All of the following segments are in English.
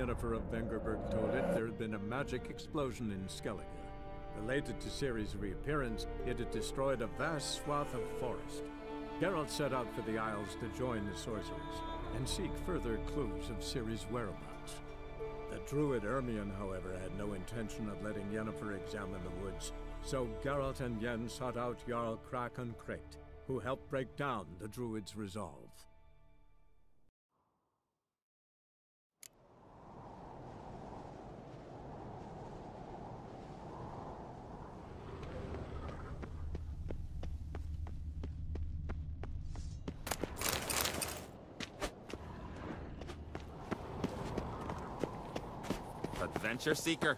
Yennefer of Vengerberg told it, there had been a magic explosion in Skellige. Related to Ciri's reappearance, it had destroyed a vast swath of forest. Geralt set out for the Isles to join the sorcerers, and seek further clues of Ciri's whereabouts. The druid Ermion, however, had no intention of letting Yennefer examine the woods, so Geralt and Yen sought out Jarl Krakon Krayt, who helped break down the druid's resolve. Adventure seeker.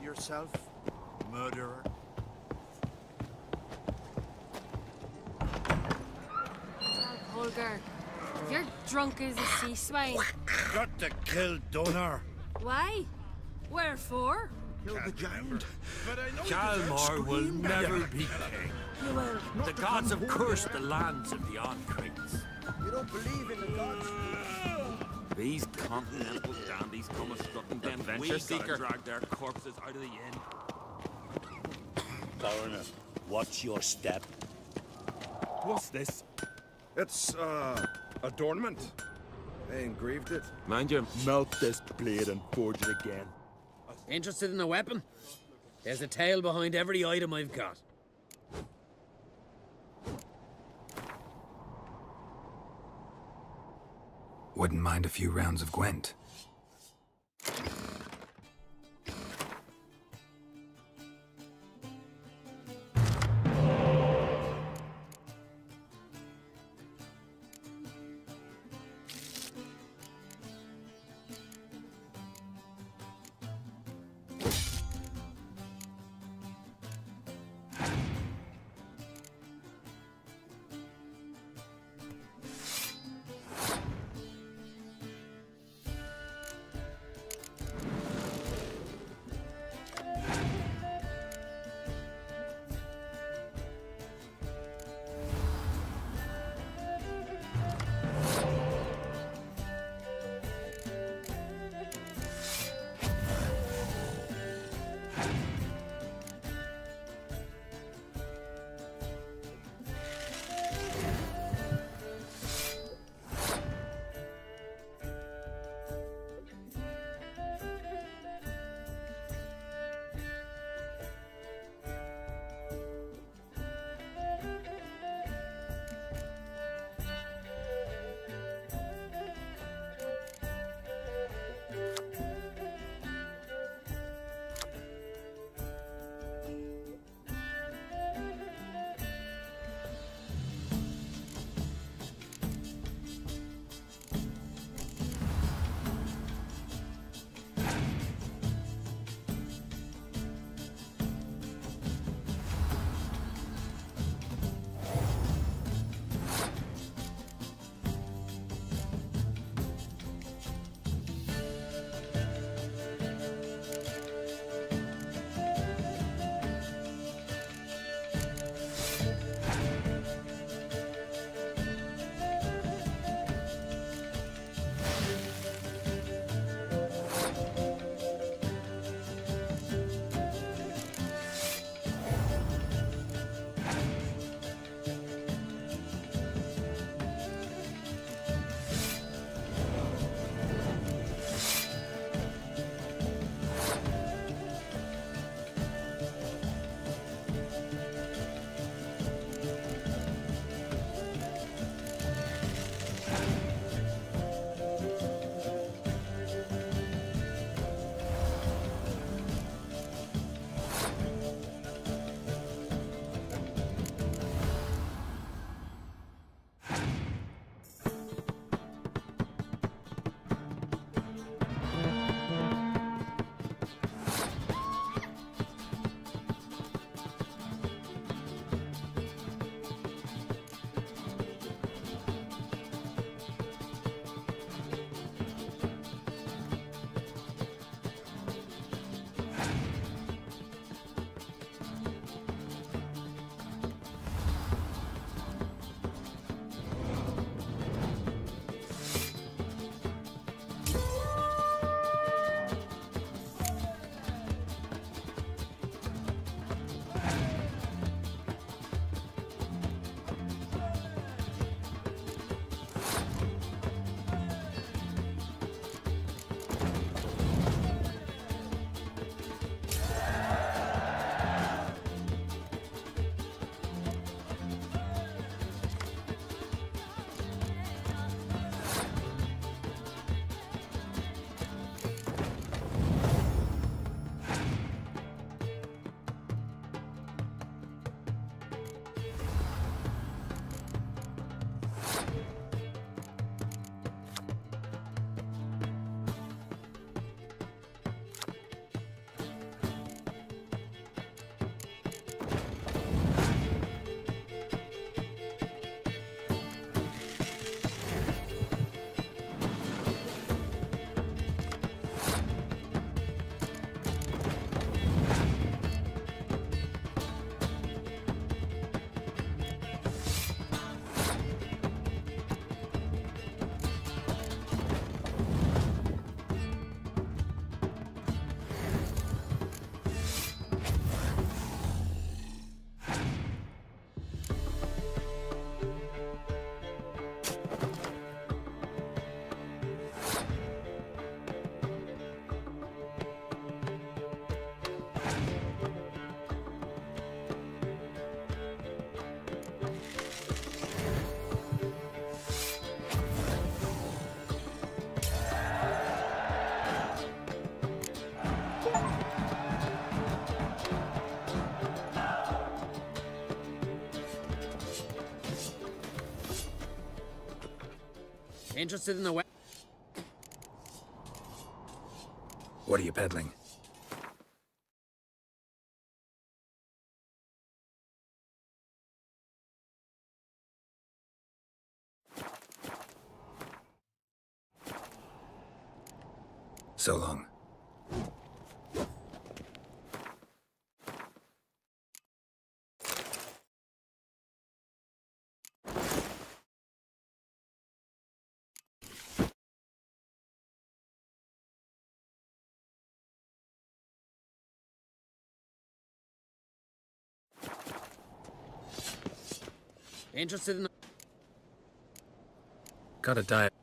Yourself, murderer. Holger, you're drunk as a sea swine. Got to kill Donar. Why? Wherefore? Kill the giant. Kalmar will never be king. You will. The gods have cursed the lands of the Oncrates. You don't believe in the gods? These continental dandies come a strutting them. Adventure seeker. Drag their corpses out of the inn. Coroner, watch your step. What's this? It's, adornment. They engraved it. Mind you. Melt this blade and forge it again. Interested in a weapon? There's a tale behind every item I've got. Wouldn't mind a few rounds of Gwent. Interested in the web? What are you peddling? So long. Interested in the... Got a diet.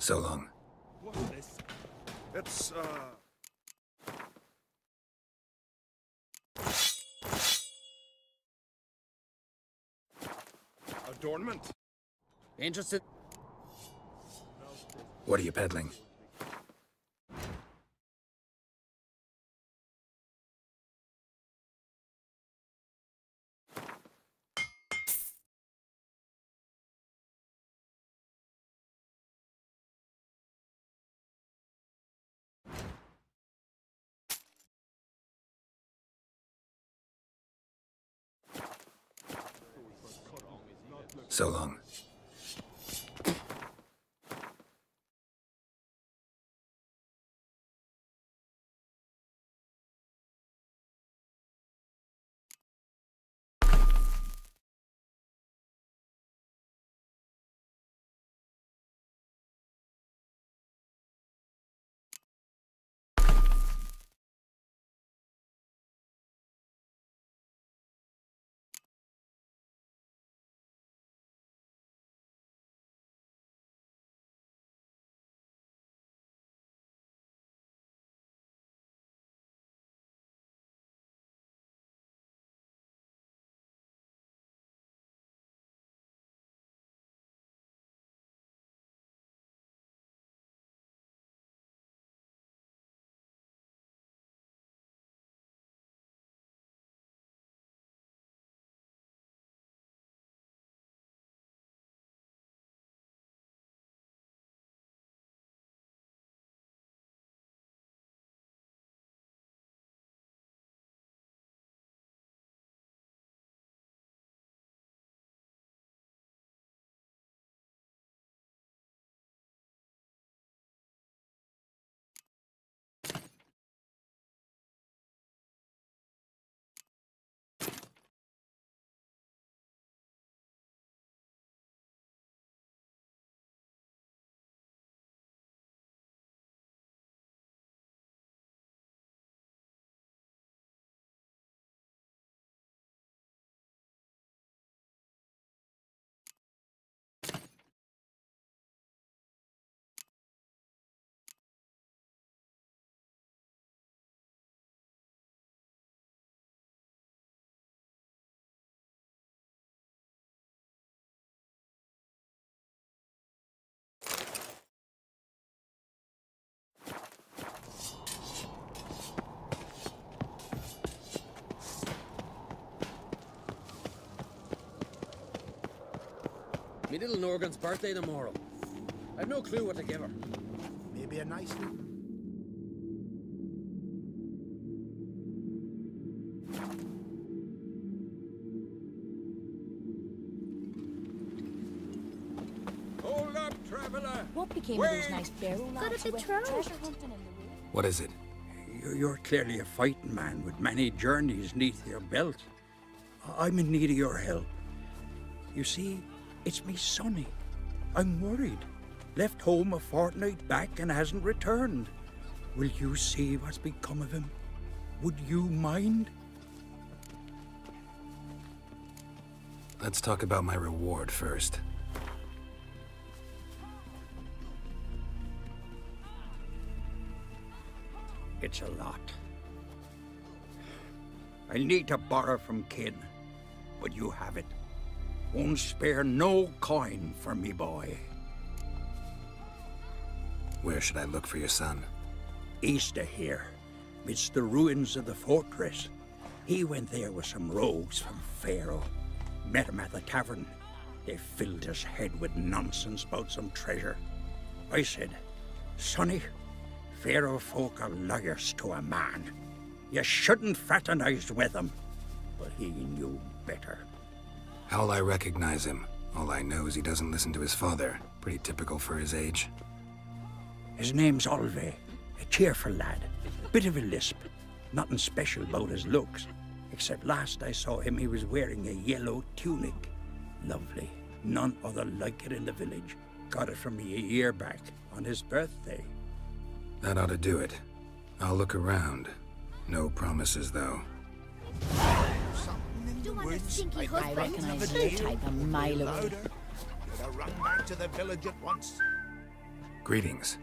So long. What's this? It's, adornment. Interested? What are you peddling? So long. little Norgan's birthday tomorrow. I've no clue what to give her. Maybe a nice little... Hold up, traveler! What became of those nice barrel lads who went treasure hunting in the woods? What is it? You're clearly a fighting man with many journeys neath your belt. I'm in need of your help. You see, it's me Sonny. I'm worried. Left home a fortnight back and hasn't returned. Will you see what's become of him? Would you mind? Let's talk about my reward first. It's a lot. I need to borrow from kin, but you have it. Won't spare no coin for me boy. Where should I look for your son? East of here, midst the ruins of the fortress. He went there with some rogues from Pharaoh. Met him at the tavern. They filled his head with nonsense about some treasure. I said, Sonny, Pharaoh folk are lawyers to a man. You shouldn't fraternize with them. But he knew better. How'll I recognize him? All I know is he doesn't listen to his father. Pretty typical for his age. His name's Olve. A cheerful lad. Bit of a lisp. Nothing special about his looks. Except last I saw him, he was wearing a yellow tunic. Lovely. None other like it in the village. Got it from me a year back, on his birthday. That ought to do it. I'll look around. No promises, though. I recognize your type a mile away. You'd have run back to the village at once. Greetings.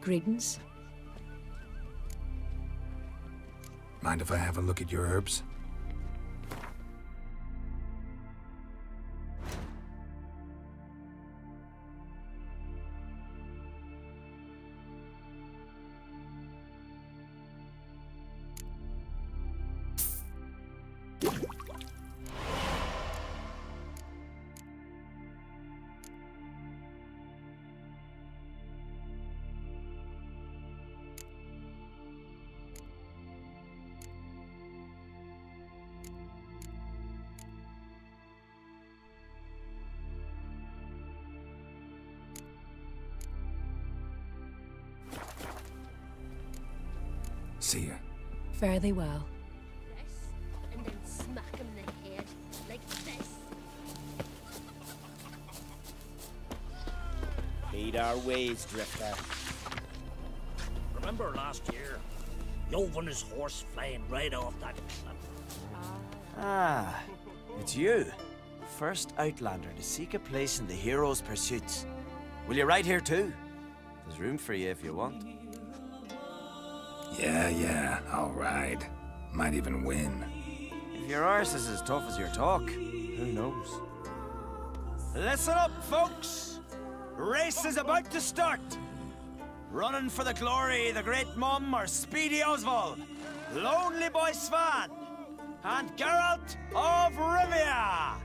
Greetings. Mind if I have a look at your herbs? See ya. Fare thee well. This, and then smack him in the head, like this. Heed our ways, Drifter. Remember last year? Yov on his horse flying right off that cliff. Ah, it's you. First Outlander to seek a place in the hero's pursuits. Will you ride here too? There's room for you if you want. Yeah, I'll ride. Might even win. If your arse is as tough as your talk, who knows? Listen up, folks! Race is about to start! Running for the glory, the Great Mum or Speedy Oswald, Lonely Boy Svan, and Geralt of Rivia!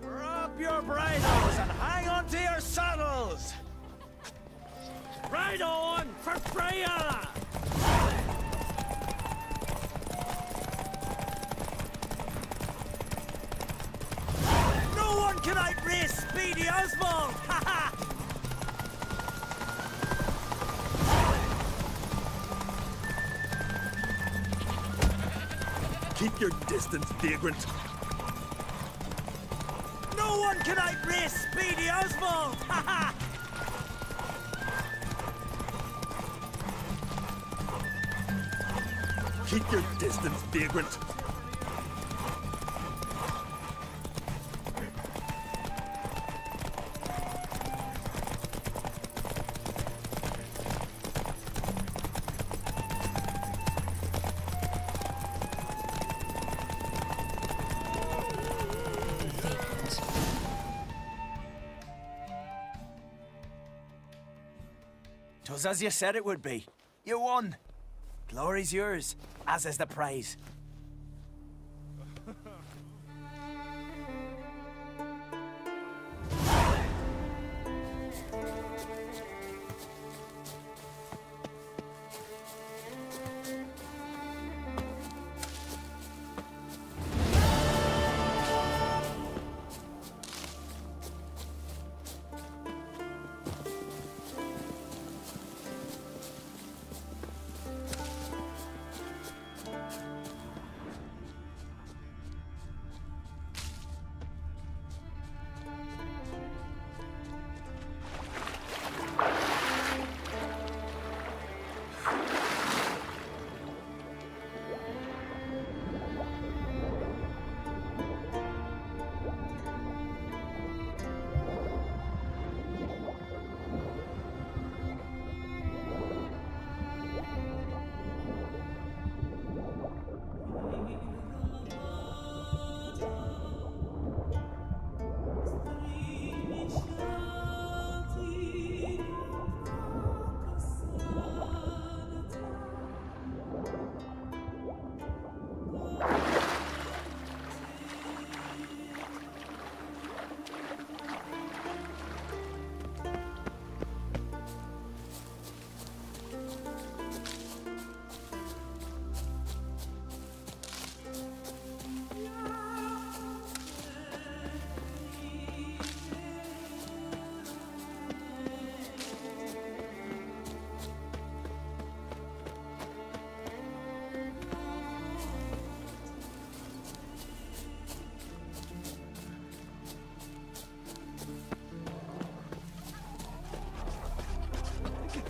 Grab your bridles and hang on to your saddles! Ride on for Freya! No one can outrace Speedy Oswald! Ha ha! Keep your distance, vagrant. No one can outrace Speedy Oswald! Ha ha! Keep your distance, vagrant. Twas as you said it would be. You won. Glory's yours, as is the prize.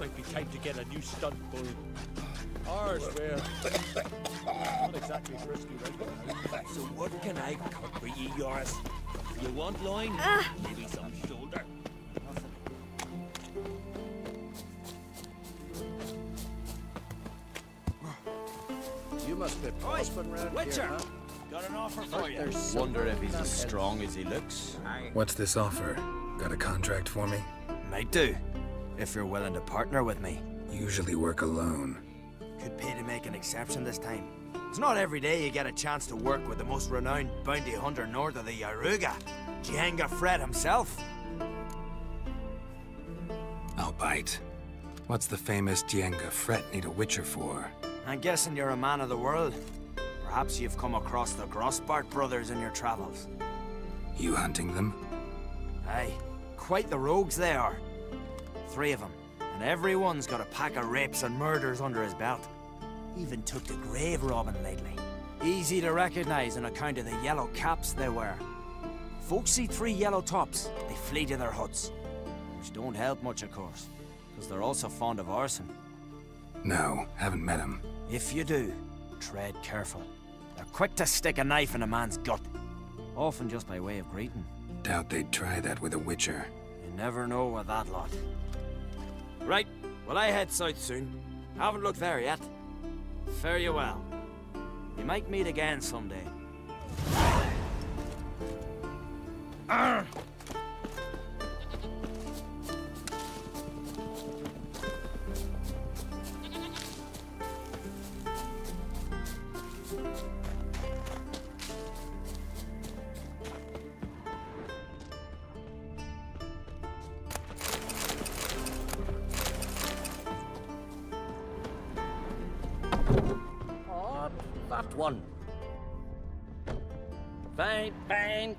might be time to get a new stunt bull. Ours, we're not exactly frisky right. So what can I cut for ye, yours? You want loin? Maybe some shoulder. You must be prospering round Witcher! here, huh? Got an offer for you. Wonder if he's as strong as he looks. What's this offer? Got a contract for me? Might do, if you're willing to partner with me. Usually work alone. Could pay to make an exception this time. It's not every day you get a chance to work with the most renowned bounty hunter north of the Yaruga, Jenga Fred himself. I'll bite. What's the famous Jenga Fred need a witcher for? I'm guessing you're a man of the world. Perhaps you've come across the Grossbart brothers in your travels. You hunting them? Aye, quite the rogues they are. 3 of them, and everyone's got a pack of rapes and murders under his belt. Even took to grave robbing lately. Easy to recognize on account of the yellow caps they wear. Folks see 3 yellow tops, they flee to their huts. Which don't help much, of course, because they're also fond of arson. No, haven't met him. If you do, tread careful. They're quick to stick a knife in a man's gut, often just by way of greeting. Doubt they'd try that with a witcher. You never know with that lot. Right, well I head south soon. Haven't looked there yet. Fare you well. You might meet again someday. Arr! That one. Fine, fine.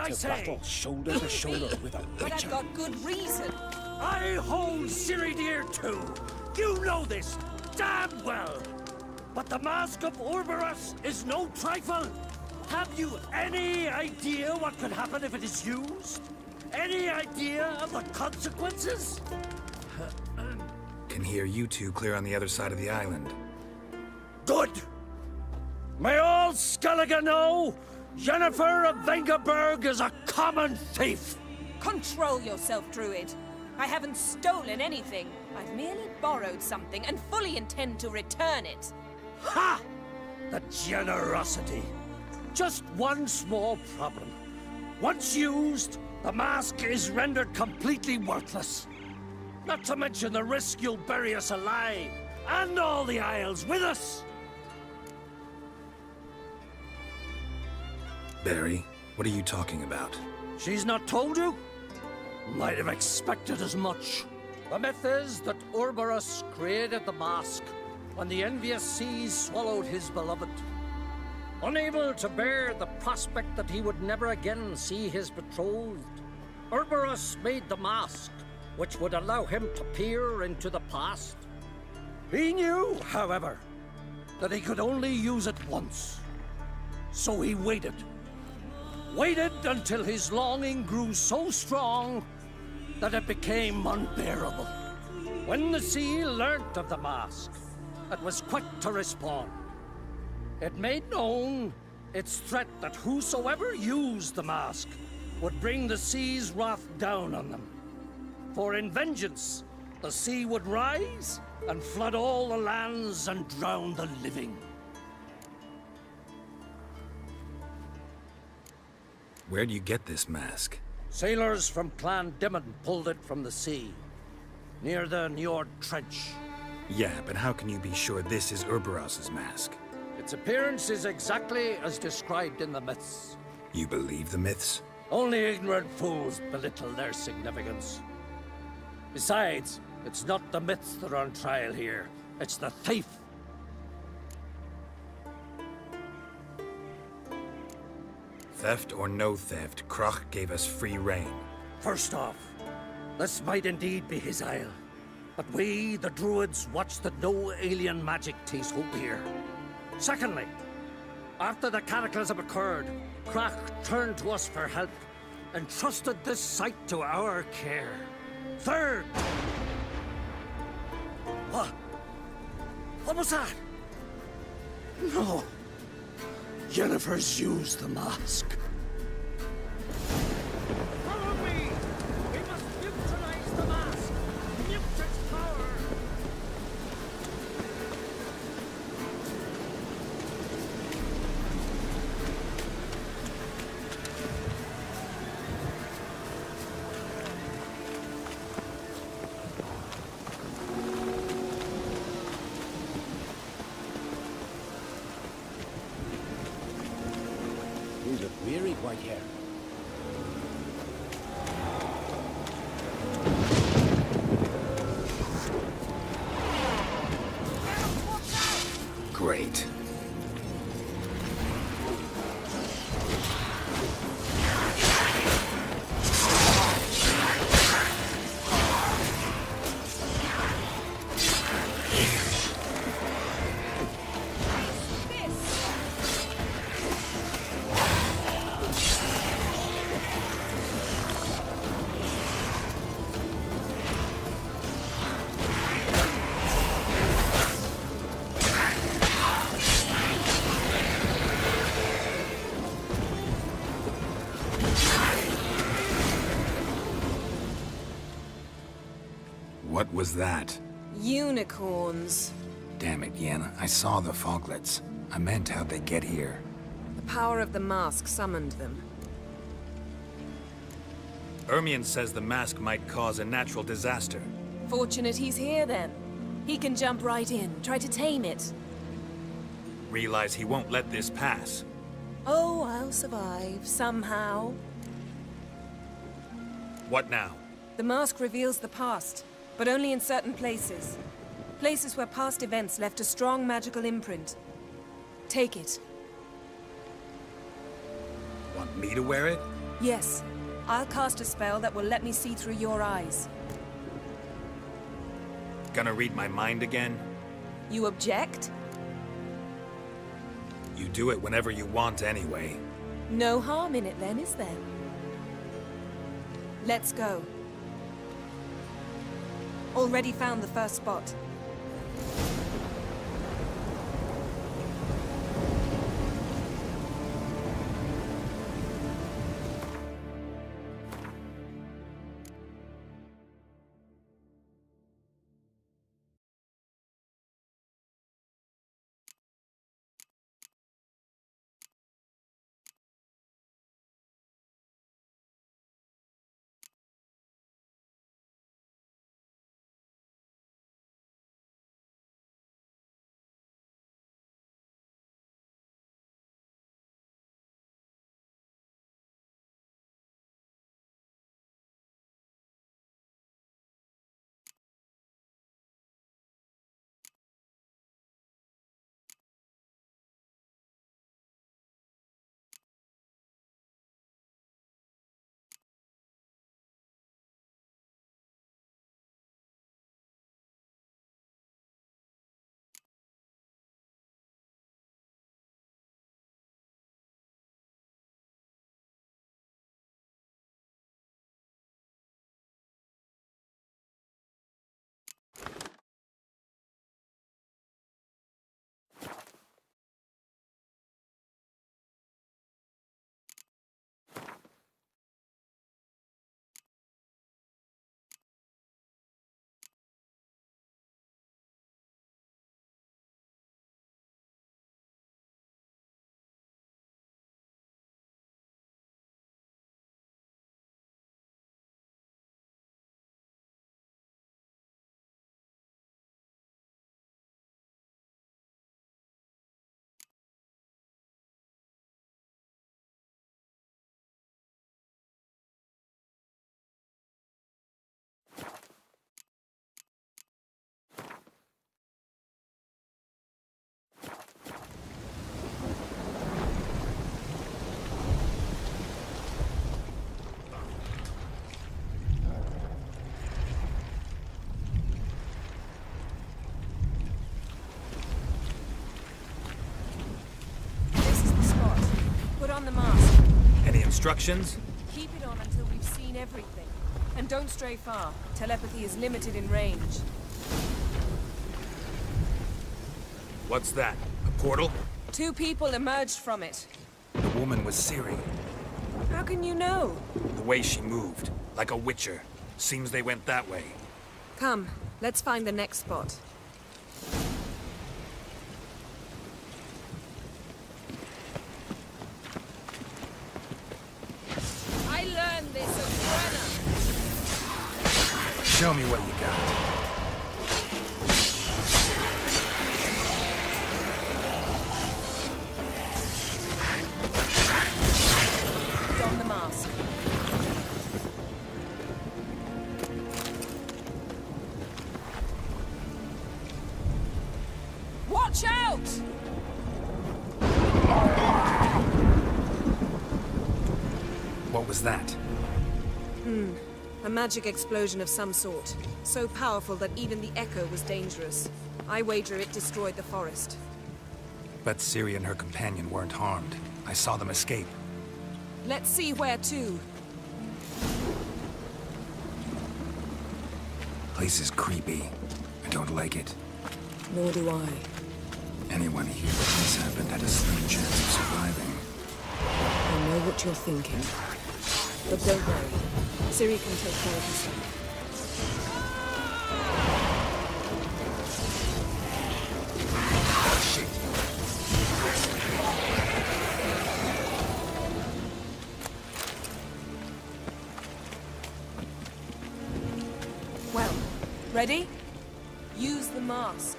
I say, battle shoulder to shoulder with a But witcher. I've got good reason. I hold Ciri dear too. You know this damn well. But the Mask of Ouroboros is no trifle. Have you any idea what could happen if it is used? Any idea of the consequences? Can hear you two clear on the other side of the island. Good. May all Skellige know Jennifer of Vengerberg is a common thief! Control yourself, Druid. I haven't stolen anything. I've merely borrowed something and fully intend to return it. Ha! The generosity. Just one small problem. Once used, the mask is rendered completely worthless. Not to mention the risk you'll bury us alive, and all the Isles with us! Barry, what are you talking about? She's not told you? Might have expected as much. The myth is that Ouroboros created the mask when the envious seas swallowed his beloved. Unable to bear the prospect that he would never again see his betrothed, Ouroboros made the mask, which would allow him to peer into the past. He knew, however, that he could only use it once. So he waited. Waited until his longing grew so strong that it became unbearable. When the sea learnt of the mask, it was quick to respond. It made known its threat that whosoever used the mask would bring the sea's wrath down on them. For in vengeance, the sea would rise and flood all the lands and drown the living. Where do you get this mask? Sailors from Clan Dimon pulled it from the sea, near the Njord Trench. Yeah, but how can you be sure this is Urberos's mask? Its appearance is exactly as described in the myths. You believe the myths? Only ignorant fools belittle their significance. Besides, it's not the myths that are on trial here. It's the thief. Theft or no theft, Kroch gave us free rein. First off, this might indeed be his isle. But we, the Druids, watch that no alien magic takes hold here. Secondly, after the cataclysm occurred, Kroch turned to us for help and trusted this site to our care. Third... What? What was that? No. Jennifer's used the mask. Follow me! We must neutralize the mask! Mute its power! You look weary, Whitehair. Great. What was that? Unicorns. Damn it, Yen. I saw the foglets. I meant how'd they get here. The power of the mask summoned them. Ermion says the mask might cause a natural disaster. Fortunate he's here, then. He can jump right in, try to tame it. Realize he won't let this pass. Oh, I'll survive, somehow. What now? The mask reveals the past, but only in certain places. Places where past events left a strong magical imprint. Take it. Want me to wear it? Yes. I'll cast a spell that will let me see through your eyes. Gonna read my mind again? You object? You do it whenever you want anyway. No harm in it then, is there? Let's go. Already found the first spot. Instructions? Keep it on until we've seen everything. And don't stray far. Telepathy is limited in range. What's that? A portal? 2 people emerged from it. The woman was Ciri. How can you know? The way she moved, like a witcher. Seems they went that way. Come, let's find the next spot. I learned this at Brenner. Show me what you got. Don the mask. Watch out! What was that? A magic explosion of some sort. So powerful that even the echo was dangerous. I wager it destroyed the forest. But Ciri and her companion weren't harmed. I saw them escape. Let's see where to. Place is creepy. I don't like it. Nor do I. Anyone here that this happened had a slim chance of surviving. I know what you're thinking. But don't worry. Ciri can take care of herself. Shit. Well, ready? Use the mask.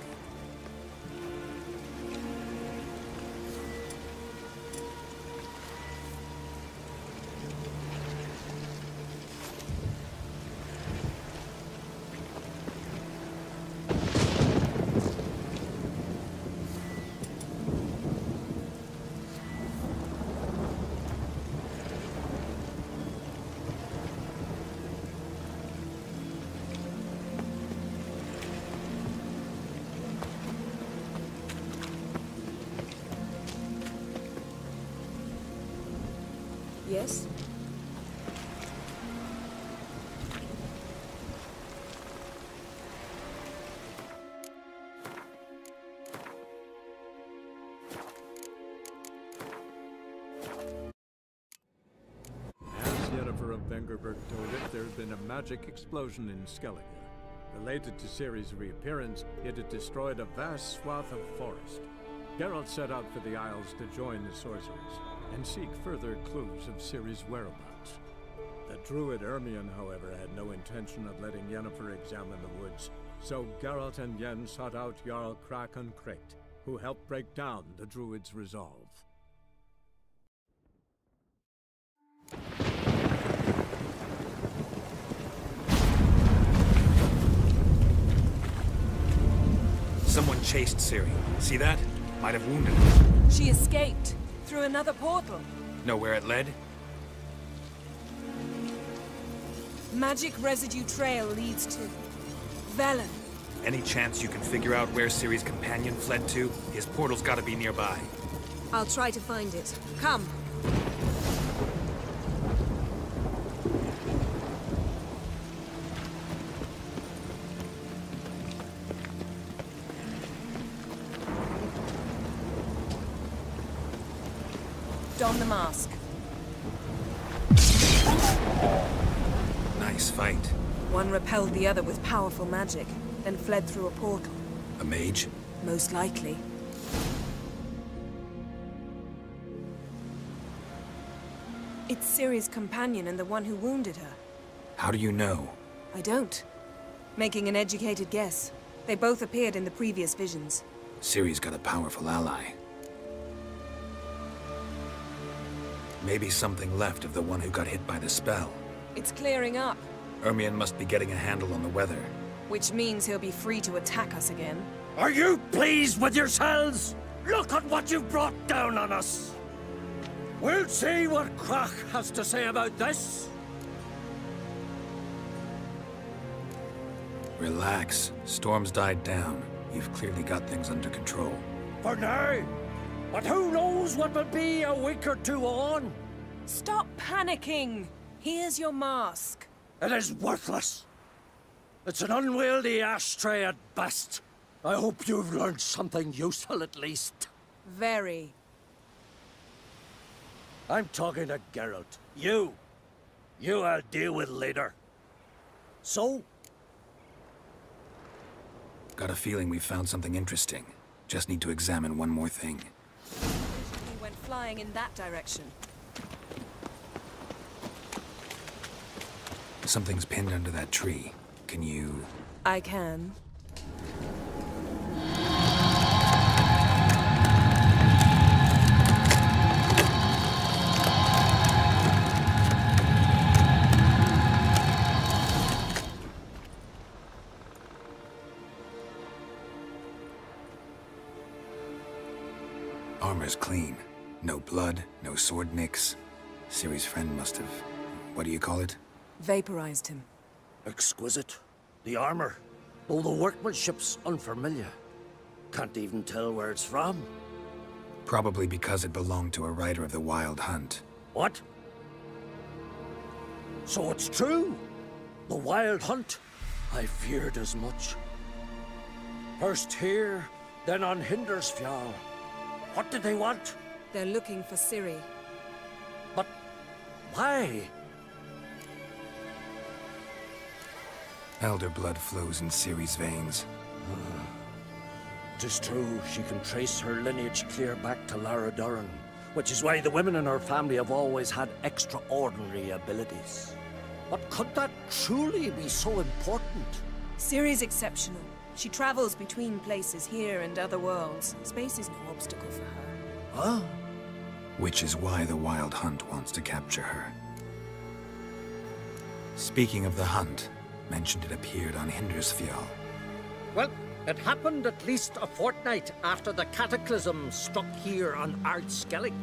Yes? As Yennefer of Vengerberg told it, there had been a magic explosion in Skellige. Related to Ciri's reappearance, it had destroyed a vast swath of forest. Geralt set out for the Isles to join the sorcerers and seek further clues of Ciri's whereabouts. The druid Ermion, however, had no intention of letting Yennefer examine the woods, so Geralt and Yen sought out Jarl Krakon Krayt, who helped break down the druid's resolve. Someone chased Ciri. See that? Might have wounded her. She escaped through another portal. Know where it led? Magic residue trail leads to Velen. Any chance you can figure out where Ciri's companion fled to? His portal's gotta be nearby. I'll try to find it. Come. Don the mask. Nice fight. One repelled the other with powerful magic, then fled through a portal. A mage? Most likely. It's Ciri's companion and the one who wounded her. How do you know? I don't. Making an educated guess. They both appeared in the previous visions. Ciri's got a powerful ally. Maybe something left of the one who got hit by the spell. It's clearing up. Ermion must be getting a handle on the weather. Which means he'll be free to attack us again. Are you pleased with yourselves? Look at what you've brought down on us! We'll see what Krak has to say about this. Relax. Storm's died down. You've clearly got things under control. For now. But who knows what will be a week or two on? Stop panicking! Here's your mask. It is worthless. It's an unwieldy ashtray at best. I hope you've learned something useful at least. Very. I'm talking to Geralt. You I'll deal with later. So? Got a feeling we found something interesting. Just need to examine one more thing. He went flying in that direction. Something's pinned under that tree. Can you... I can. Armor's clean. No blood, no sword nicks. Ciri's friend must have... what do you call it? Vaporized him. Exquisite. The armor, though the workmanship's unfamiliar. Can't even tell where it's from. Probably because it belonged to a rider of the Wild Hunt. What? So it's true? The Wild Hunt? I feared as much. First here, then on Hindersfjall. What did they want? They're looking for Ciri. But why? Elder blood flows in Ciri's veins. Tis true, she can trace her lineage clear back to Lara Duran, which is why the women in her family have always had extraordinary abilities. But could that truly be so important? Ciri's exceptional. She travels between places here and other worlds. Space is no obstacle for her. Huh? Which is why the Wild Hunt wants to capture her. Speaking of the hunt, mentioned it appeared on Hindersfjall. Well, it happened at least a fortnight after the cataclysm struck here on Ardskellig.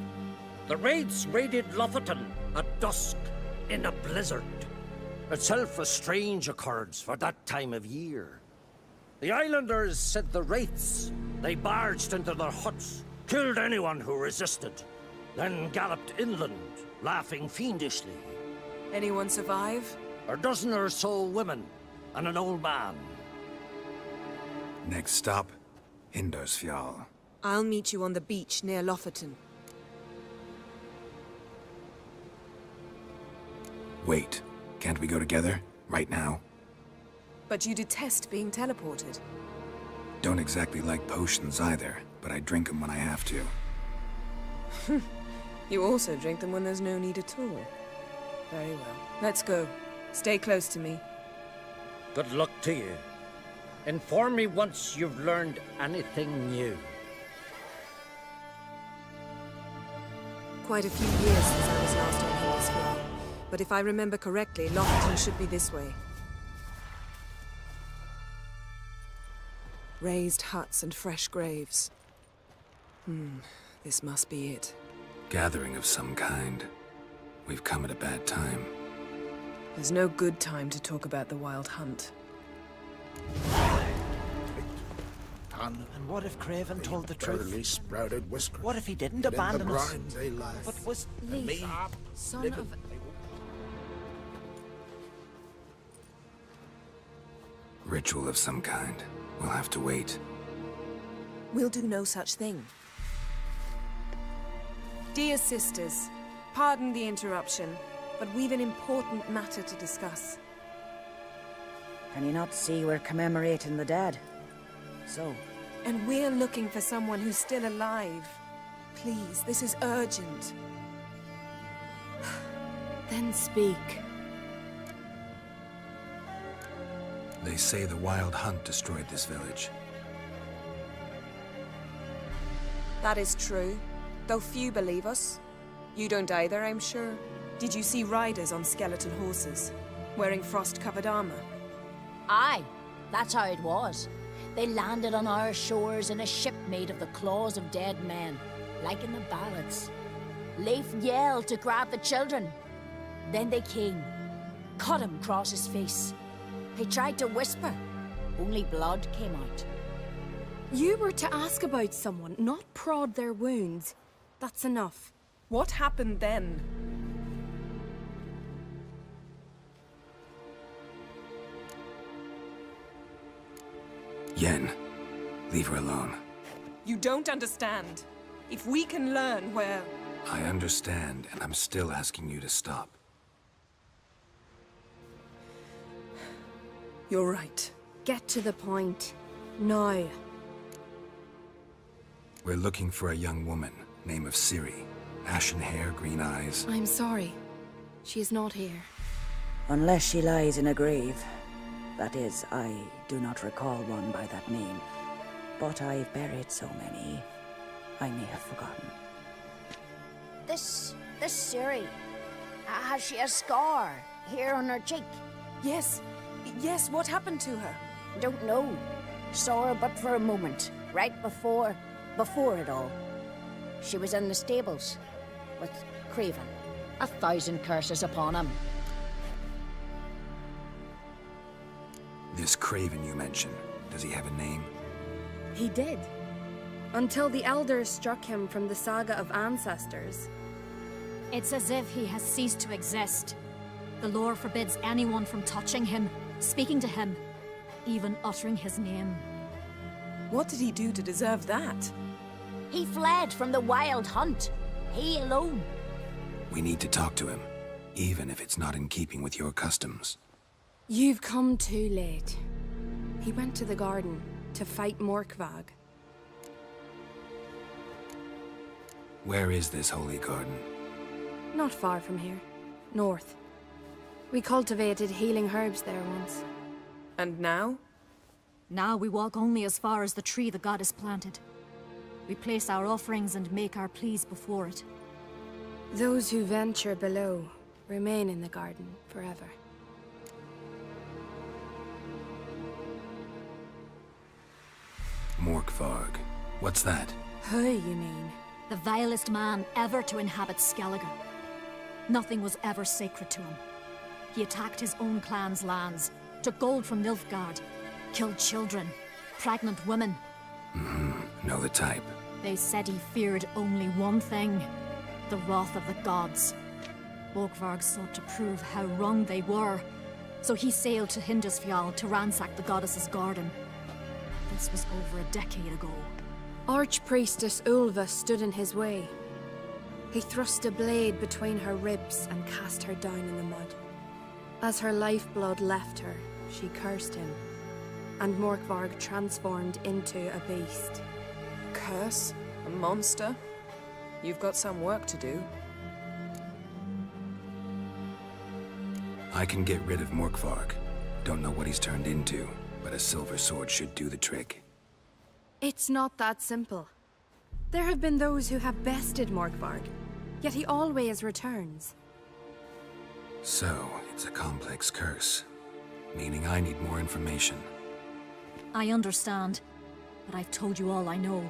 The raids raided Lofoten at dusk in a blizzard. Itself a strange occurrence for that time of year. The islanders said the wraiths. They barged into their huts, killed anyone who resisted, then galloped inland, laughing fiendishly. Anyone survive? A dozen or so women, and an old man. Next stop, Hindersfjall. I'll meet you on the beach near Lofoten. Wait, can't we go together? Right now? But you detest being teleported. Don't exactly like potions either, but I drink them when I have to. You also drink them when there's no need at all. Very well. Let's go. Stay close to me. Good luck to you. Inform me once you've learned anything new. Quite a few years since I was last on Hindersfjall. But if I remember correctly, Lofoten should be this way. Raised huts and fresh graves. This must be it. Gathering of some kind. We've come at a bad time. There's no good time to talk about the Wild Hunt. And what if Craven told the truth? Sprouted whiskers. What if he didn't abandon us? They laugh. But was Lee, son of... Ritual of some kind. We'll have to wait. We'll do no such thing. Dear sisters, pardon the interruption, but we've an important matter to discuss. Can you not see we're commemorating the dead? So? And we're looking for someone who's still alive. Please, this is urgent. Then speak. They say the Wild Hunt destroyed this village. That is true, though few believe us. You don't either, I'm sure. Did you see riders on skeleton horses, wearing frost-covered armor? Aye, that's how it was. They landed on our shores in a ship made of the claws of dead men, like in the ballads. Leif yelled to grab the children. Then they came, cut him across his face. He tried to whisper, only blood came out. You were to ask about someone, not prod their wounds. That's enough. What happened then? Yen, leave her alone. You don't understand. If we can learn where... I understand, and I'm still asking you to stop. You're right. Get to the point. Now. We're looking for a young woman, name of Ciri. Ashen hair, green eyes. I'm sorry. She is not here. Unless she lies in a grave. That is, I do not recall one by that name. But I've buried so many, I may have forgotten. This Ciri, has she a scar here on her cheek? Yes. Yes, what happened to her? Don't know. Saw her but for a moment, right before it all. She was in the stables with Craven. 1,000 curses upon him. This Craven you mentioned, does he have a name? He did. Until the Elders struck him from the Saga of Ancestors. It's as if he has ceased to exist. The lore forbids anyone from touching him, speaking to him, even uttering his name. What did he do to deserve that? He fled from the wild hunt. He alone. We need to talk to him, even if it's not in keeping with your customs. You've come too late. He went to the garden to fight Morkvag. Where is this holy garden? Not far from here. North. We cultivated healing herbs there once. And now? Now we walk only as far as the tree the goddess planted. We place our offerings and make our pleas before it. Those who venture below remain in the garden forever. Morkvarg. What's that? Who, you mean? The vilest man ever to inhabit Skellige. Nothing was ever sacred to him. He attacked his own clan's lands, took gold from Nilfgaard, killed children, pregnant women. Know the type. They said he feared only one thing, the wrath of the gods. Morkvarg sought to prove how wrong they were, so he sailed to Hindisfjall to ransack the goddess's garden. This was over a decade ago. Archpriestess Ulva stood in his way. He thrust a blade between her ribs and cast her down in the mud. As her lifeblood left her, she cursed him, and Morkvarg transformed into a beast. Curse? A monster? You've got some work to do. I can get rid of Morkvarg. Don't know what he's turned into, but a silver sword should do the trick. It's not that simple. There have been those who have bested Morkvarg, yet he always returns. So, it's a complex curse, meaning I need more information. I understand, but I've told you all I know.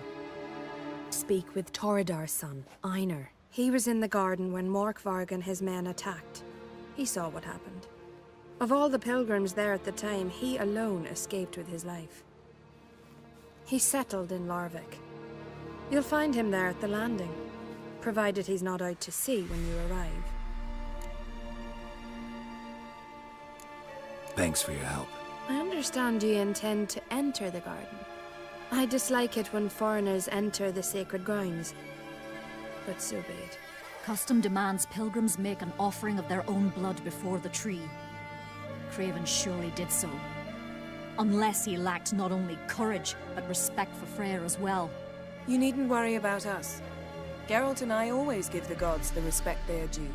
Speak with Toradar's son, Einar. He was in the garden when Morkvarg and his men attacked. He saw what happened. Of all the pilgrims there at the time, he alone escaped with his life. He settled in Larvik. You'll find him there at the landing, provided he's not out to sea when you arrive. Thanks for your help. I understand you intend to enter the garden. I dislike it when foreigners enter the sacred grounds, but so be it. Custom demands pilgrims make an offering of their own blood before the tree. Craven surely did so. Unless he lacked not only courage, but respect for Freyr as well. You needn't worry about us. Geralt and I always give the gods the respect they are due.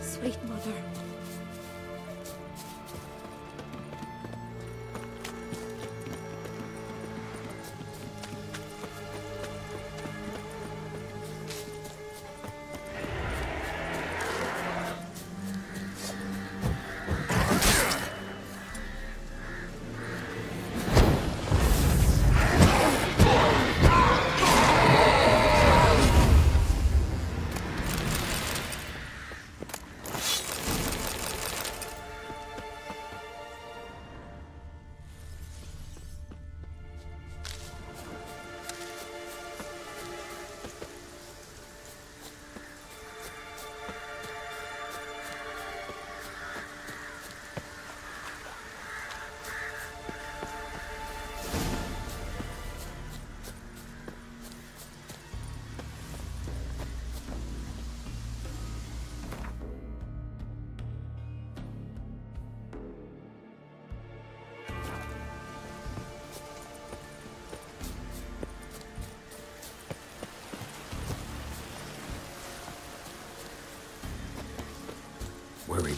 Sweet mother.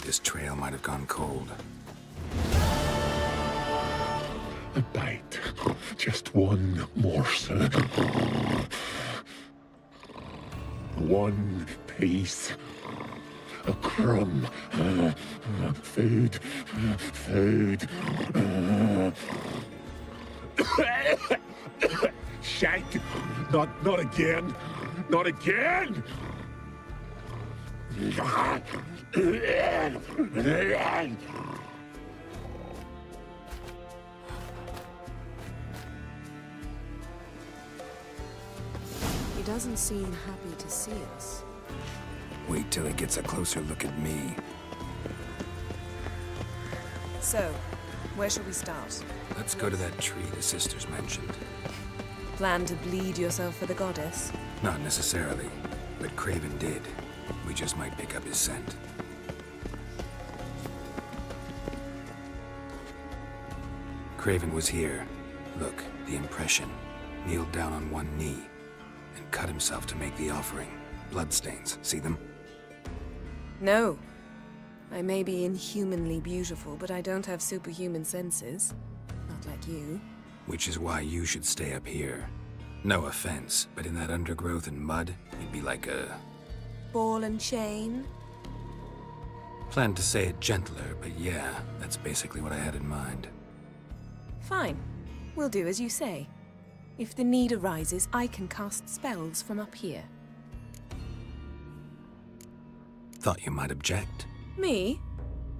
this trail might have gone cold. A bite. Just one morsel. One piece. A crumb. Food. Food. Shank. Not again. Not again. He doesn't seem happy to see us. Wait till he gets a closer look at me. So, where shall we start? Let's go to that tree the sisters mentioned. Plan to bleed yourself for the goddess? Not necessarily, but Craven did. We just might pick up his scent. Craven was here. Look, the impression. Kneeled down on one knee and cut himself to make the offering. Bloodstains, see them? No. I may be inhumanly beautiful, but I don't have superhuman senses. Not like you. Which is why you should stay up here. No offense, but in that undergrowth and mud, you'd be like a... ball and chain? Planned to say it gentler, but yeah, that's basically what I had in mind. Fine. We'll do as you say. If the need arises, I can cast spells from up here. Thought you might object. Me?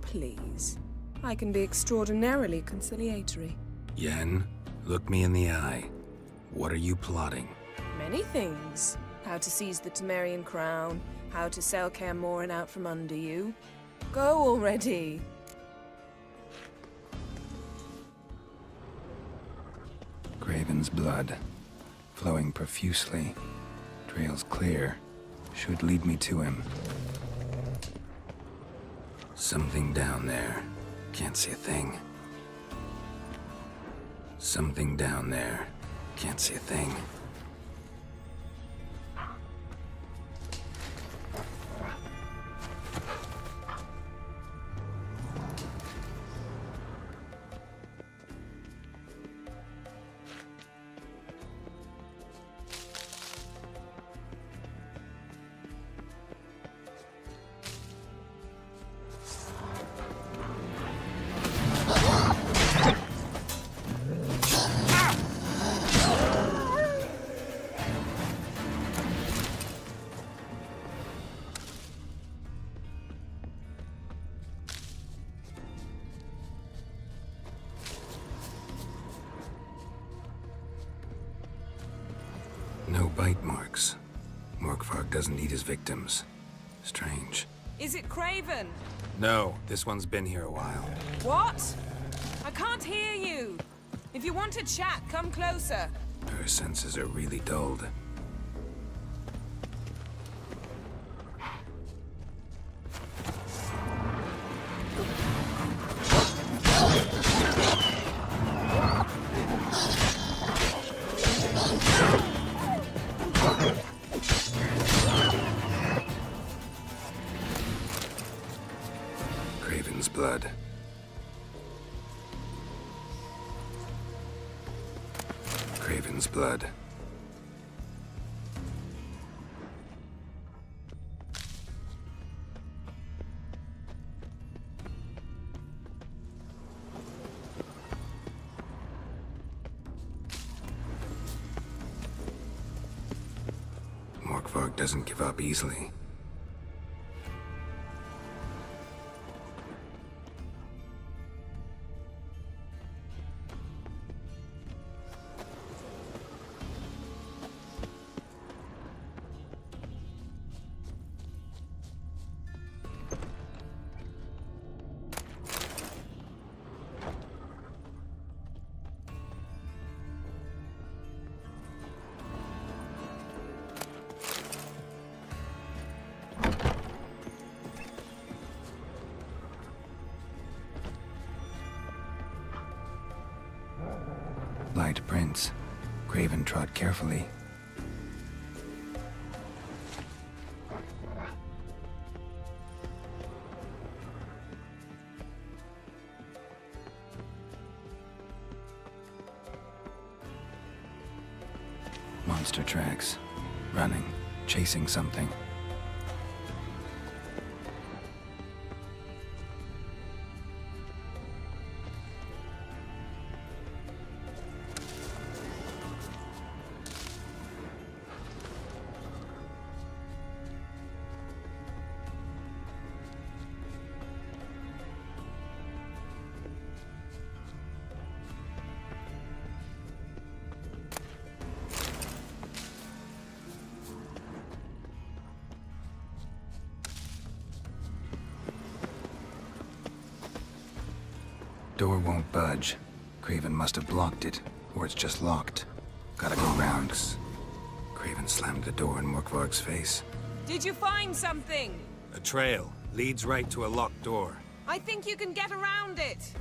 Please. I can be extraordinarily conciliatory. Yen, look me in the eye. What are you plotting? Many things. How to seize the Temerian crown, how to sell Kaer Morhen out from under you. Go already! Craven's blood, flowing profusely. Trail's clear. Should lead me to him. Something down there. Can't see a thing. Something down there. Can't see a thing. No bite marks. Morkvarg doesn't eat his victims. Strange. Is it Craven? No, this one's been here a while. What? I can't hear you. If you want to chat, come closer. Her senses are really dulled. Craven's blood. Craven's blood. Morkvarg doesn't give up easily. Light prints. Craven trod carefully. Monster tracks. Running. Chasing something. Door won't budge. Craven must have blocked it, or it's just locked. Gotta go round. Craven slammed the door in Morkvarg's face. Did you find something? A trail. Leads right to a locked door. I think you can get around it.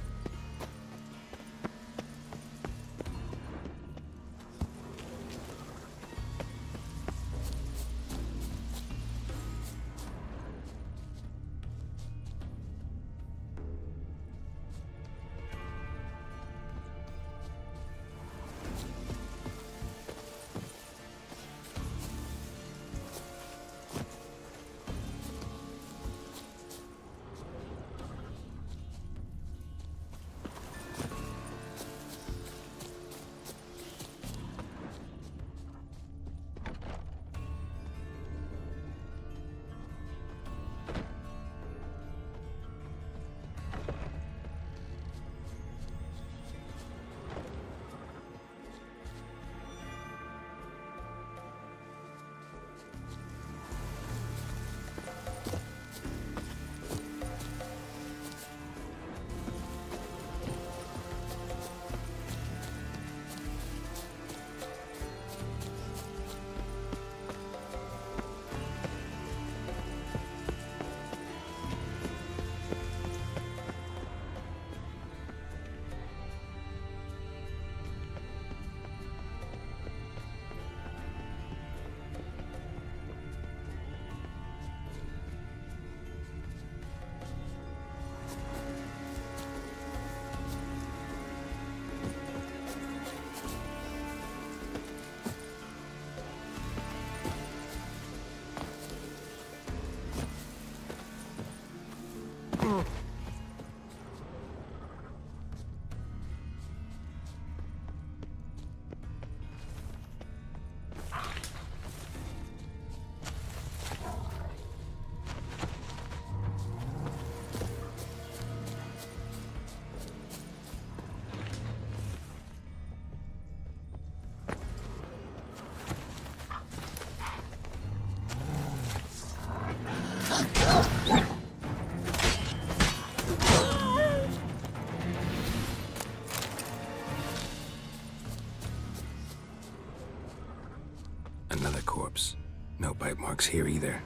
Another corpse. No bite marks here either.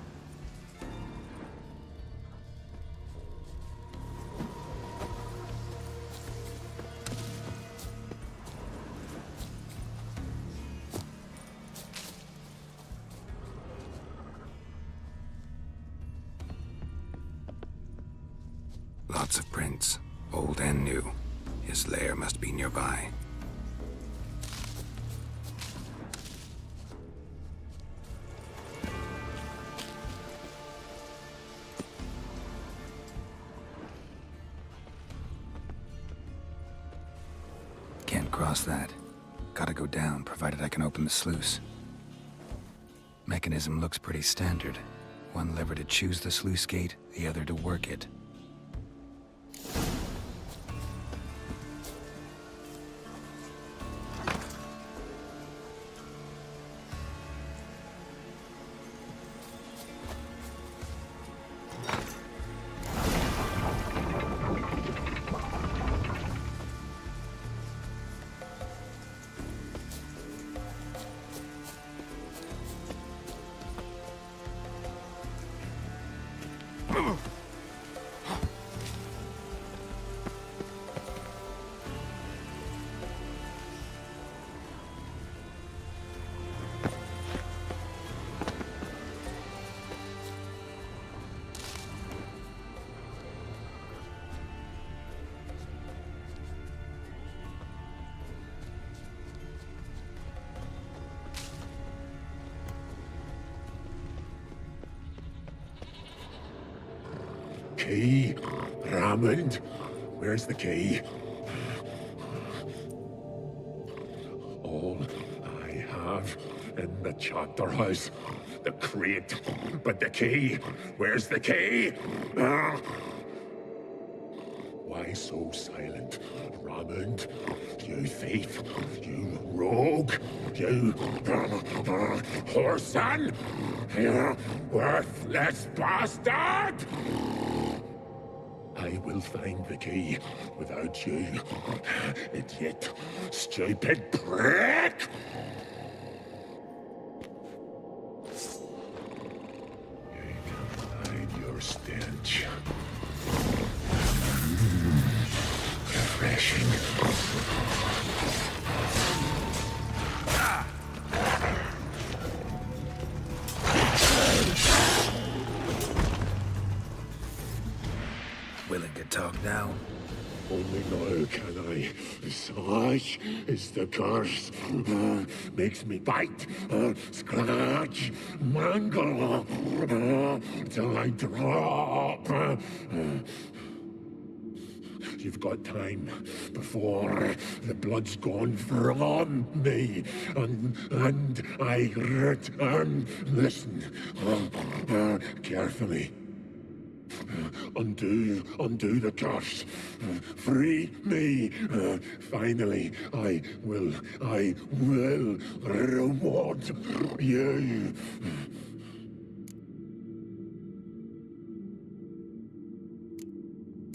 Lots of prints, old and new. His lair must be nearby. Can't cross that. Gotta go down, provided I can open the sluice. Mechanism looks pretty standard. One lever to choose the sluice gate, the other to work it. Hammond, where's the key? All I have in the chapter house, the crate, but the key, where's the key? Why so silent, Hammond? You thief, you rogue, you whoreson, you worthless bastard! I will find the key without you, idiot, stupid prick! You can't hide your stench. Refreshing. Willing to talk now? Only now can I. Such is the curse. Makes me bite, scratch, mangle, till I drop. You've got time before the blood's gone from me, and I return. Listen, carefully. Undo the curse. Free me. Finally, I will reward you.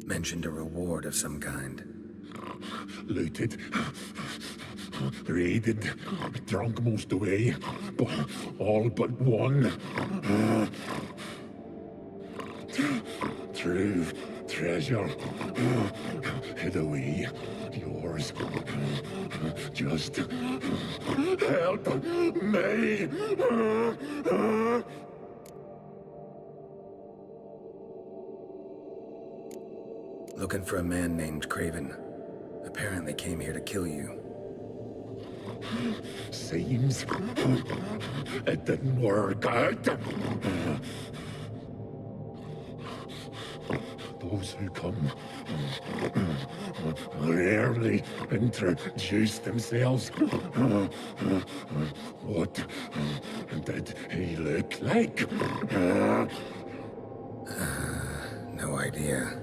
Mentioned a reward of some kind. Looted, raided, drunk most away, all but one. True treasure, hid away, yours. Just help me. Looking for a man named Craven. Apparently came here to kill you. Seems it didn't work out. Those who come rarely introduce themselves. What did he look like? No idea.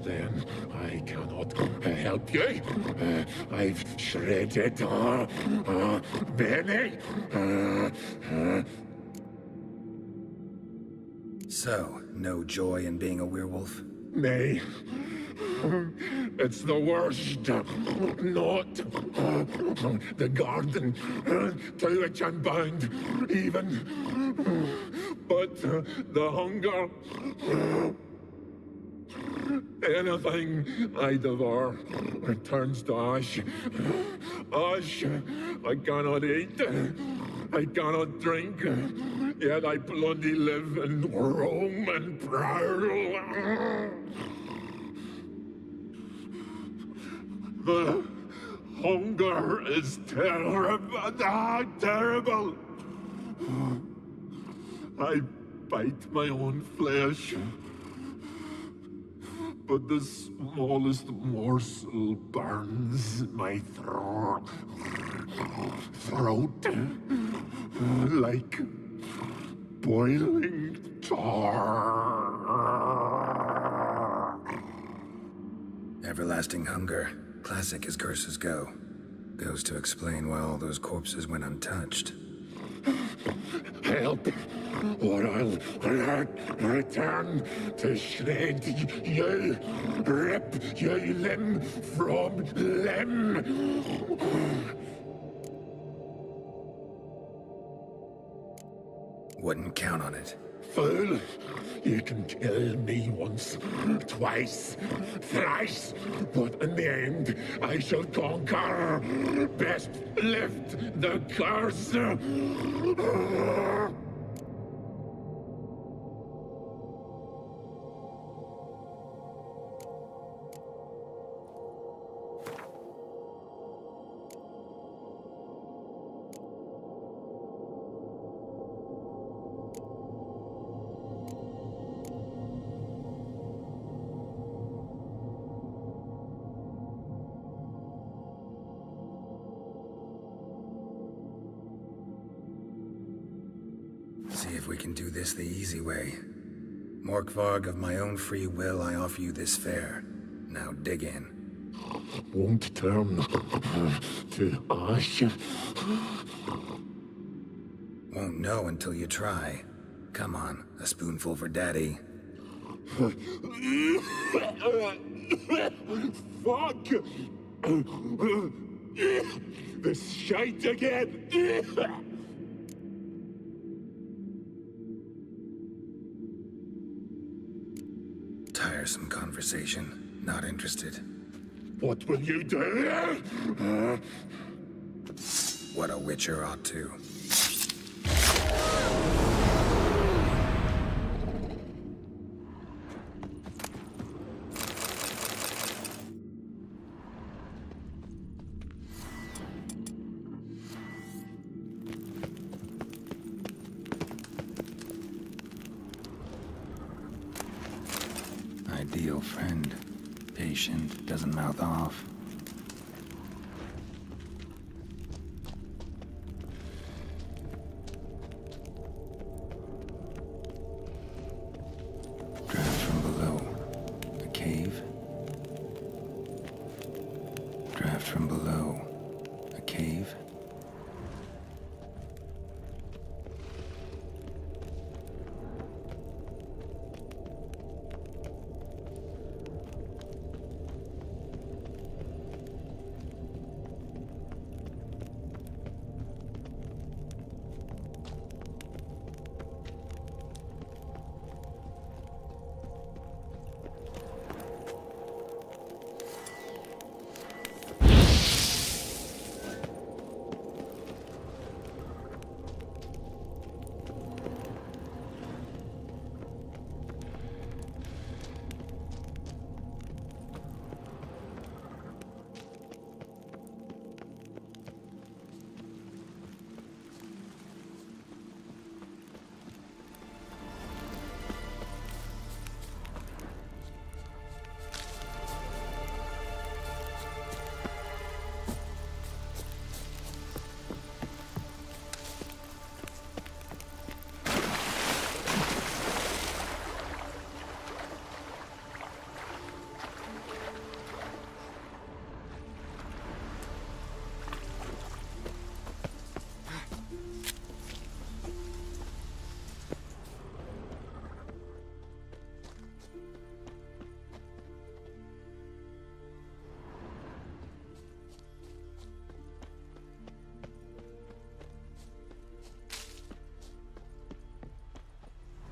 Then I cannot help you. I've shredded many. So, no joy in being a werewolf? Nay. It's the worst. Not the garden to which I'm bound, even. But the hunger. Anything I devour turns to ash. Ash I cannot eat. I cannot drink. Yet I bloody live and roam and prowl. The hunger is terrible. Terrible. I bite my own flesh. But the smallest morsel burns my throat like boiling tar. Everlasting hunger. Classic as curses go. Goes to explain why all those corpses went untouched. Help, or I'll return to shred you, rip you limb from limb. Wouldn't count on it. Fool, you can kill me once, twice, thrice, but in the end, I shall conquer. Best lift the curse. see if we can do this the easy way. Morkvarg, of my own free will, I offer you this fare. Now dig in. Won't turn to ash. Won't know until you try. Come on, a spoonful for Daddy. Fuck! This shite again! Tiresome conversation. Not interested. What will you do? What a witcher ought to. Ideal friend. Patient, doesn't mouth off. Draft from below. A cave. Draft from below. A cave.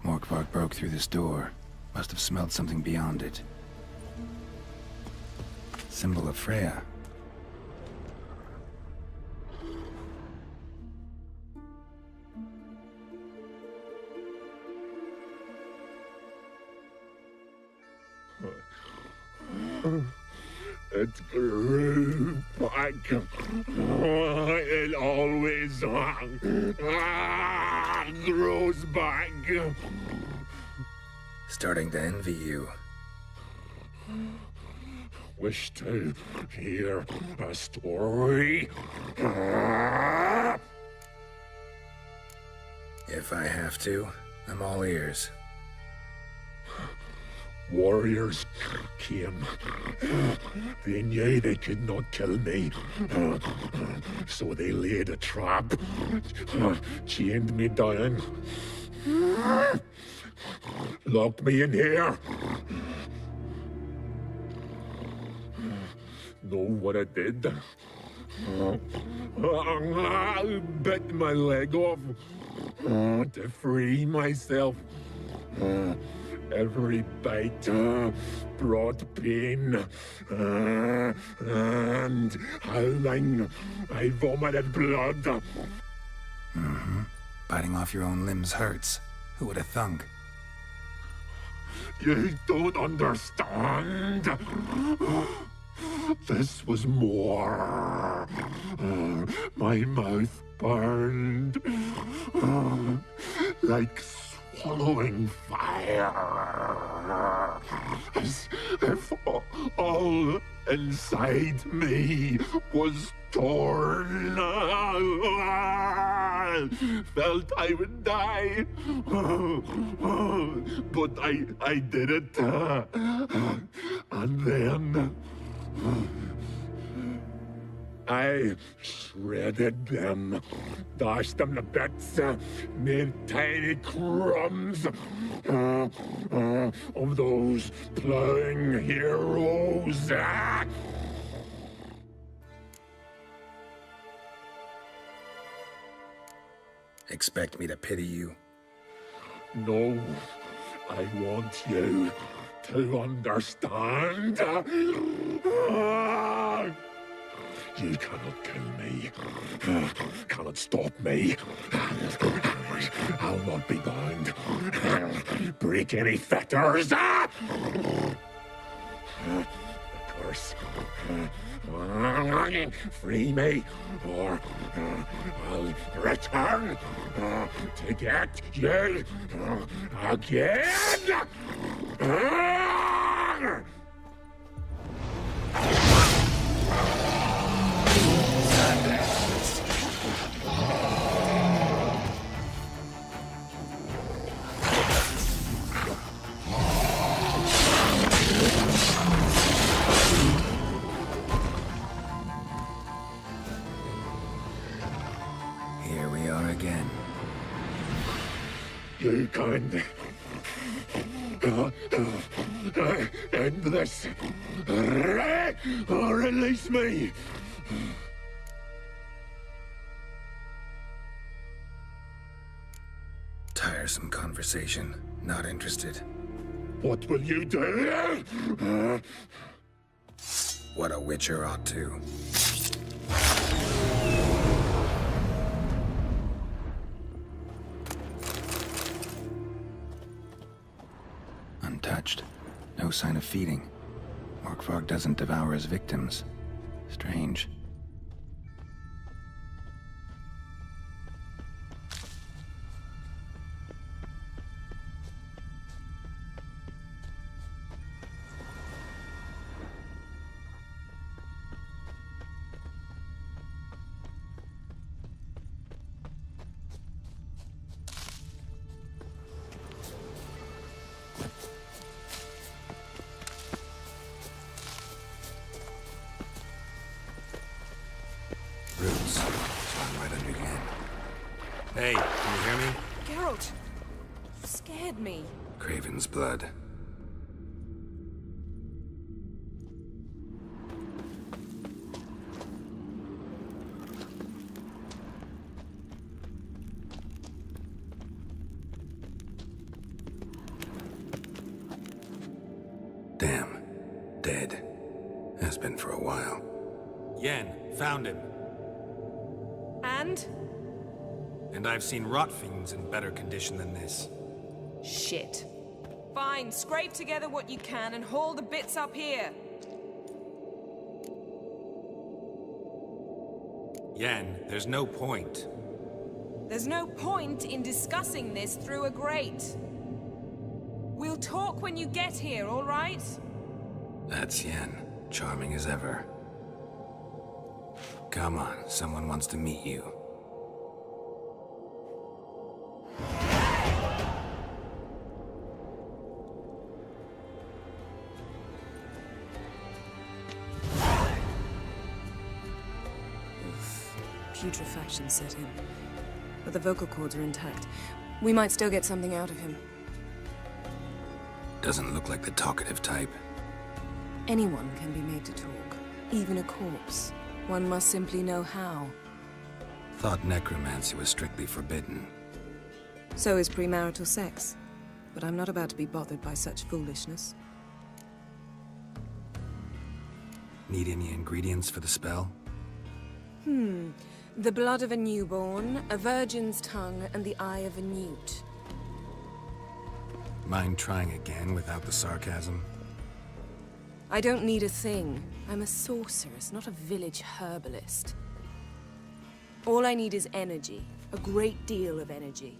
Morkvarg broke through this door. Must have smelled something beyond it. Symbol of Freya. It grew back. It always grows back. Starting to envy you. Wish to hear a story? If I have to, I'm all ears. Warriors came. They knew they could not kill me. So they laid a trap. Chained me down. Locked me in here. Know what I did? I bit my leg off to free myself. Every bite brought pain, and howling, I vomited blood. Mm-hmm. Biting off your own limbs hurts. Who would have thunk? You don't understand. This was more. My mouth burned like swallowing fire, as if all inside me was torn felt I would die. But I did it. And then I shredded them, dashed them to bits, made tiny crumbs of those plowing heroes. Expect me to pity you? No, I want you to understand. You cannot kill me, cannot stop me. I'll not be bound. Break any fetters. The curse. Free me, or I'll return to get you again. Here we are again. You can end this. Release me. Tiresome conversation. Not interested. What will you do? What a witcher ought to. Untouched. No sign of feeding. Morkvarg doesn't devour his victims. Strange. Roots. I'm right under your hand. Hey, can you hear me? Geralt, you scared me. Craven's blood. Damn. Dead. Has been for a while. Yen, found him. And? And I've seen rot fiends in better condition than this. Shit. Fine, scrape together what you can and haul the bits up here. Yen, there's no point. There's no point in discussing this through a grate. We'll talk when you get here, all right? That's Yen. Charming as ever. Come on, someone wants to meet you. Putrefaction set in. But the vocal cords are intact. We might still get something out of him. Doesn't look like the talkative type. Anyone can be made to talk. Even a corpse. One must simply know how. Thought necromancy was strictly forbidden. So is premarital sex. But I'm not about to be bothered by such foolishness. Need any ingredients for the spell? The blood of a newborn, a virgin's tongue, and the eye of a newt. Mind trying again without the sarcasm? I don't need a thing. I'm a sorceress, not a village herbalist. All I need is energy. A great deal of energy.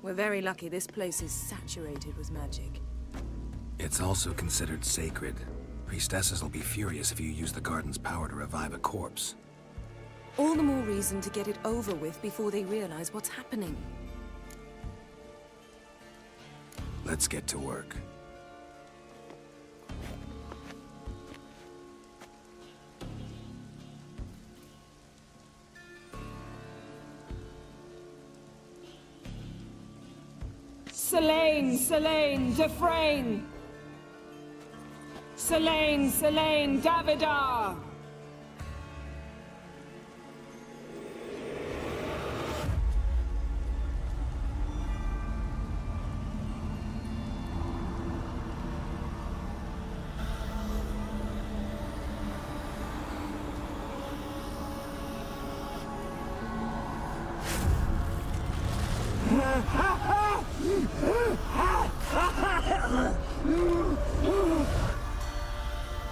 We're very lucky this place is saturated with magic. It's also considered sacred. Priestesses will be furious if you use the garden's power to revive a corpse. All the more reason to get it over with before they realize what's happening. Let's get to work. Selene, Selene, Defrain! Selene, Selene, Davidar!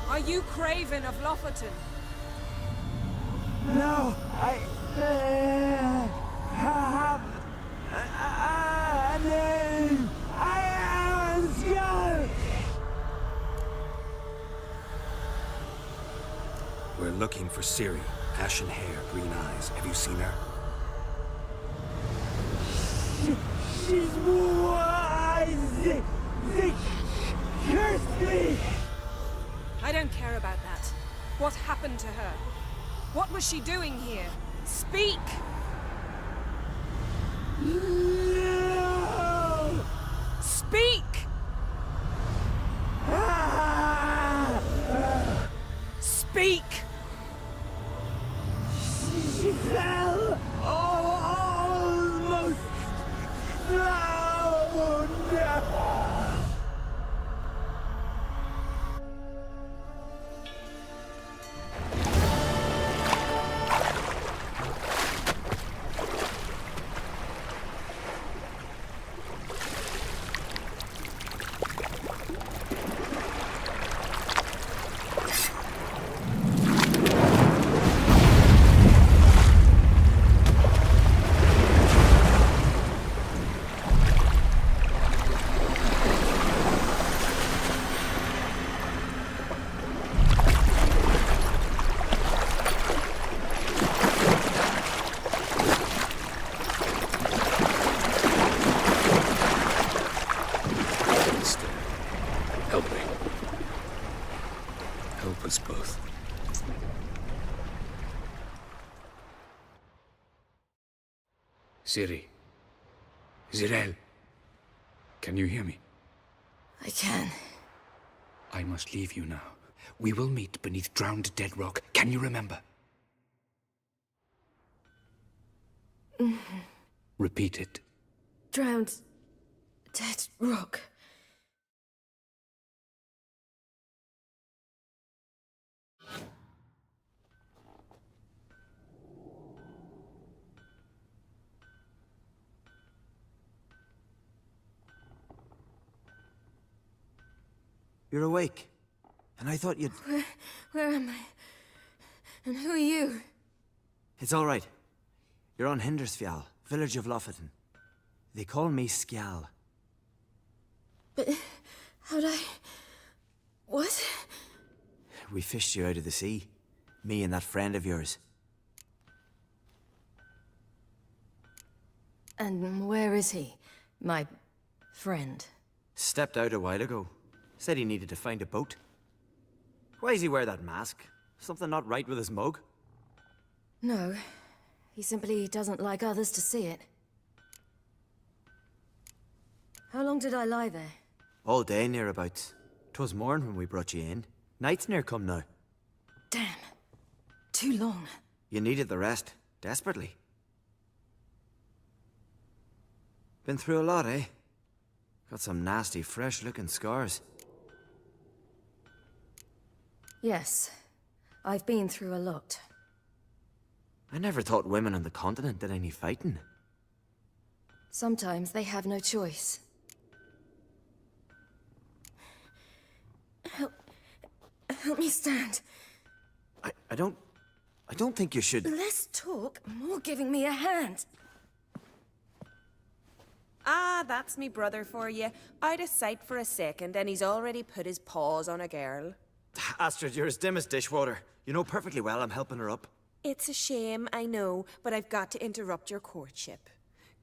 Are you Craven of Lofoten? No, I have a name. I am a Skull. We're looking for Ciri. Ashen hair, green eyes. Have you seen her? She's wise. They cursed me. I don't care about that. What happened to her? What was she doing here? Speak! No! Speak! Speak! She fell almost drowned. Help me. Help us both. Ciri. Zirael. Can you hear me? I can. I must leave you now. We will meet beneath drowned dead rock. Can you remember? Repeat it. Drowned dead rock. You're awake. And I thought you'd... Where am I? And who are you? It's all right. You're on Hindersfjall, village of Lofoten. They call me Skjal. But how'd I... What? We fished you out of the sea. Me and that friend of yours. And where is he? My friend? Stepped out a while ago. Said he needed to find a boat. Why does he wear that mask? Something not right with his mug? No. He simply doesn't like others to see it. How long did I lie there? All day nearabouts. 'Twas morn when we brought you in. Night's near come now. Damn. Too long. You needed the rest. Desperately. Been through a lot, eh? Got some nasty, fresh-looking scars. Yes. I've been through a lot. I never thought women on the continent did any fighting. Sometimes they have no choice. Help me stand. I don't think you should... Less talk, more giving me a hand. Ah, that's me brother for you. I'd a sight for a second, and he's already put his paws on a girl. Astrid, you're as dim as dishwater. You know perfectly well I'm helping her up. It's a shame, I know, but I've got to interrupt your courtship.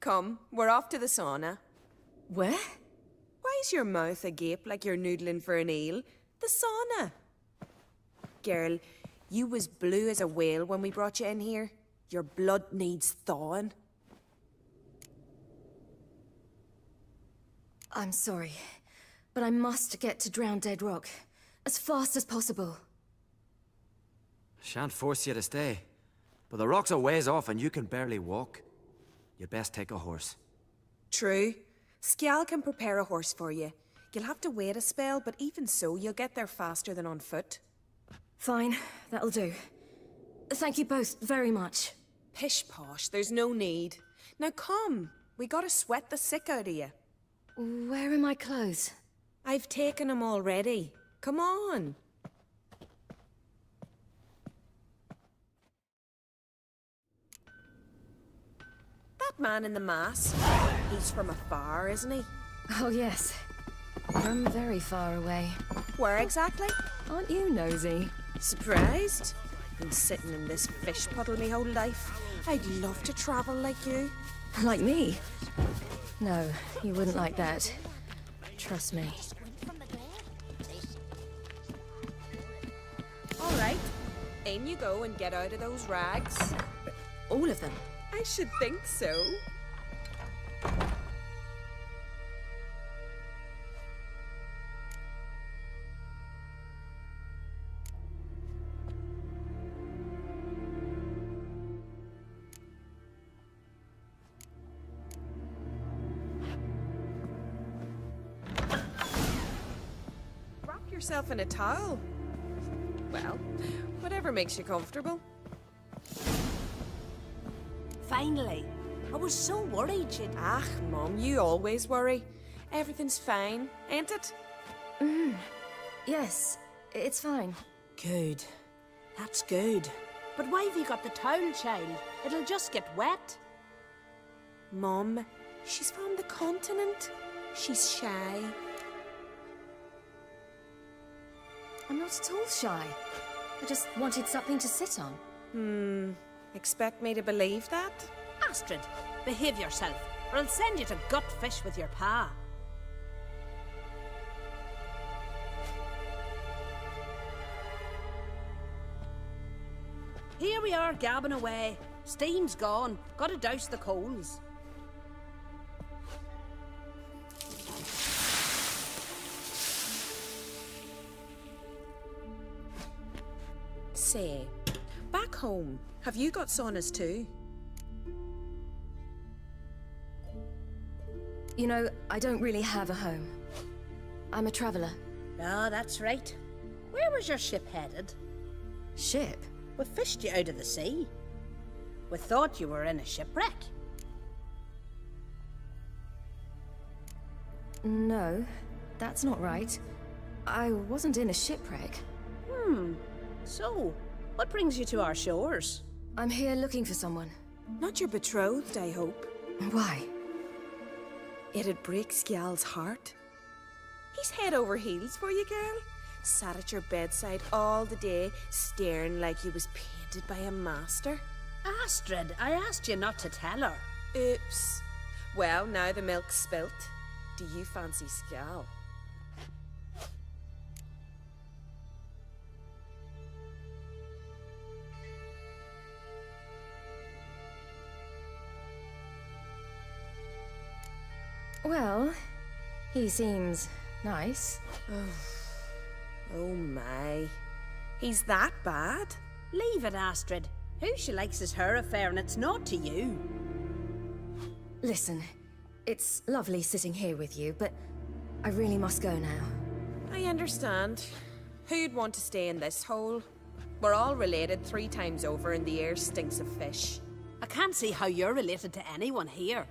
Come, we're off to the sauna. Where? Why's your mouth agape like you're noodling for an eel? The sauna. Girl, you was blue as a whale when we brought you in here. Your blood needs thawing. I'm sorry, but I must get to Drowned Dead Rock as fast as possible. Shan't force you to stay, but the rock's a ways off and you can barely walk. You'd best take a horse. True. Skjal can prepare a horse for you. You'll have to wait a spell, but even so, you'll get there faster than on foot. Fine, that'll do. Thank you both very much. Pish-posh, there's no need. Now come, we gotta sweat the sick out of you. Where are my clothes? I've taken them already. Come on. That man in the mask, he's from afar, isn't he? Oh yes, from very far away. Where exactly? Aren't you nosy? Surprised? Been sitting in this fish puddle my whole life. I'd love to travel like you. Like me? No, you wouldn't like that. Trust me. All right, in you go and get out of those rags. All of them? I should think so. Yourself in a towel. Well, whatever makes you comfortable. Finally. I was so worried you'd... Ah, Mum, you always worry. Everything's fine, ain't it? Yes, it's fine. Good. That's good. But why have you got the towel, child? It'll just get wet. Mum, she's from the continent. She's shy. I'm not at all shy. I just wanted something to sit on. Expect me to believe that? Astrid, behave yourself, or I'll send you to gut fish with your pa. Here we are, gabbing away. Steam's gone. Gotta douse the coals. Say, back home, have you got saunas too? You know, I don't really have a home. I'm a traveller. Ah, that's right. Where was your ship headed? Ship? We fished you out of the sea. We thought you were in a shipwreck. No, that's not right. I wasn't in a shipwreck. So, what brings you to our shores? I'm here looking for someone. Not your betrothed, I hope. Why? It'd break Skjal's heart. He's head over heels for you, girl. Sat at your bedside all the day, staring like he was painted by a master. Astrid, I asked you not to tell her. Oops. Well, now the milk's spilt. Do you fancy Skjal? Well, he seems nice. Oh my. He's that bad? Leave it, Astrid. Who she likes is her affair and it's not to you. Listen, it's lovely sitting here with you, but I really must go now. I understand. Who'd want to stay in this hole? We're all related 3 times over and the air stinks of fish. I can't see how you're related to anyone here.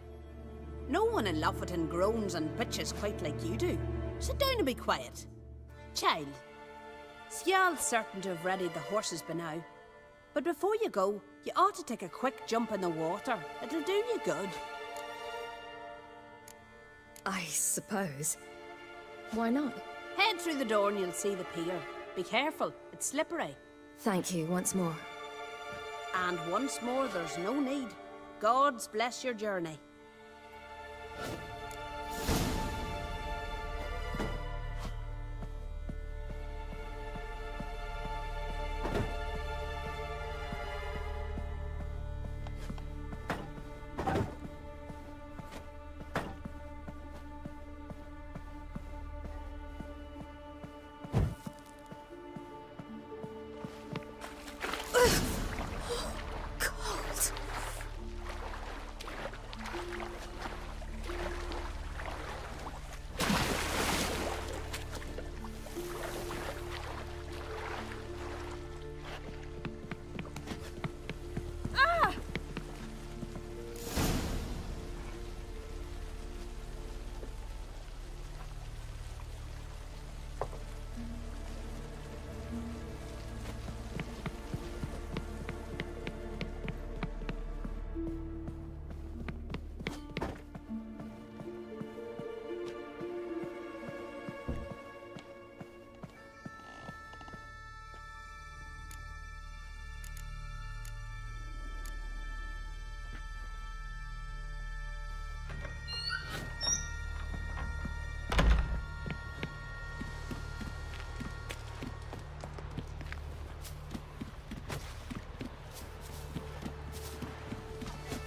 No one in Lofoten groans and bitches quite like you do. Sit down and be quiet. Child, Skjal's certain to have readied the horses by now. But before you go, you ought to take a quick jump in the water. It'll do you good. I suppose. Why not? Head through the door and you'll see the pier. Be careful, it's slippery. Thank you once more. And once more, there's no need. Gods bless your journey.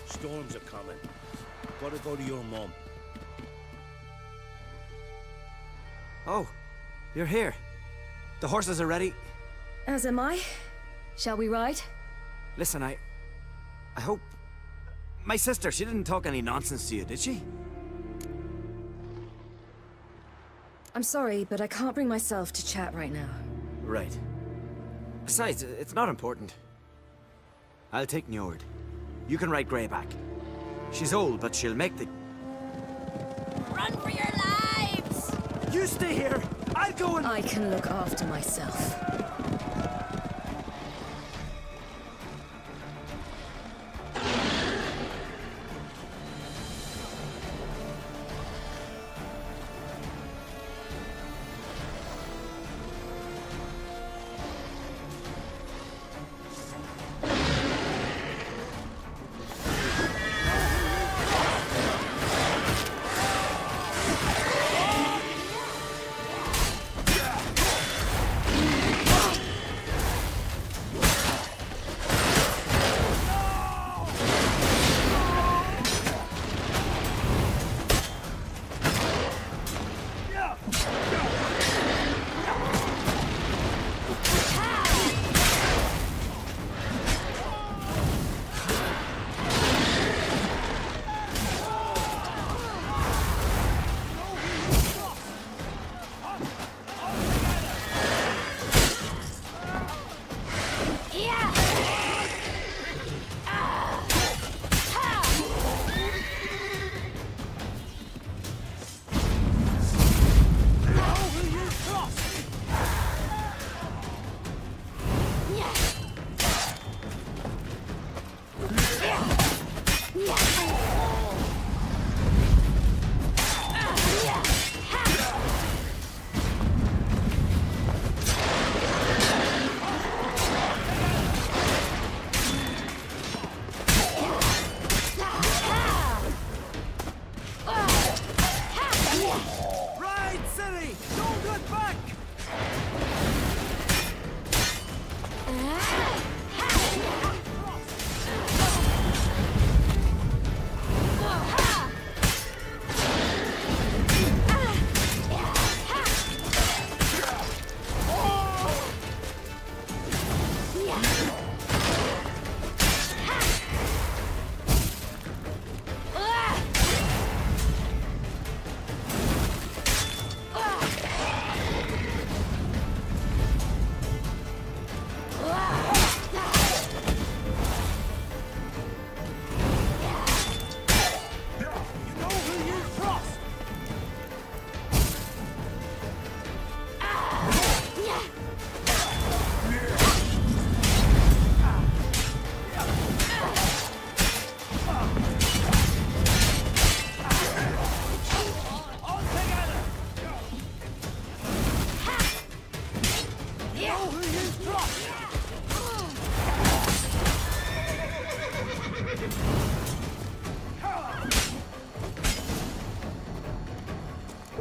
Storms are coming. Gotta go to your mum. Oh, you're here. The horses are ready. As am I. Shall we ride? Listen, I hope... My sister, she didn't talk any nonsense to you, did she? I'm sorry, but I can't bring myself to chat right now. Right. Besides, it's not important. I'll take Njord. You can ride Greyback. She's old, but she'll make the... Run for your lives! You stay here! I'll go and... I can look after myself.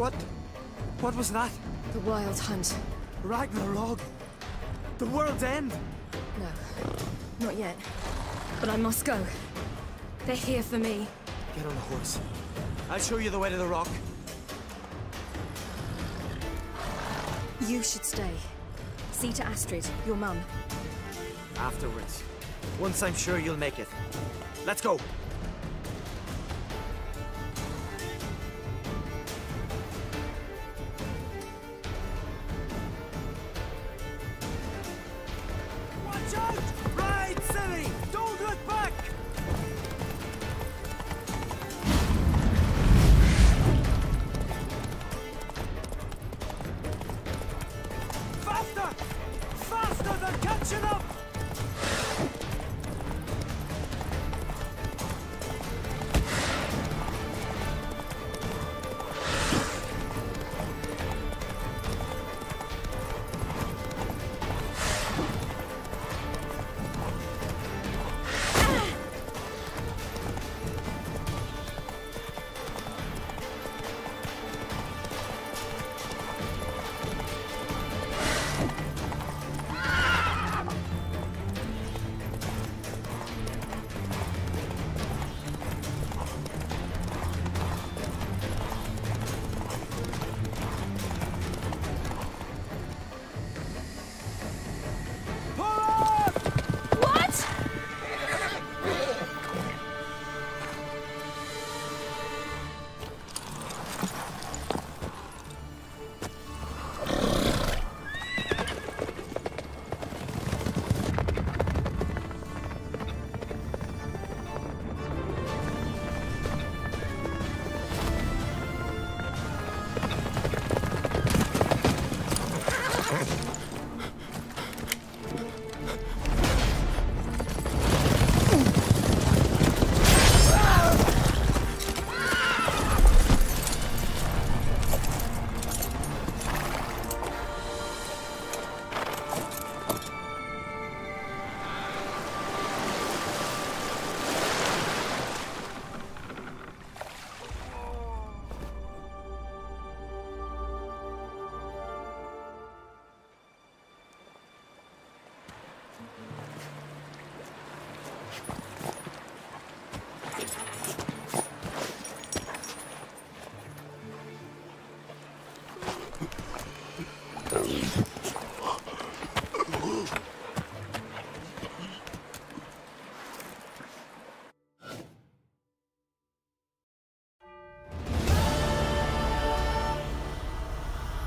What was that? The Wild Hunt. Ragnarok? The world's end? No, not yet. But I must go. They're here for me. Get on the horse. I'll show you the way to the rock. You should stay. See to Astrid, your mum. Afterwards. Once I'm sure you'll make it. Let's go! Watch out! Ride, silly! Don't look back! Faster! Faster! They're catching up!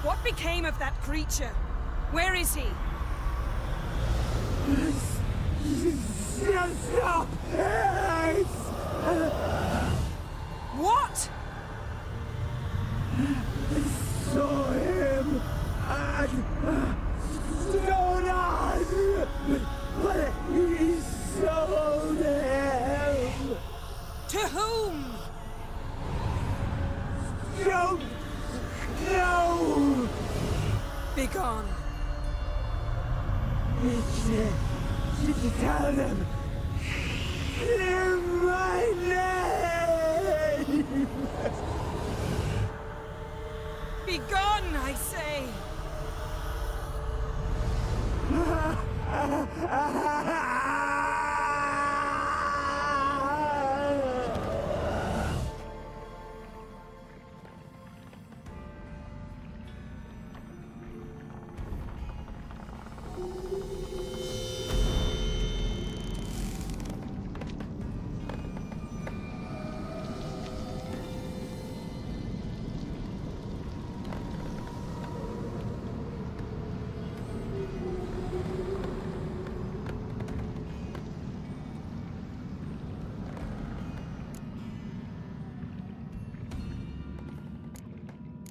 What became of that creature? Where is he? Stop! What? I saw him at Stone, but he sold him. To whom? Don't know. Begone. Tell them. Clear my name. Begone, I say.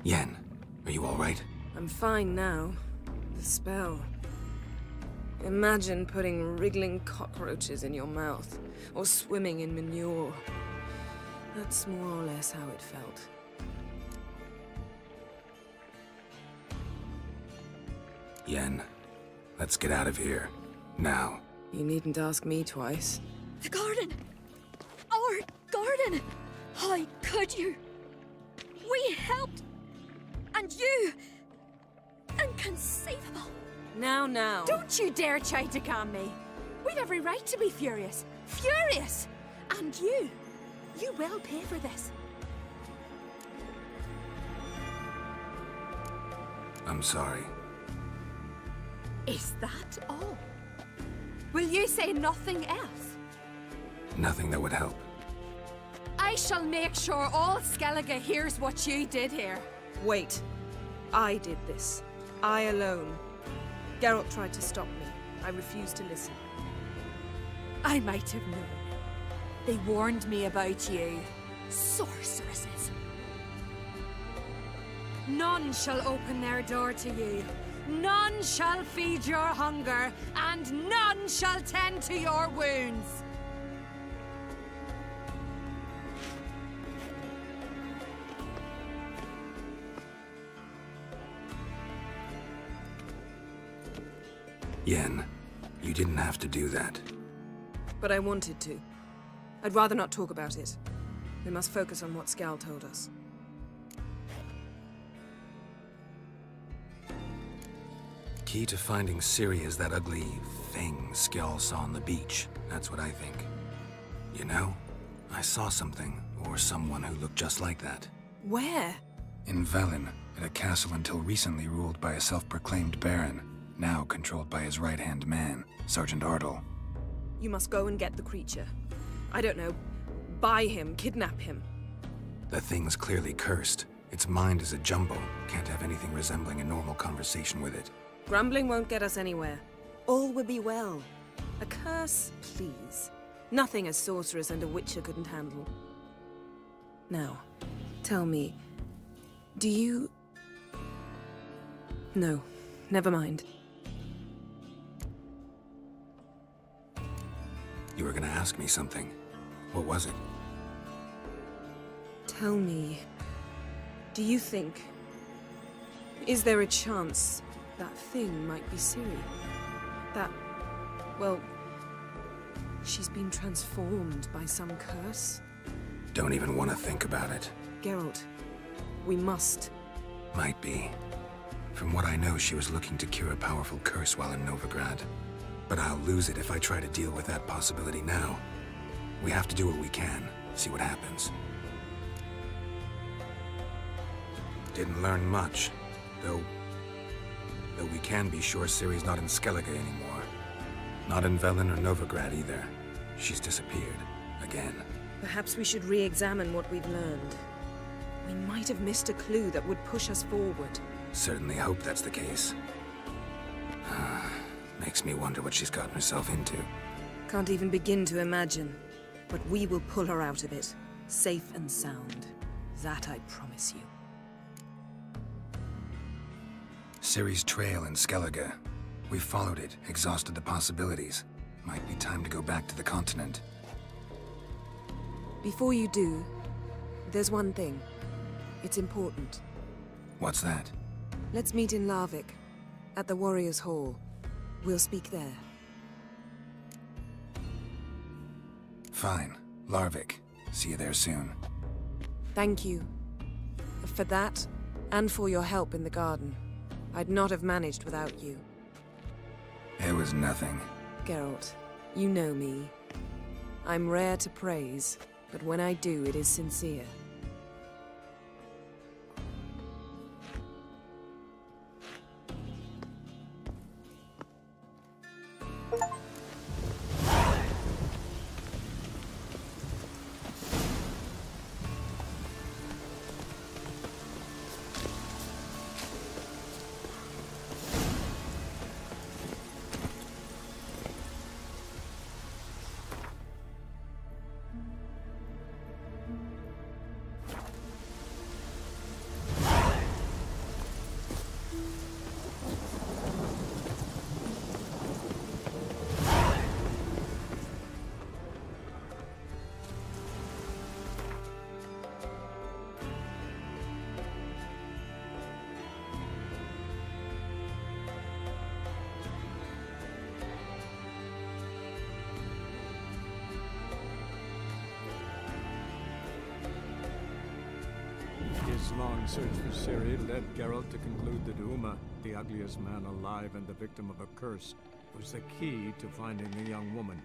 Yen, are you all right? I'm fine now. The spell. Imagine putting wriggling cockroaches in your mouth, or swimming in manure. That's more or less how it felt. Yen, let's get out of here. Now. You needn't ask me twice. The garden! Our garden! How could you? We helped And you... inconceivable. Now. Don't you dare try to calm me. We've every right to be furious. Furious! And you will pay for this. I'm sorry. Is that all? Will you say nothing else? Nothing that would help. I shall make sure all Skellige hears what you did here. Wait. I did this. I alone. Geralt tried to stop me. I refused to listen. I might have known. They warned me about you. Sorceresses. None shall open their door to you. None shall feed your hunger, and none shall tend to your wounds. Yen, you didn't have to do that. But I wanted to. I'd rather not talk about it. We must focus on what Skal told us. Key to finding Ciri is that ugly thing Skjall saw on the beach. That's what I think. You know, I saw something, or someone who looked just like that. Where? In Velen, at a castle until recently ruled by a self-proclaimed baron, now controlled by his right-hand man, Sergeant Ardle. You must go and get the creature. I don't know, buy him, kidnap him. The thing's clearly cursed. Its mind is a jumble. Can't have anything resembling a normal conversation with it. Grumbling won't get us anywhere. All will be well. A curse, please. Nothing a sorceress and a witcher couldn't handle. Now, tell me, do you... No, never mind. You were gonna ask me something. What was it? Tell me, do you think... Is there a chance that thing might be Ciri? That... well... she's been transformed by some curse? Don't even want to think about it. Geralt, we must. Might be. From what I know, she was looking to cure a powerful curse while in Novigrad. But I'll lose it if I try to deal with that possibility now. We have to do what we can, see what happens. Didn't learn much, though we can be sure Ciri's not in Skellige anymore. Not in Velen or Novigrad either. She's disappeared. Again. Perhaps we should re-examine what we've learned. We might have missed a clue that would push us forward. Certainly hope that's the case. Makes me wonder what she's gotten herself into. Can't even begin to imagine. But we will pull her out of it. Safe and sound. That I promise you. Ciri's trail in Skellige. We followed it, exhausted the possibilities. Might be time to go back to the continent. Before you do, there's one thing. It's important. What's that? Let's meet in Larvik, at the Warriors' Hall. We'll speak there. Fine. Larvik. See you there soon. Thank you. For that, and for your help in the garden. I'd not have managed without you. It was nothing. Geralt, you know me. I'm rare to praise, but when I do, it is sincere. His long search for Ciri led Geralt to conclude that Uma, the ugliest man alive and the victim of a curse, was the key to finding the young woman.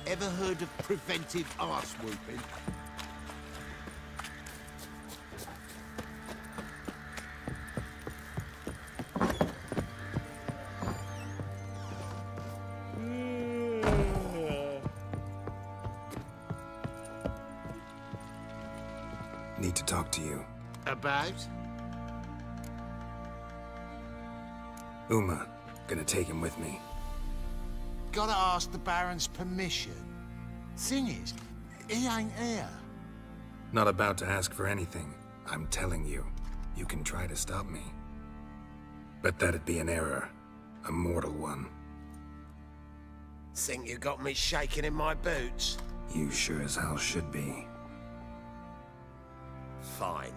Ever heard of preventive arse whooping? Need to talk to you. About? Uma. Gonna take him with me. Gotta ask the Baron's permission. Thing is, he ain't here. Not about to ask for anything. I'm telling you. You can try to stop me. But that'd be an error. A mortal one. Think you got me shaking in my boots? You sure as hell should be. Fine.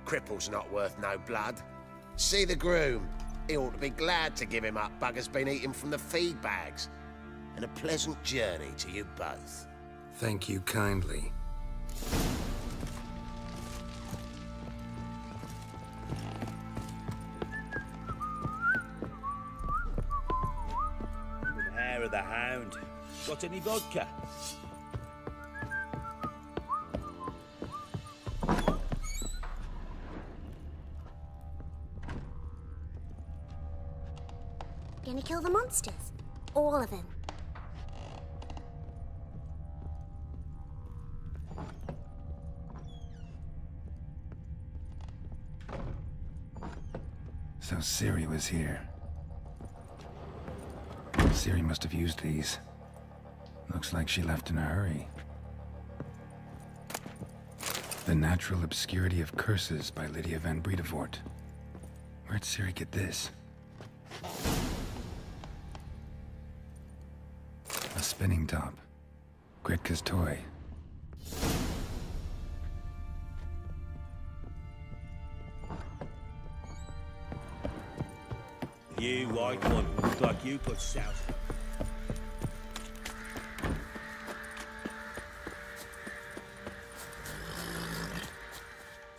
Cripple's not worth no blood. See the groom. He ought to be glad to give him up. Bugger's been eating from the feed bags. And a pleasant journey to you both. Thank you kindly. The hair of the hound. Got any vodka? Gonna kill the monsters? All of them. So Ciri was here. Ciri must have used these. Looks like she left in a hurry. The Natural Obscurity of Curses by Lydia van Bredevoort. Where'd Ciri get this? A spinning top. Gretka's toy. You white one, look like you put south.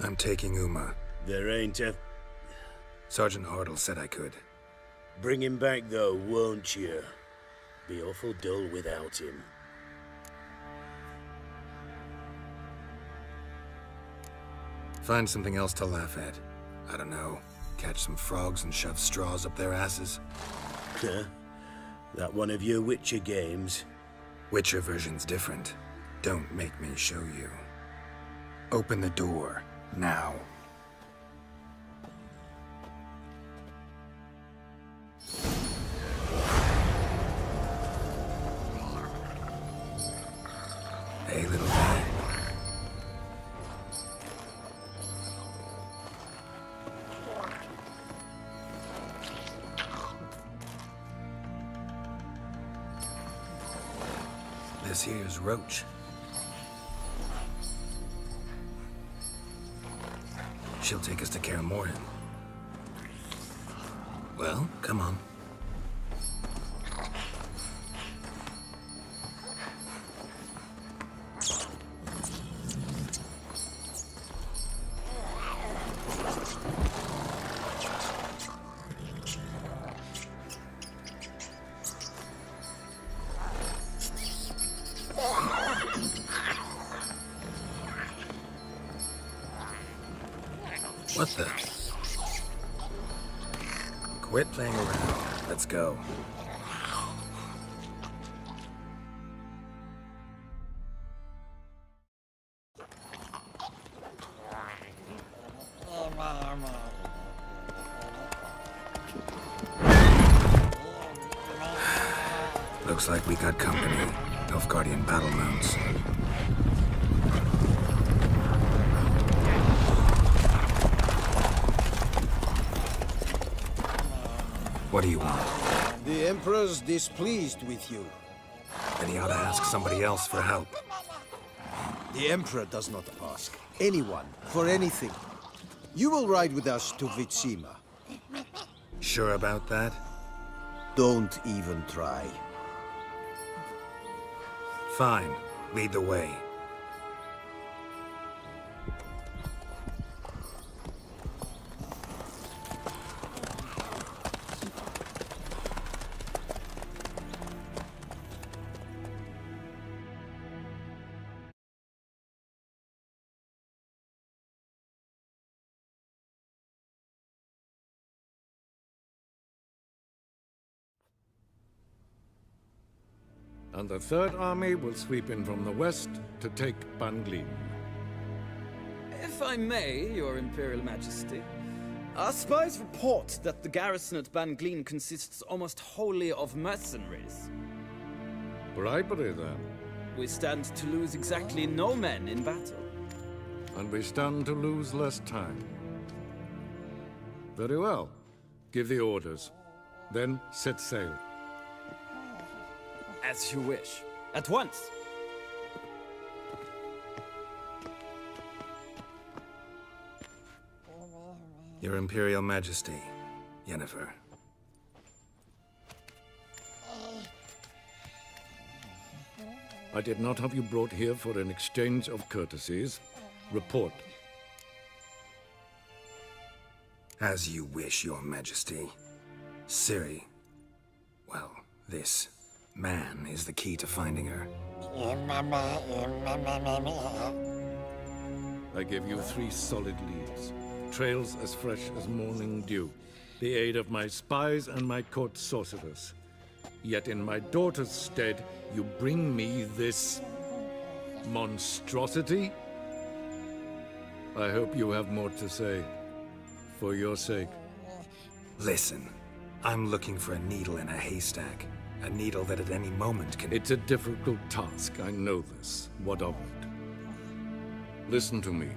I'm taking Uma. There ain't a... Sergeant Hartle said I could. Bring him back though, won't you? Be awful dull without him. Find something else to laugh at. I don't know. Catch some frogs and shove straws up their asses. Huh? That one of your Witcher games? Witcher version's different. Don't make me show you. Open the door, now. Hey, little guy. This here's Roach. She'll take us to Kaer Morhen. Well, come on. What the? Quit playing around. Let's go. Looks like we got company. Nilfgaardian battle mounts. What do you want? The Emperor's displeased with you. Then he ought to ask somebody else for help. The Emperor does not ask anyone for anything. You will ride with us to Vitsima. Sure about that? Don't even try. Fine. Lead the way. And the Third Army will sweep in from the west to take Banglin. If I may, Your Imperial Majesty, our spies report that the garrison at Banglin consists almost wholly of mercenaries. Bribery, then. We stand to lose exactly no men in battle. And we stand to lose less time. Very well. Give the orders. Then set sail. As you wish. At once! Your Imperial Majesty, Yennefer. I did not have you brought here for an exchange of courtesies. Report. As you wish, Your Majesty. Ciri. Well, this man is the key to finding her. I give you 3 solid leads. Trails as fresh as morning dew. The aid of my spies and my court sorcerers. Yet in my daughter's stead, you bring me this monstrosity? I hope you have more to say. For your sake. Listen, I'm looking for a needle in a haystack. A needle that at any moment can... It's a difficult task, I know this. What of it? Listen to me.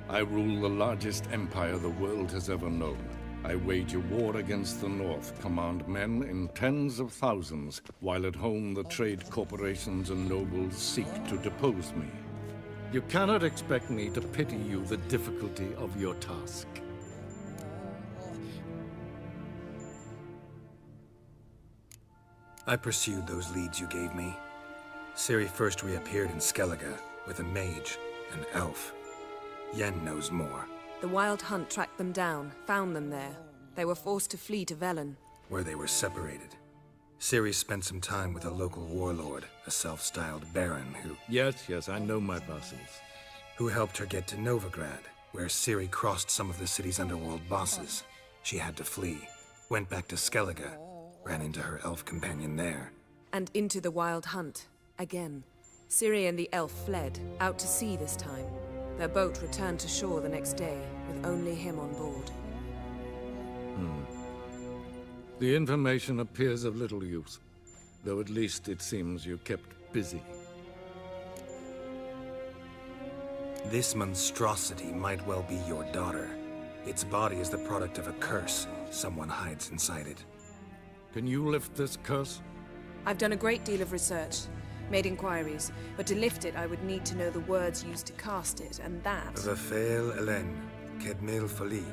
I rule the largest empire the world has ever known. I wage a war against the North, command men in tens of thousands, while at home the trade corporations and nobles seek to depose me. You cannot expect me to pity you the difficulty of your task. I pursued those leads you gave me. Ciri first reappeared in Skellige with a mage, an elf. Yen knows more. The Wild Hunt tracked them down, found them there. They were forced to flee to Velen, where they were separated. Ciri spent some time with a local warlord, a self-styled baron who... Yes, I know my vassals. Who helped her get to Novigrad, where Ciri crossed some of the city's underworld bosses. She had to flee, went back to Skellige, ran into her elf companion there. And into the Wild Hunt, again. Ciri and the elf fled, out to sea this time. Their boat returned to shore the next day, with only him on board. The information appears of little use, though at least it seems you kept busy. This monstrosity might well be your daughter. Its body is the product of a curse. Someone hides inside it. Can you lift this curse? I've done a great deal of research, made inquiries, but to lift it I would need to know the words used to cast it, and that... Rafael Elen, Kedmil Fali,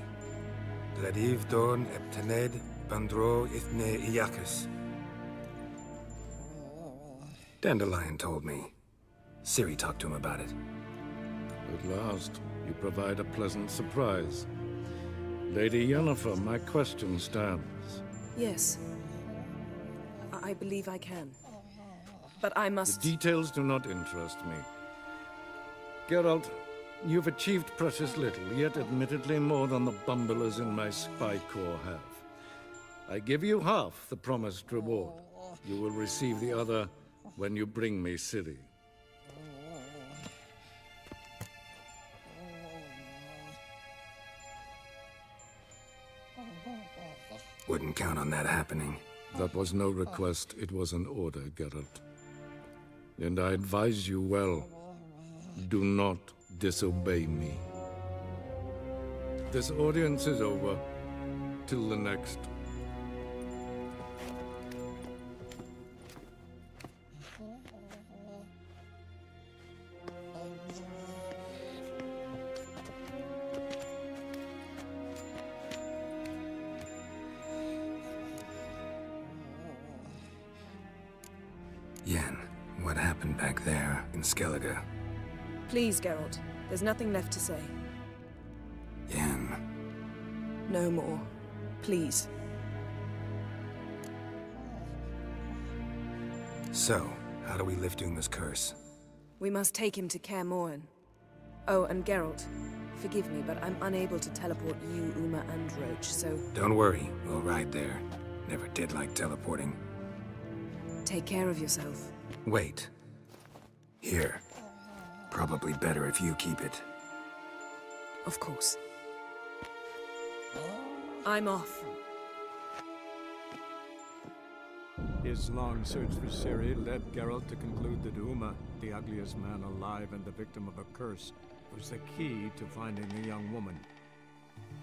Gladiv Dorn Eptened, Bandro Ithne Iakis. Dandelion told me. Ciri talked to him about it. At last, you provide a pleasant surprise. Lady Yennefer, my question stands. Yes. I believe I can. But I must... The details do not interest me. Geralt, you've achieved precious little, yet admittedly more than the bumblers in my spy corps have. I give you half the promised reward. You will receive the other when you bring me Ciri. Wouldn't count on that happening. That was no request, it was an order, Geralt. And I advise you well. Do not disobey me. This audience is over. Till the next. Yen, what happened back there in Skellige? Please, Geralt. There's nothing left to say. Yen. No more. Please. So, how do we lift Uma's curse? We must take him to Kaer Morhen. Oh, and Geralt, forgive me, but I'm unable to teleport you, Uma, and Roach, so... Don't worry, we'll ride there. Never did like teleporting. Take care of yourself. Wait. Here. Probably better if you keep it. Of course. I'm off. His long search for Ciri led Geralt to conclude that Uma, the ugliest man alive and the victim of a curse, was the key to finding the young woman.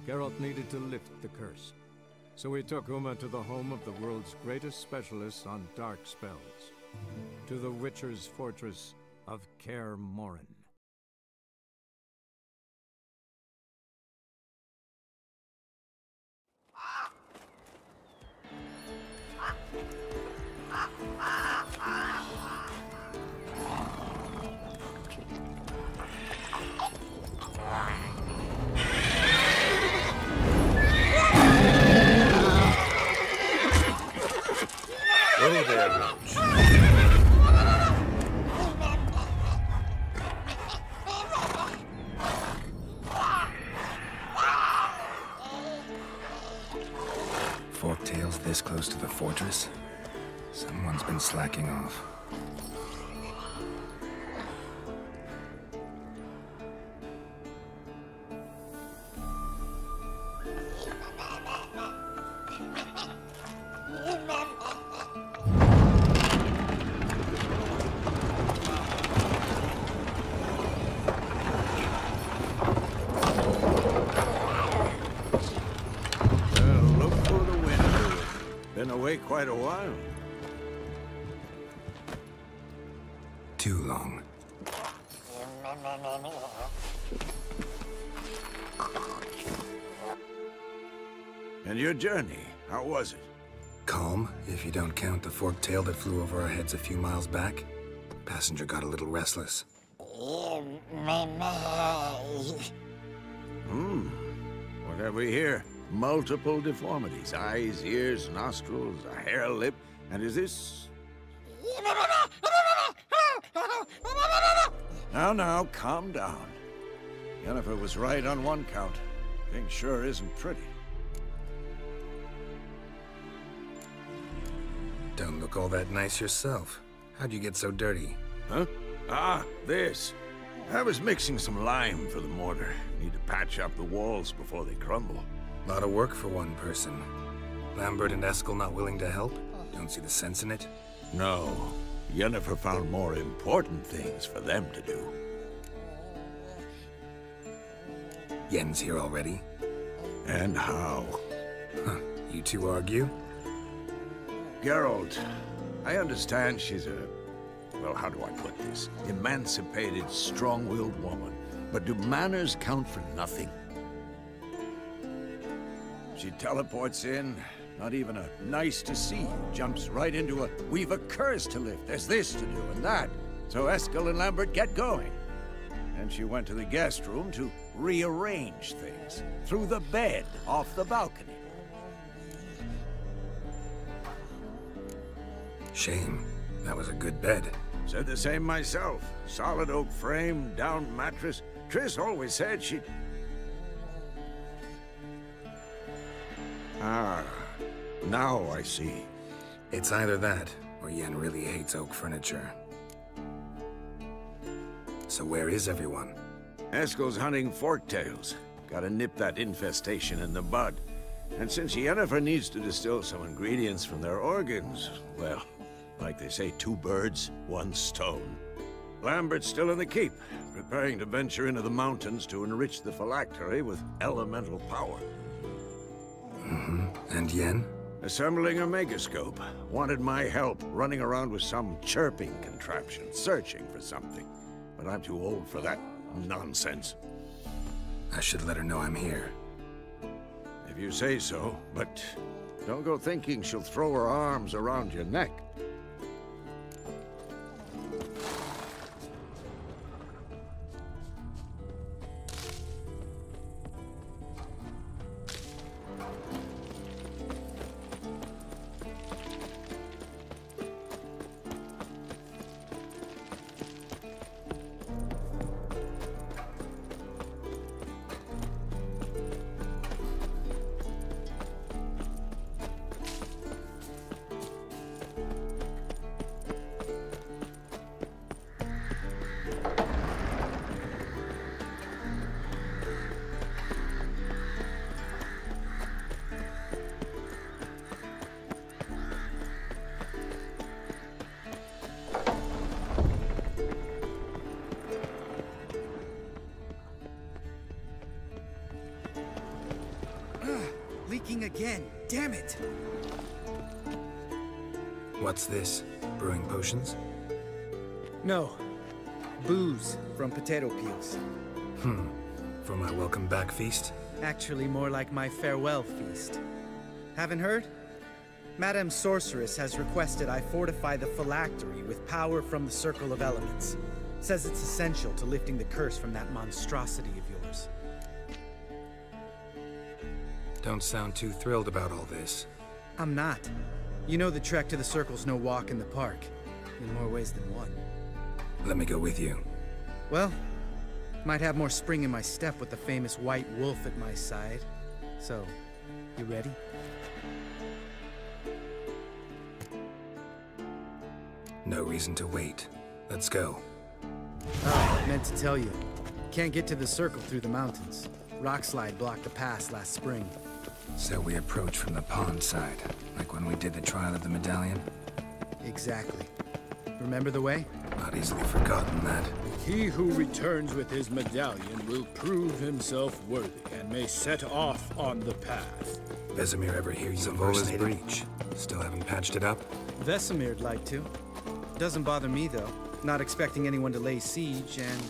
Geralt needed to lift the curse, so he took Uma to the home of the world's greatest specialist on dark spells, to the Witcher's fortress of Kaer Morhen. Oh, there, Roach. Forktails this close to the fortress? Someone's been slacking off. Quite a while. Too long. And your journey, how was it? Calm, if you don't count the forked tail that flew over our heads a few miles back. Passenger got a little restless. What have we here? Multiple deformities. Eyes, ears, nostrils, a hair lip. And is this... Now, calm down. Yennefer was right on one count. Thing sure isn't pretty. Don't look all that nice yourself. How'd you get so dirty? Huh? Ah, this. I was mixing some lime for the mortar. Need to patch up the walls before they crumble. Lot of work for one person. Lambert and Eskel not willing to help? Don't see the sense in it? No. Yennefer found more important things for them to do. Yen's here already? And how? Huh. You two argue? Geralt, I understand she's a... well, how do I put this? Emancipated, strong-willed woman. But do manners count for nothing? She teleports in, not even a nice to see you, jumps right into a, we've a curse to lift, there's this to do and that. So Eskel and Lambert get going. And she went to the guest room to rearrange things. Through the bed, off the balcony. Shame. That was a good bed. Said the same myself. Solid oak frame, down mattress. Triss always said she'd... Ah, now I see. It's either that, or Yen really hates oak furniture. So where is everyone? Eskel's hunting forktails. Gotta nip that infestation in the bud. And since Yennefer needs to distill some ingredients from their organs, well, Like they say, 2 birds, 1 stone. Lambert's still in the keep, preparing to venture into the mountains to enrich the phylactery with elemental power. And Yen? Assembling a megascope. Wanted my help running around with some chirping contraption, searching for something. But I'm too old for that nonsense. I should let her know I'm here. If you say so, but don't go thinking she'll throw her arms around your neck. Leaking again. Damn it! What's this? Brewing potions? No. Booze from potato peels. For my welcome back feast? Actually, more like my farewell feast. Haven't heard? Madame Sorceress has requested I fortify the phylactery with power from the Circle of Elements. Says it's essential to lifting the curse from that monstrosity of yours. Don't sound too thrilled about all this. I'm not. You know the trek to the Circle's no walk in the park. In more ways than one. Let me go with you. Well, might have more spring in my step with the famous white wolf at my side. So, you ready? No reason to wait. Let's go. Oh, meant to tell you. Can't get to the Circle through the mountains. Rockslide blocked the pass last spring. So we approach from the pond side, like when we did the trial of the medallion? Exactly. Remember the way? Not easily forgotten, that. He who returns with his medallion will prove himself worthy and may set off on the path. Vesemir ever hear you impersonate breach? Still haven't patched it up? Vesemir'd like to. Doesn't bother me, though. Not expecting anyone to lay siege, and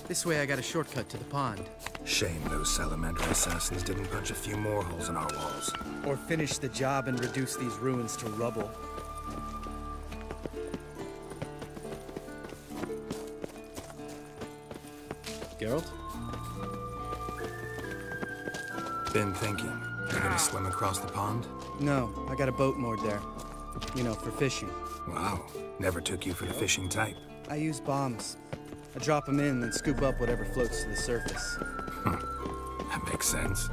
this way I got a shortcut to the pond. Shame those salamander assassins didn't punch a few more holes in our walls. Or finish the job and reduce these ruins to rubble. Geralt? Been thinking. You gonna swim across the pond? No, I got a boat moored there. You know, for fishing. Wow. Never took you for the fishing type. I use bombs. I drop them in, then scoop up whatever floats to the surface. That makes sense.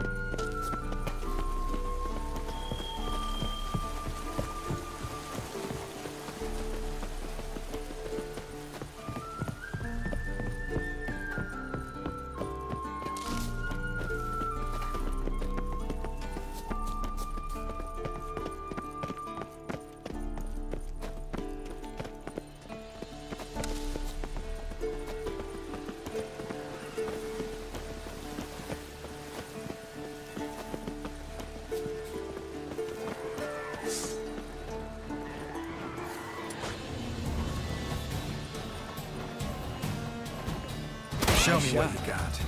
Show me what you got.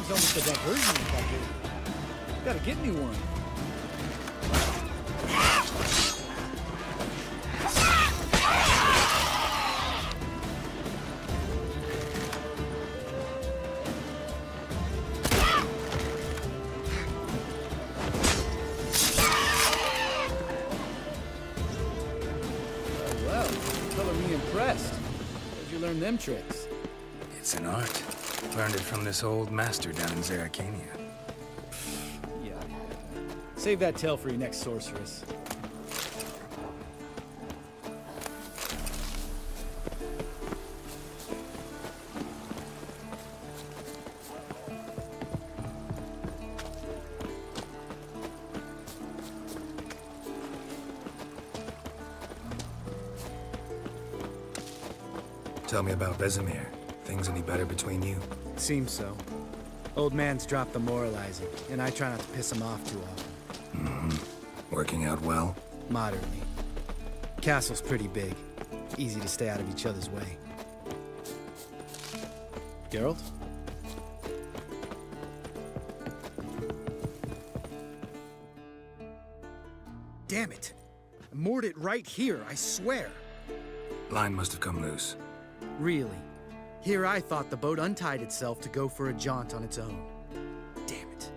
Almost a diversion budget. Gotta get me one. learn them tricks? It's an art. Learned it from this old master down in Zerrikania. Yeah. Save that tale for your next sorceress. Tell me about Vesemir. Things any better between you? Seems so. Old man's dropped the moralizing, and I try not to piss him off too often. Mm-hmm. Working out well? Moderately. Castle's pretty big. Easy to stay out of each other's way. Geralt? Damn it! I moored it right here, I swear! Line must have come loose. Really? Here I thought the boat untied itself to go for a jaunt on its own. Damn it.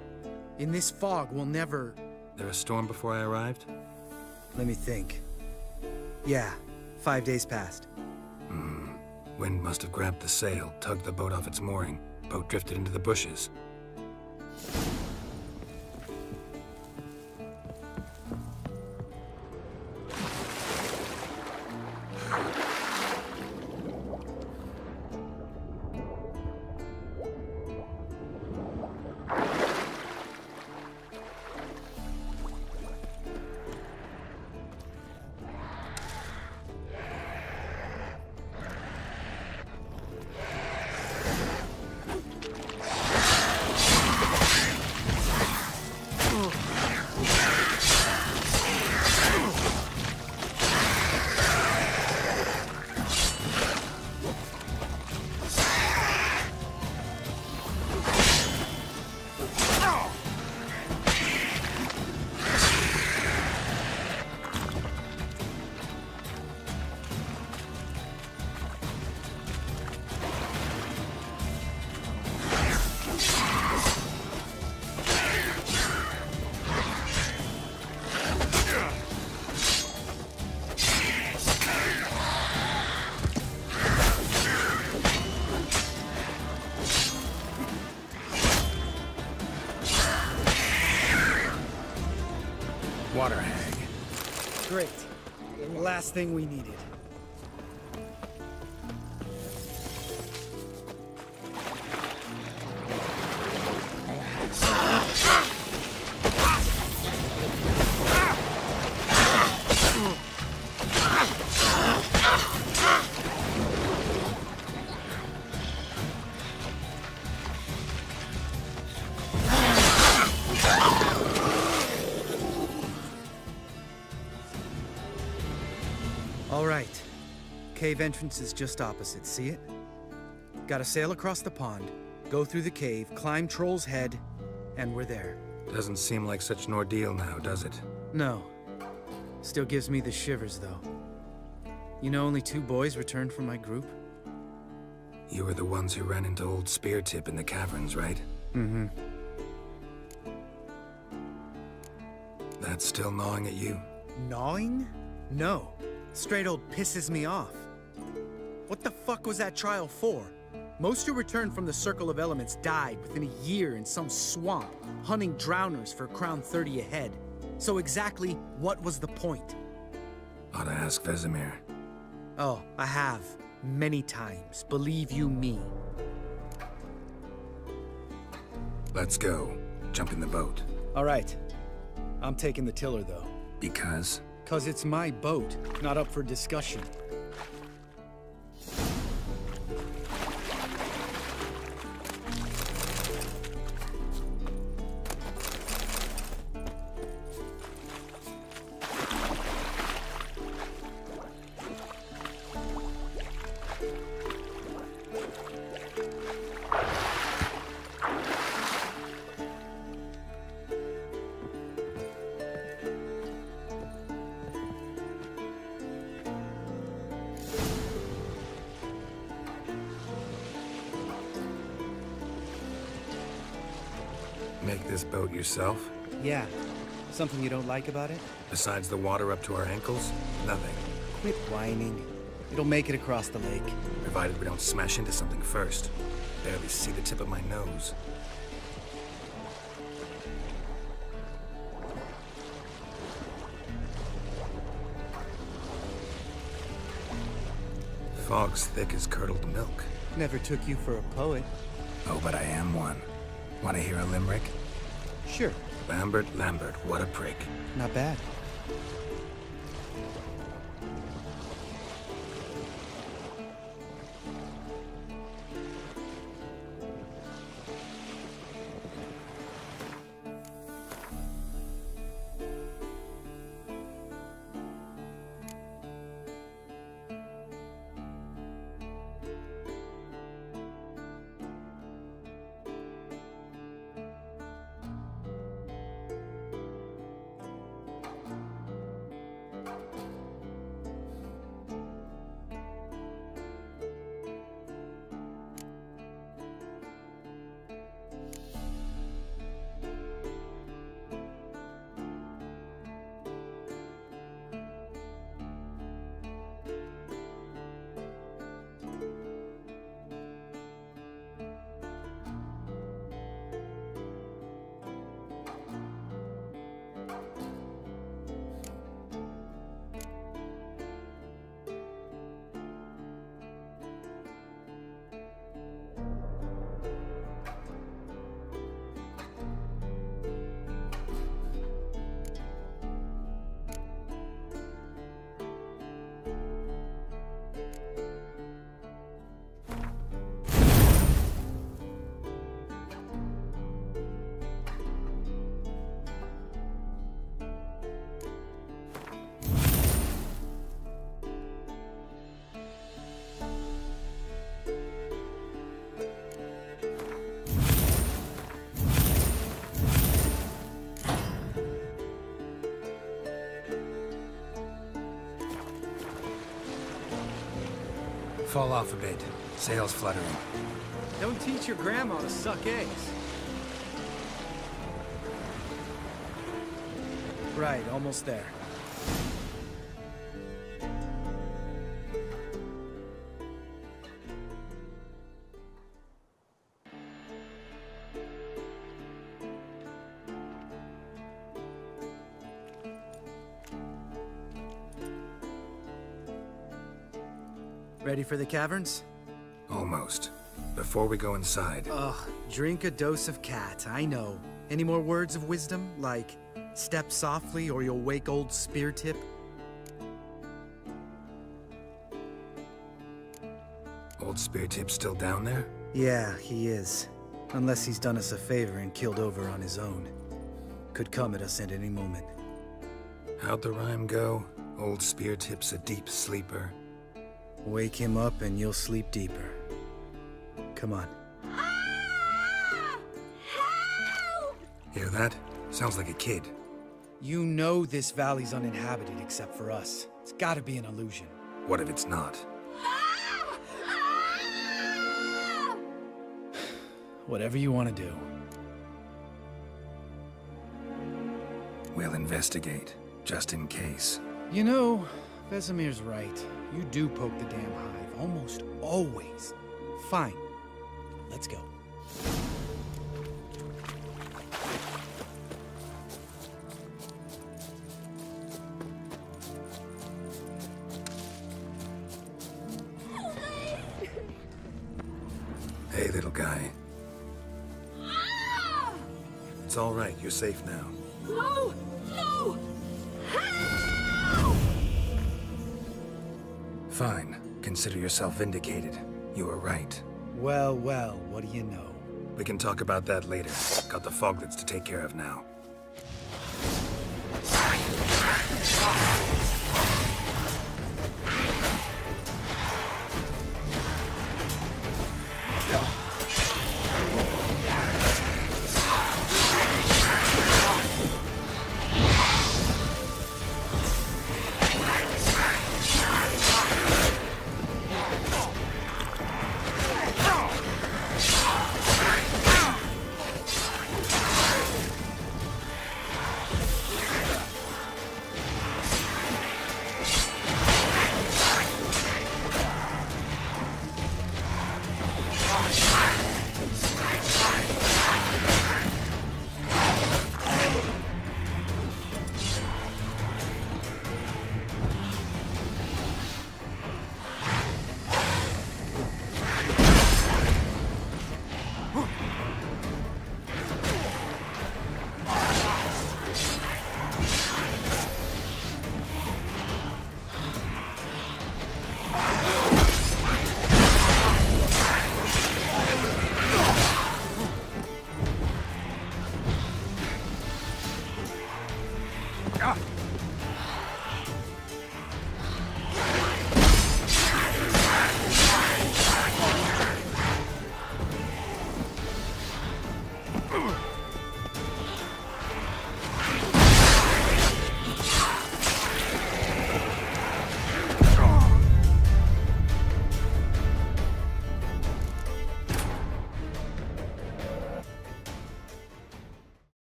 In this fog, we'll never... There a storm before I arrived? Let me think. Yeah, 5 days passed. Wind must have grabbed the sail, tugged the boat off its mooring. Boat drifted into the bushes. Water hag. Great. Last thing we needed. All right. Cave entrance is just opposite, see it? Gotta sail across the pond, go through the cave, climb Troll's Head, and we're there. Doesn't seem like such an ordeal now, does it? No. Still gives me the shivers, though. You know only 2 boys returned from my group? You were the ones who ran into old Speartip in the caverns, right? Mm-hmm. That's still gnawing at you? Gnawing? No. Straight old pisses me off. What the fuck was that trial for? Most who returned from the Circle of Elements died within a year in some swamp, hunting drowners for Crown 30 a head. So exactly what was the point? Ought to ask Vesemir. Oh, I have. Many times, believe you me. Let's go. Jump in the boat. All right. I'm taking the tiller, though. Because? 'Cause it's my boat, not up for discussion. Make this boat yourself? Yeah. Something you don't like about it? Besides the water up to our ankles? Nothing. Quit whining. It'll make it across the lake. Provided we don't smash into something first. Barely see the tip of my nose. Fog's thick as curdled milk. Never took you for a poet. Oh, but I am one. Want to hear a limerick? Sure. Lambert, Lambert, what a prick. Not bad. Fall off a bit. Sails fluttering. Don't teach your grandma to suck eggs. Right, almost there. Ready for the caverns? Almost. Before we go inside... Ugh, drink a dose of cat, I know. Any more words of wisdom, like, step softly or you'll wake old Spear Tip? Old Spear Tip's still down there? Yeah, he is. Unless he's done us a favor and killed over on his own. Could come at us at any moment. How'd the rhyme go? Old Spear Tip's a deep sleeper. Wake him up and you'll sleep deeper. Come on. Hear that? Sounds like a kid. You know this valley's uninhabited except for us. It's gotta be an illusion. What if it's not? Whatever you want to do. We'll investigate, just in case. You know, Vesemir's right. You do poke the damn hive, almost always. Fine. Let's go. Hey, little guy. It's all right. You're safe now. No! No! Fine. Consider yourself vindicated. You were right. Well, well, what do you know? We can talk about that later. Got the foglets to take care of now.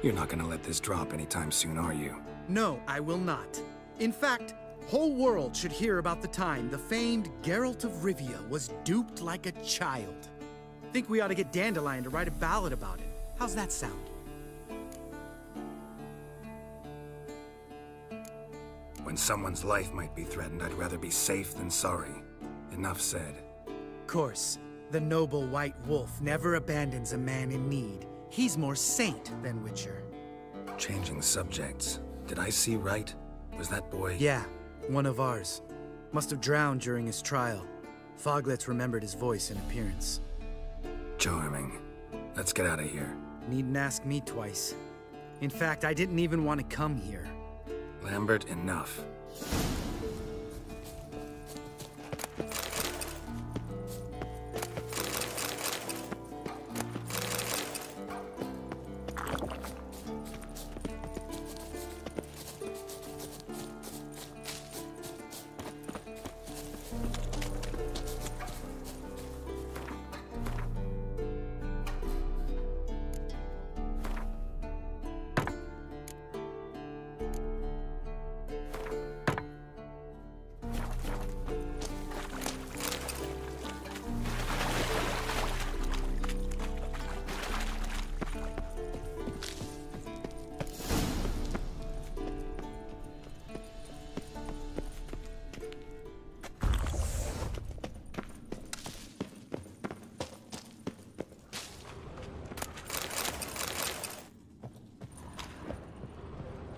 You're not gonna let this drop anytime soon, are you? No, I will not. In fact, whole world should hear about the time the famed Geralt of Rivia was duped like a child. Think we ought to get Dandelion to write a ballad about it. How's that sound? When someone's life might be threatened, I'd rather be safe than sorry. Enough said. Course, the noble white wolf never abandons a man in need. He's more saint than Witcher. Changing subjects. Did I see right? Was that boy... Yeah, one of ours. Must have drowned during his trial. Foglets remembered his voice and appearance. Charming. Let's get out of here. Needn't ask me twice. In fact, I didn't even want to come here. Lambert, enough.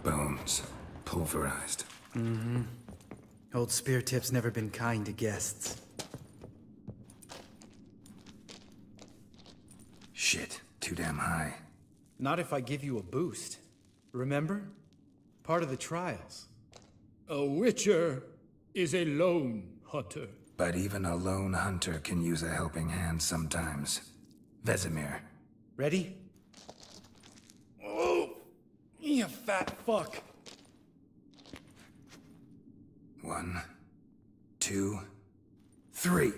Bones. Pulverized. Mm-hmm. Old Spear Tip's never been kind to guests. Shit. Too damn high. Not if I give you a boost. Remember? Part of the trials. A Witcher is a lone hunter. But even a lone hunter can use a helping hand sometimes. Vesemir. Ready? Oh! You fat fuck. 1, 2, 3.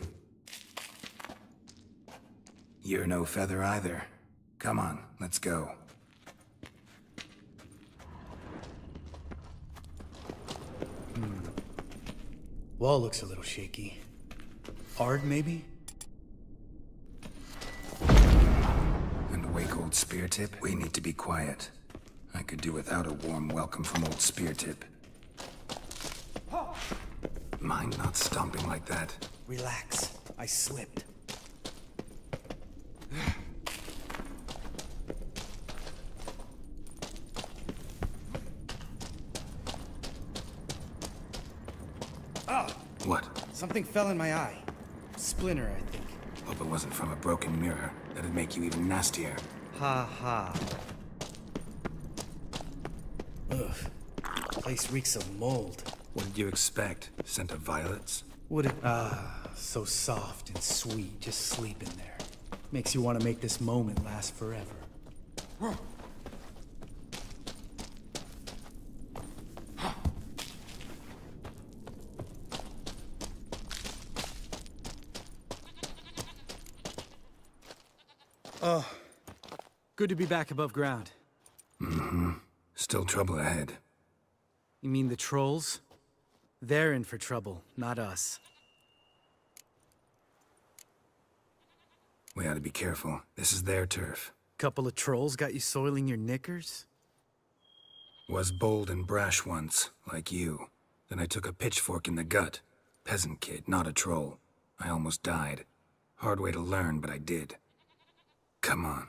You're no feather either. Come on, let's go. Wall looks a little shaky. Ard, maybe? And wake old Spear Tip? We need to be quiet. I could do without a warm welcome from old Spear Tip. Mind not stomping like that. Relax. I slipped. Ah! What? Something fell in my eye. Splinter, I think. Hope it wasn't from a broken mirror. That'd make you even nastier. Ha ha. Ugh. Place reeks of mold. What did you expect? Scent of violets? Would it? So soft and sweet, just sleep in there. Makes you want to make this moment last forever. Oh, good to be back above ground. Mm-hmm. Still trouble ahead. You mean the trolls? They're in for trouble, not us. We ought to be careful. This is their turf. Couple of trolls got you soiling your knickers? Was bold and brash once, like you. Then I took a pitchfork in the gut. Peasant kid, not a troll. I almost died. Hard way to learn, but I did. Come on.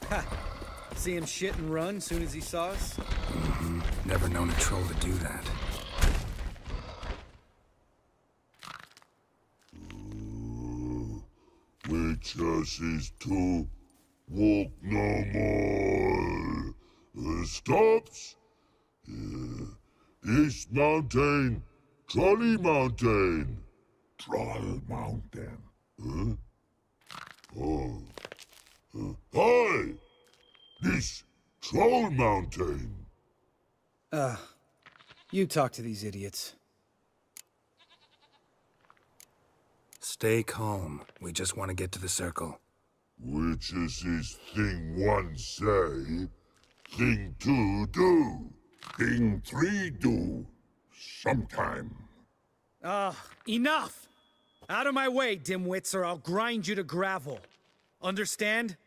Ha! See him shit and run soon as he saw us? Mm-hmm. Never known a troll to do that. Witches is to walk no more. Stops. East Mountain, Trolley Mountain. Troll Mountain. Huh? Oh. Hi! This Troll Mountain. You talk to these idiots. Stay calm. We just want to get to the circle. Witches is thing one say, thing two do, thing three do, sometime. Enough! Out of my way, dimwits, or I'll grind you to gravel. Understand?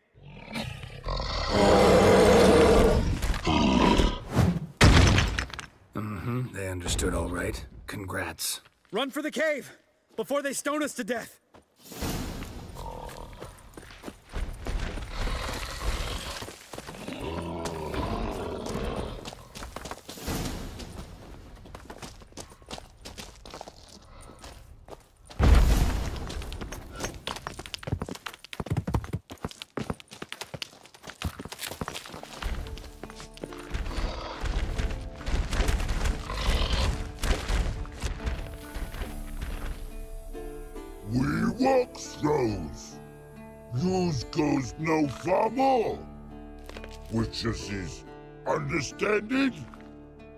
Mm-hmm, they understood all right. Congrats. Run for the cave! Before they stone us to death! We walk throws. Yous goes no far more. Witches is understand it?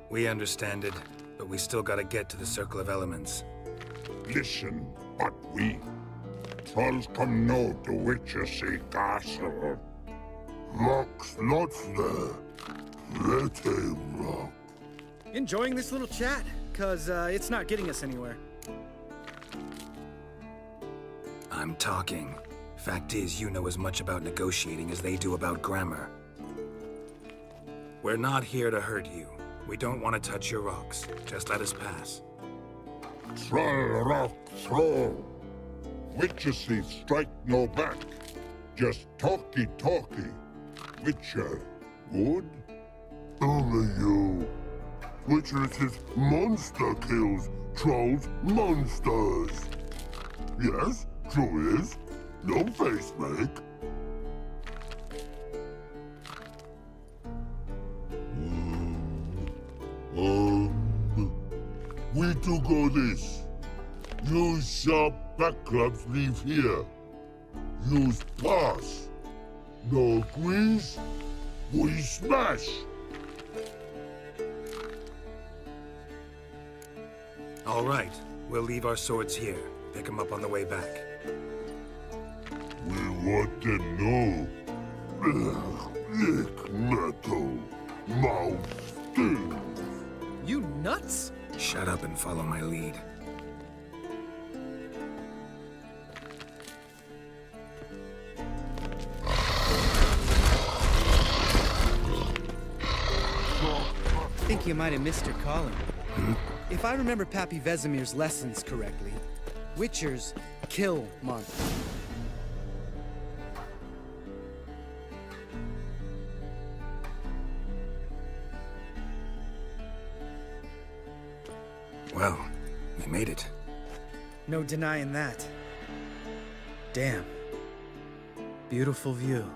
We understand it, but we still gotta get to the Circle of Elements. Listen, but we trolls come no to Witches castle. Rocks lots there. Pretty rock. Enjoying this little chat? 'Cause it's not getting us anywhere. I'm talking. Fact is, you know as much about negotiating as they do about grammar. We're not here to hurt you. We don't want to touch your rocks. Just let us pass. Troll rock throw. Witches strike no back. Just talky. Witcher, good? Only you. Witches monster kills. Trolls monsters. Yes, true is. No face make. We do go this. Use sharp back clubs leave here. Use pass. No agrees, we smash. All right, we'll leave our swords here. Pick them up on the way back. We want to know metal. Mouth stings. You nuts? Shut up and follow my lead. I think you might have missed your calling. If I remember Pappy Vesemir's lessons correctly, Witchers kill monsters. Well, we made it. No denying that. Damn. Beautiful view.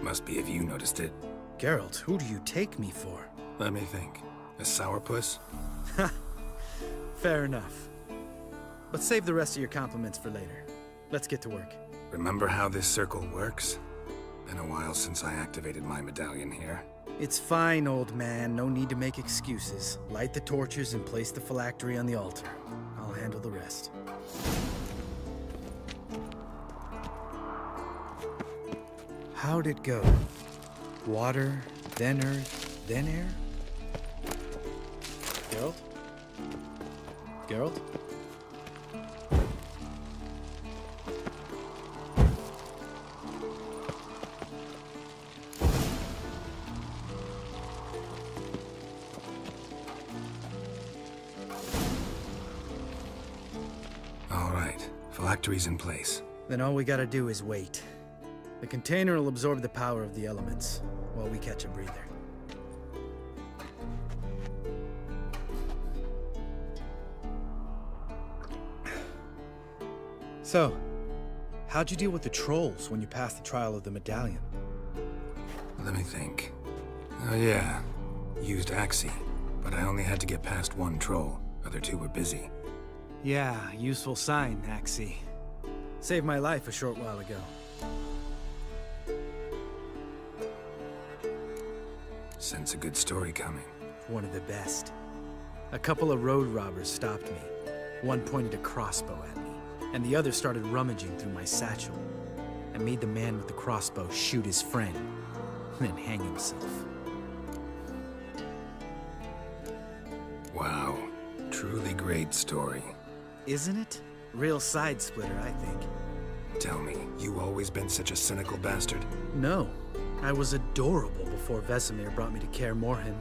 Must be if you noticed it. Geralt, who do you take me for? Let me think. A sourpuss? Fair enough. But save the rest of your compliments for later. Let's get to work. Remember how this circle works? Been a while since I activated my medallion here. It's fine, old man. No need to make excuses. Light the torches and place the phylactery on the altar. I'll handle the rest. How'd it go? Water, then earth, then air? Geralt? Geralt? All right, phylactery's in place. Then all we gotta do is wait. The container will absorb the power of the elements, while we catch a breather. So, how'd you deal with the trolls when you passed the trial of the medallion? Let me think. Oh yeah, used Axii, but I only had to get past one troll. Other two were busy. Yeah, useful sign, Axii. Saved my life a short while ago. Sense a good story coming. One of the best. A couple of road robbers stopped me. One pointed a crossbow at me, and the other started rummaging through my satchel. I made the man with the crossbow shoot his friend, then hang himself. Wow, truly great story. Isn't it? Real side splitter, I think. Tell me, you always been such a cynical bastard? No. I was adorable before Vesemir brought me to Kaer Morhen.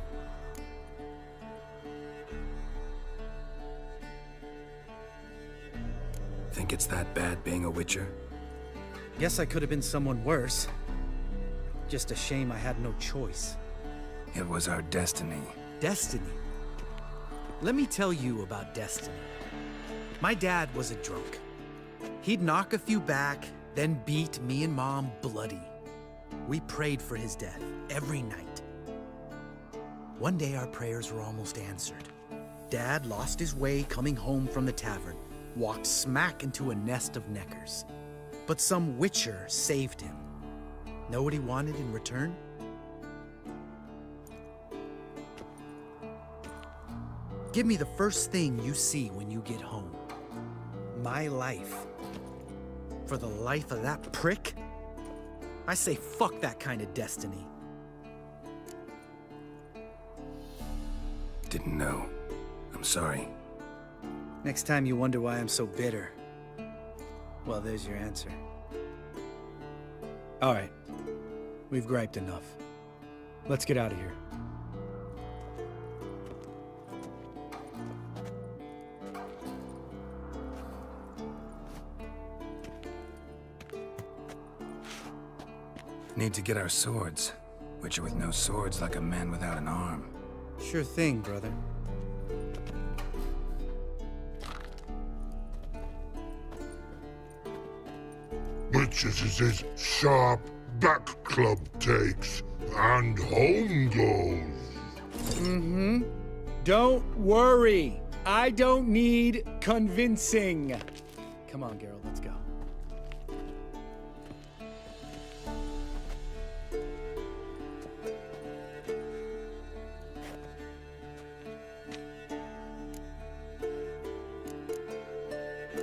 Think it's that bad being a Witcher? Guess I could have been someone worse. Just a shame I had no choice. It was our destiny. Destiny? Let me tell you about destiny. My dad was a drunk. He'd knock a few back, then beat me and Mom bloody. We prayed for his death every night. One day our prayers were almost answered. Dad lost his way coming home from the tavern, walked smack into a nest of neckers. But some Witcher saved him. Know what he wanted in return? Give me the first thing you see when you get home. My life. For the life of that prick? I say fuck that kind of destiny. Didn't know. I'm sorry. Next time you wonder why I'm so bitter, well, there's your answer. All right. We've griped enough. Let's get out of here. Need to get our swords. Witcher with no swords like a man without an arm. Sure thing, brother. Witches is sharp back club takes, and home goes. Mm-hmm. Don't worry. I don't need convincing. Come on, Geralt, let's go.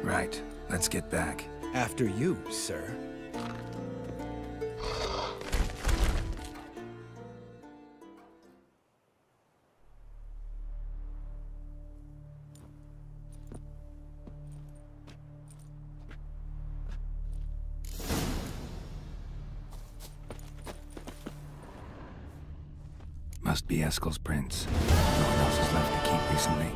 Right. Let's get back. After you, sir. Must be Eskel's prints. No one else has left the keep recently.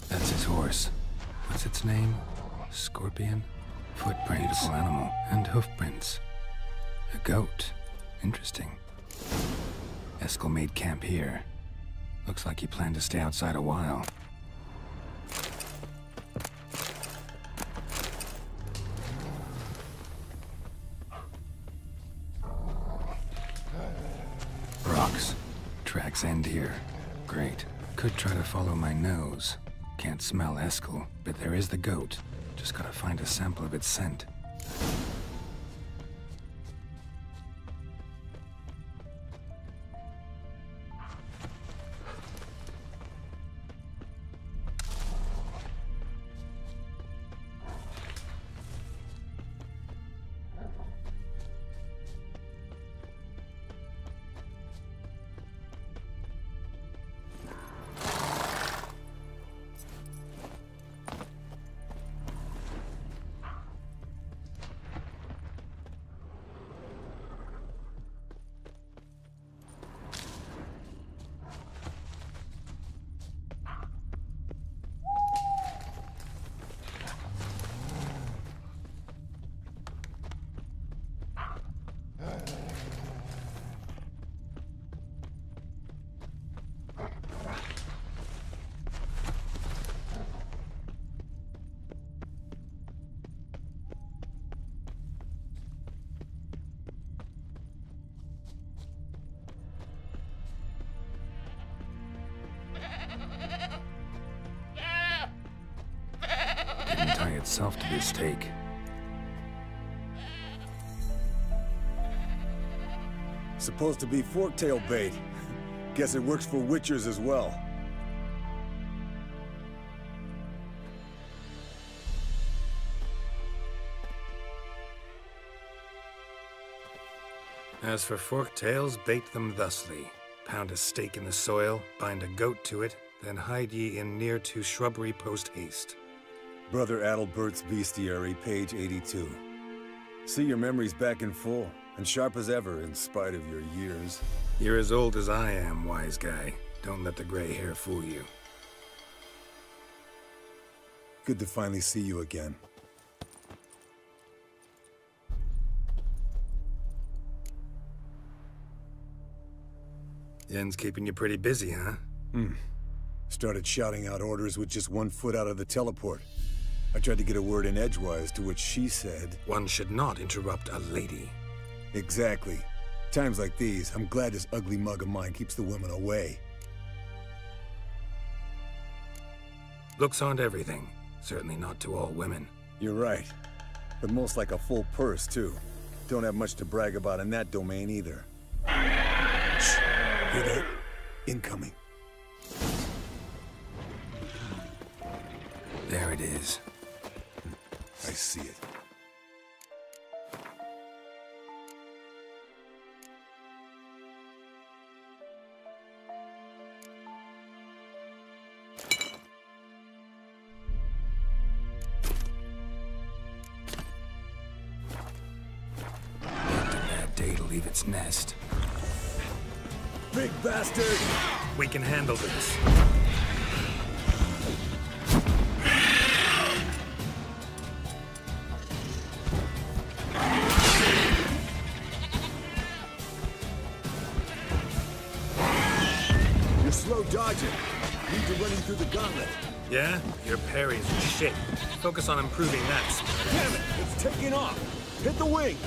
That's his horse. What's its name? Scorpion? Footprints. Beautiful animal. And hoofprints. A goat. Interesting. Eskel made camp here. Looks like he planned to stay outside a while. Rocks. Tracks end here. Great. Could try to follow my nose. Can't smell Eskel, but there is the goat. Just gotta find a sample of its scent. Didn't tie itself to this stake. Supposed to be forktail bait. Guess it works for witchers as well. As for forktails, bait them thusly. Pound a stake in the soil, bind a goat to it, then hide ye in near to shrubbery post haste. Brother Adalbert's Bestiary, page 82. See your memories back in full, and sharp as ever in spite of your years. You're as old as I am, wise guy. Don't let the gray hair fool you. Good to finally see you again. Yen's keeping you pretty busy, huh? Started shouting out orders with just 1 foot out of the teleport. I tried to get a word in edgewise, to which she said... One should not interrupt a lady. Exactly. Times like these, I'm glad this ugly mug of mine keeps the women away. Looks aren't everything. Certainly not to all women. You're right. But most like a full purse, too. Don't have much to brag about in that domain, either. Shh! Hear that? Incoming. There it is. I see it. Leave its nest. Big bastard! We can handle this. You're slow dodging. Need to run him through the gauntlet. Yeah? Your parry's shit. Focus on improving that. Damn it! It's taking off! Hit the wings!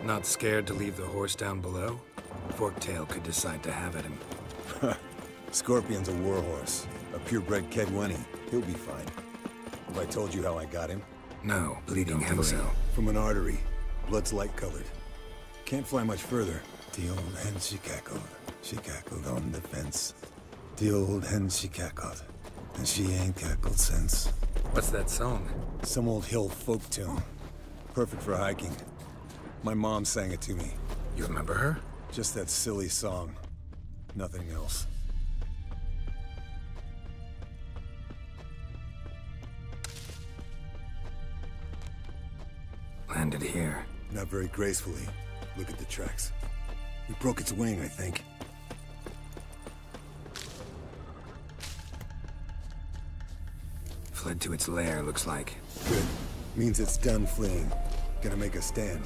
Not scared to leave the horse down below? Forktail could decide to have at him. Scorpion's a warhorse. A purebred Kedwenny. He'll be fine. Have I told you how I got him? No, bleeding heavily. From an artery. Blood's light-colored. Can't fly much further. The old hen she cackled. She cackled on the fence. The old hen she cackled. And she ain't cackled since. What's that song? Some old hill folk tune. Perfect for hiking. My mom sang it to me. You remember her? Just that silly song. Nothing else. Landed here. Not very gracefully. Look at the tracks. We broke its wing, I think. Fled to its lair, looks like. Good. Means it's done fleeing. Gonna make a stand.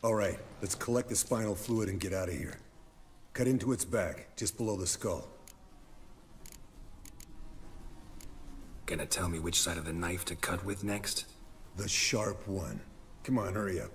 Alright, let's collect the spinal fluid and get out of here. Cut into its back, just below the skull. Gonna tell me which side of the knife to cut with next? The sharp one. Come on, hurry up.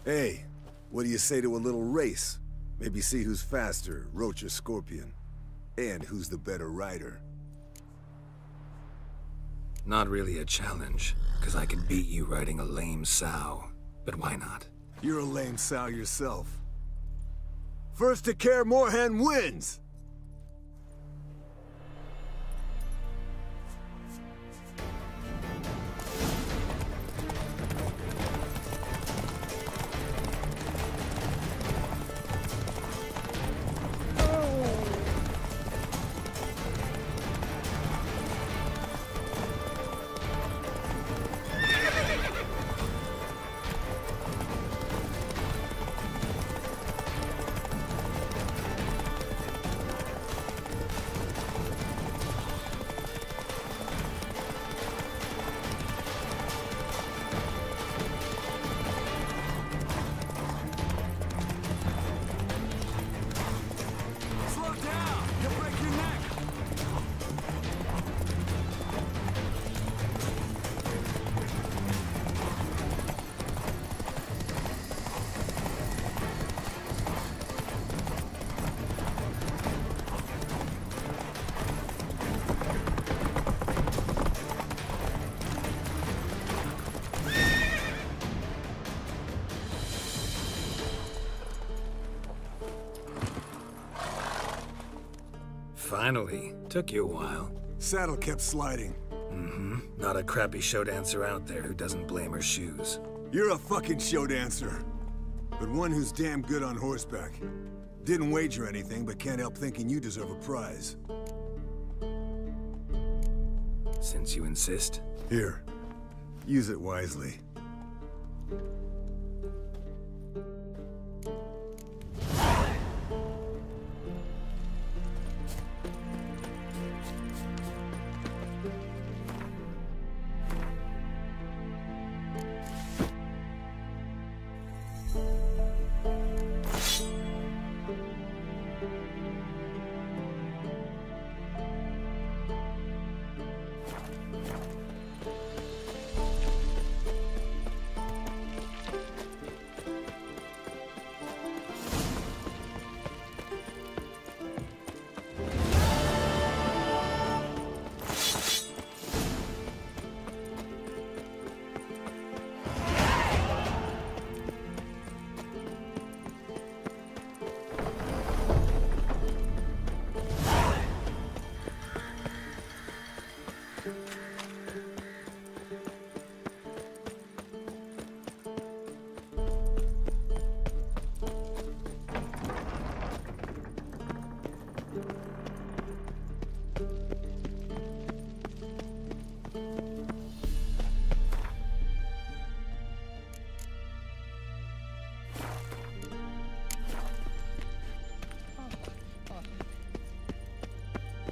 Hey, what do you say to a little race? Maybe see who's faster, Roach or Scorpion. And who's the better rider. Not really a challenge, because I could beat you riding a lame sow. But why not? You're a lame sow yourself. First to Kaer Morhen wins! Finally. Took you a while. Saddle kept sliding. Mm-hmm. Not a crappy show dancer out there who doesn't blame her shoes. You're a fucking show dancer. But one who's damn good on horseback. Didn't wager anything, but can't help thinking you deserve a prize. Since you insist. Here. Use it wisely.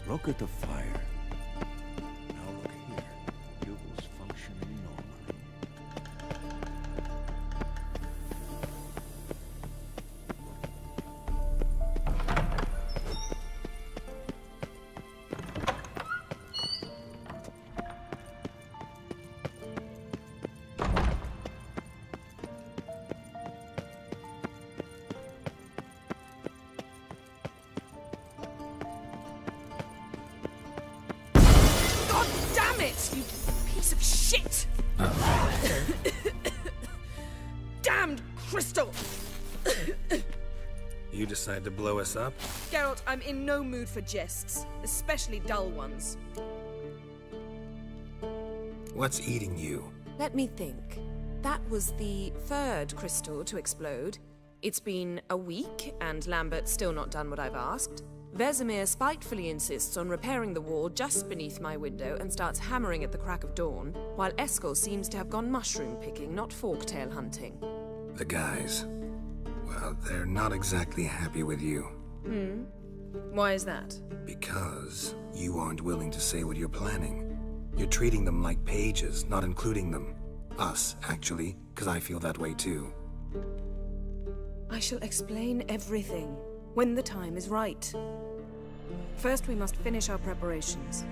Look at the fire. Now look here. Bugle's functioning normally. Damn it, you piece of shit! Damned crystal! You decide to blow us up? Geralt, I'm in no mood for jests, especially dull ones. What's eating you? Let me think. That was the third crystal to explode. It's been a week, and Lambert's still not done what I've asked. Vesemir spitefully insists on repairing the wall just beneath my window and starts hammering at the crack of dawn, while Eskel seems to have gone mushroom picking, not forktail hunting. The guys. Well, they're not exactly happy with you. Hmm? Why is that? Because you aren't willing to say what you're planning. You're treating them like pages, not including them. Us, actually, because I feel that way too. I shall explain everything when the time is right. First, we must finish our preparations.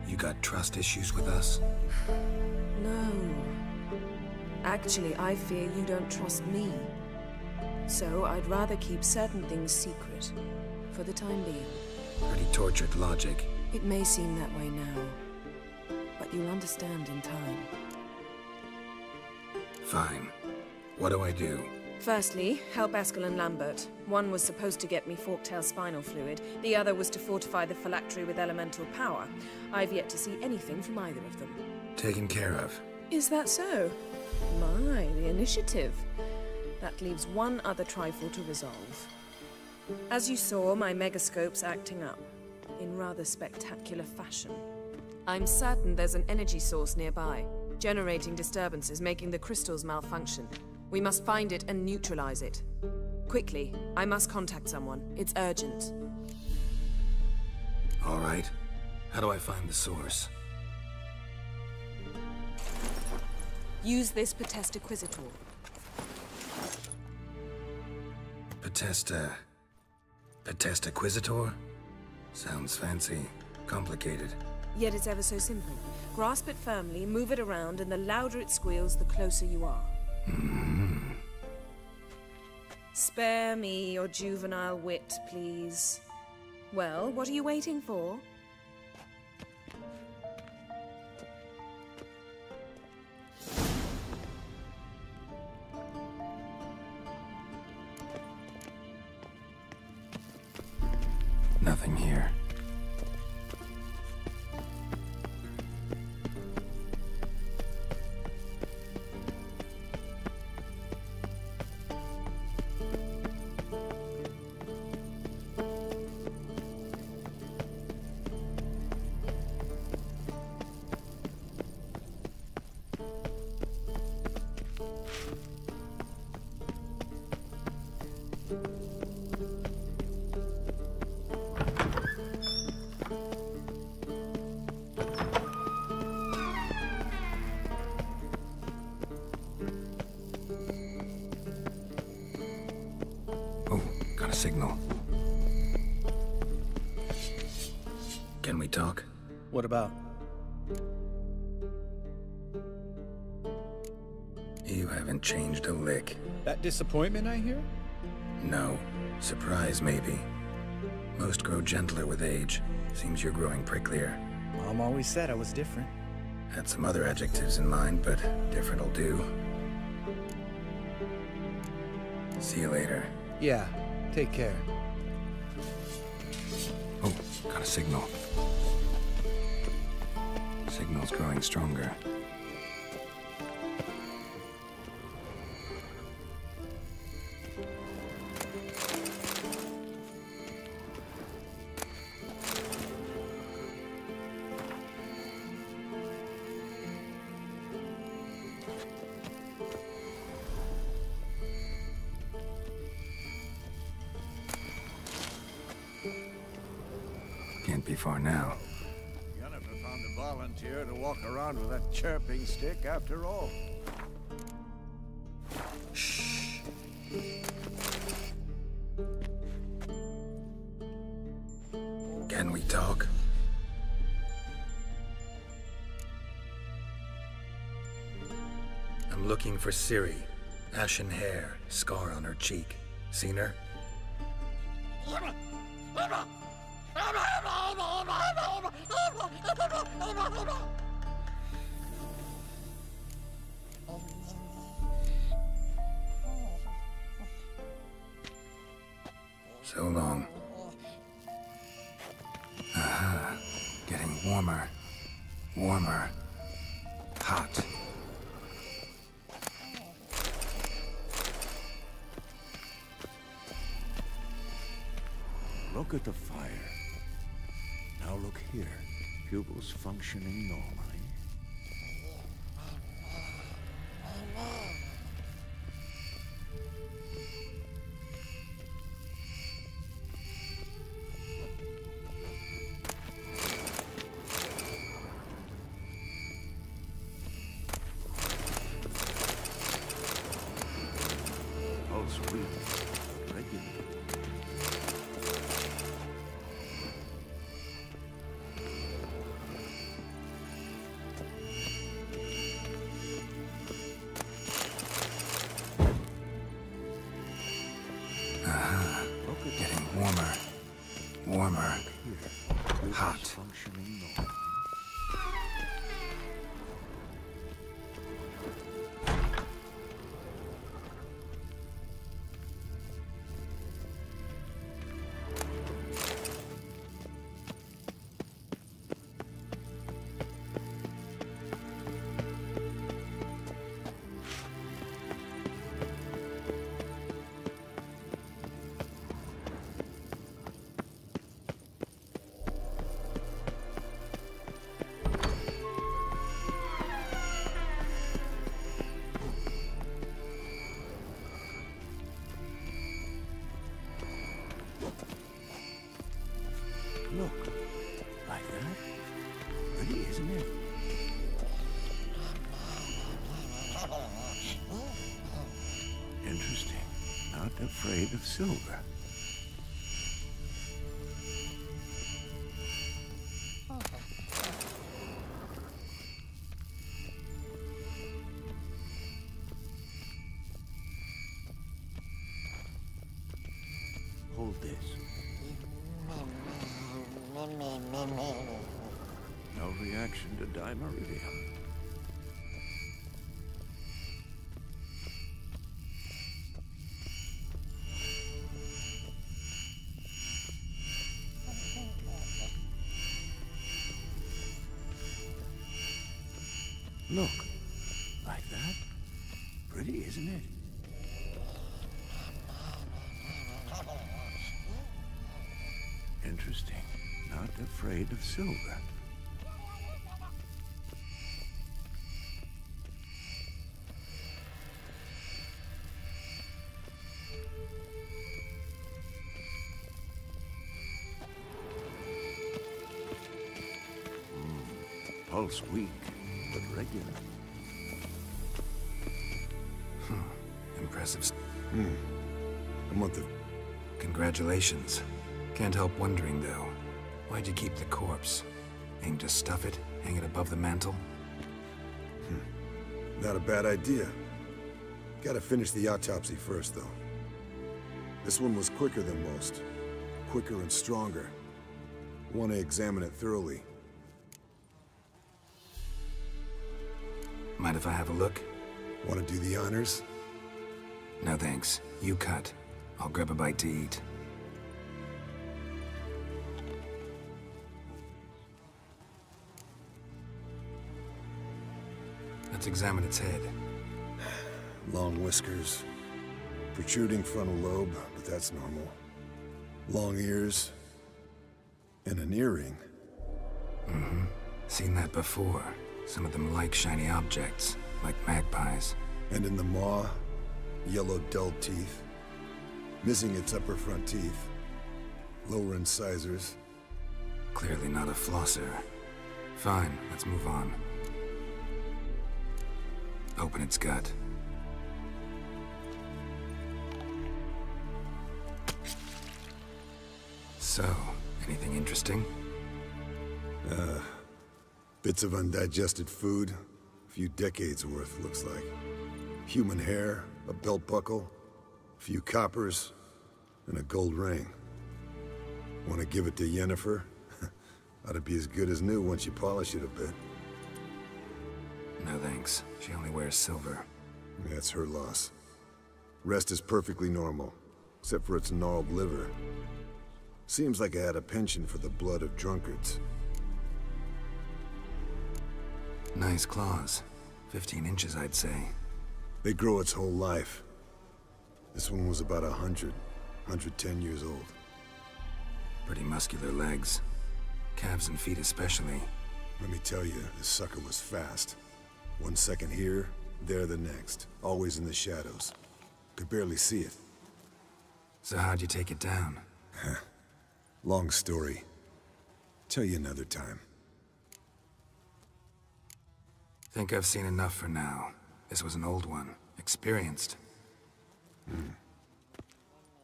You got trust issues with us? No. Actually, I fear you don't trust me. So I'd rather keep certain things secret, for the time being. Pretty tortured logic. It may seem that way now, but you'll understand in time. Fine. What do I do? Firstly, help Eskel and Lambert. One was supposed to get me forktail spinal fluid, the other was to fortify the phylactery with elemental power. I've yet to see anything from either of them. Taken care of. Is that so? My, the initiative. That leaves one other trifle to resolve. As you saw, my megascope's acting up, in rather spectacular fashion. I'm certain there's an energy source nearby, generating disturbances, making the crystals malfunction. We must find it and neutralize it. Quickly, I must contact someone. It's urgent. All right. How do I find the source? Use this Potestaquizitor. Potestaquizitor? Sounds fancy. Complicated. Yet it's ever so simple. Grasp it firmly, move it around, and the louder it squeals, the closer you are. Spare me your juvenile wit, please. Well, what are you waiting for? Nothing here. Signal. Can we talk? What about? You haven't changed a lick. That disappointment I hear? No. Surprise, maybe. Most grow gentler with age. Seems you're growing pricklier. Mom always said I was different. Had some other adjectives in mind, but different'll do. See you later. Yeah. Take care. Oh, got a signal. Signal's growing stronger. Can't be far now. Jennifer found a volunteer to walk around with that chirping stick after all. Shh. Can we talk? I'm looking for Ciri. Ashen hair, scar on her cheek. Seen her? So long. Aha. Getting warmer. Warmer. Hot. Look at the fire. Now look here. Pupils functioning normally. Pulse breathing. Regular. Getting warmer. Warmer. Hot. Functioning normally. Look, like that. Pretty, isn't it? Interesting. Not afraid of silver. Hold this. No reaction to dimeridium. Look. Like that? Pretty, isn't it? Interesting. Not afraid of silver. Pulse weak, but regular. Impressive. A month of... Congratulations. Can't help wondering, though. Why'd you keep the corpse? Aim to stuff it? Hang it above the mantle? Not a bad idea. Gotta finish the autopsy first, though. This one was quicker than most. Quicker and stronger. Want to examine it thoroughly. Mind if I have a look? Want to do the honors? No thanks. You cut. I'll grab a bite to eat. Let's examine its head. Long whiskers. Protruding frontal lobe, but that's normal. Long ears. And an earring. Mm-hmm. Seen that before. Some of them like shiny objects, like magpies. And in the maw, yellow dull teeth. Missing its upper front teeth. Lower incisors. Clearly not a flosser. Fine, let's move on. Open its gut. So, anything interesting? Bits of undigested food. A few decades worth, looks like. Human hair, a belt buckle, a few coppers, and a gold ring. Want to give it to Yennefer? Ought to be as good as new once you polish it a bit. No thanks. She only wears silver. That's her loss. Rest is perfectly normal, except for its gnarled liver. Seems like I had a penchant for the blood of drunkards. Nice claws. 15 inches, I'd say. They grow its whole life. This one was about 110 years old. Pretty muscular legs. Calves and feet especially. Let me tell you, this sucker was fast. 1 second here, there the next. Always in the shadows. Could barely see it. So how'd you take it down? Long story. Tell you another time. Think I've seen enough for now. This was an old one. Experienced.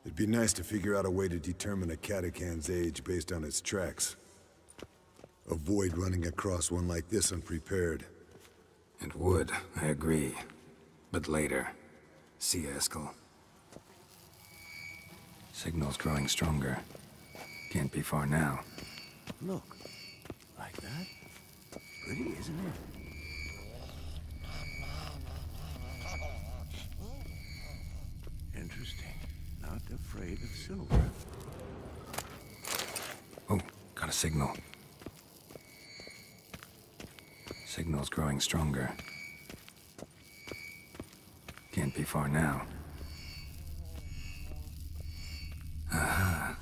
It'd be nice to figure out a way to determine a catacan's age based on its tracks. Avoid running across one like this unprepared. It would, I agree. But later. See you, Eskel. Signal's growing stronger. Can't be far now. Look. Like that? Pretty, isn't it? Interesting. Not afraid of silver. Oh, got a signal. Signal's growing stronger. Can't be far now. Aha.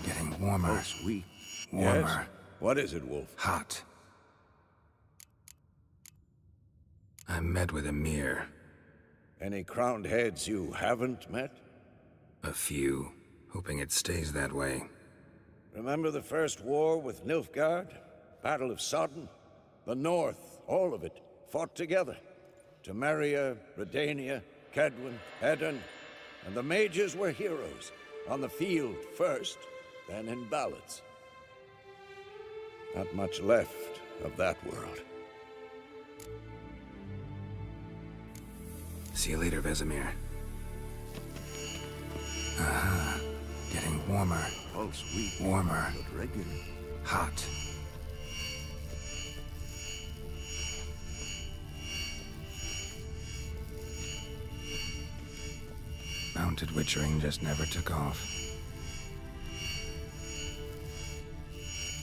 Getting warmer. Oh, sweet. Warmer. Yes? What is it, Wolf? Hot. I met with Emir. Any crowned heads you haven't met? A few. Hoping it stays that way. Remember the first war with Nilfgaard? Battle of Sodden? The North, all of it, fought together. Temeria, Redania, Kedwen, Edirn, and the mages were heroes. On the field first, then in ballads. Not much left of that world. See you later, Vesemir. Aha. Getting warmer. Pulse weak. Warmer. But regular. Hot. Mounted witchering just never took off.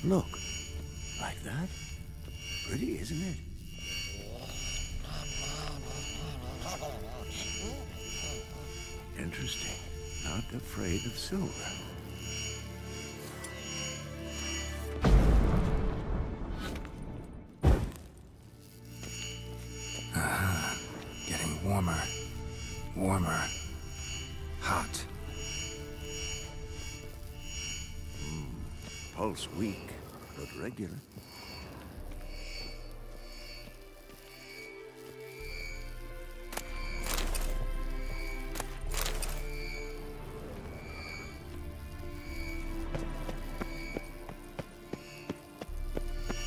Look. Like that? Pretty, isn't it? Interesting. Not afraid of silver. Getting warmer. Warmer. Hot. Pulse weak, but regular.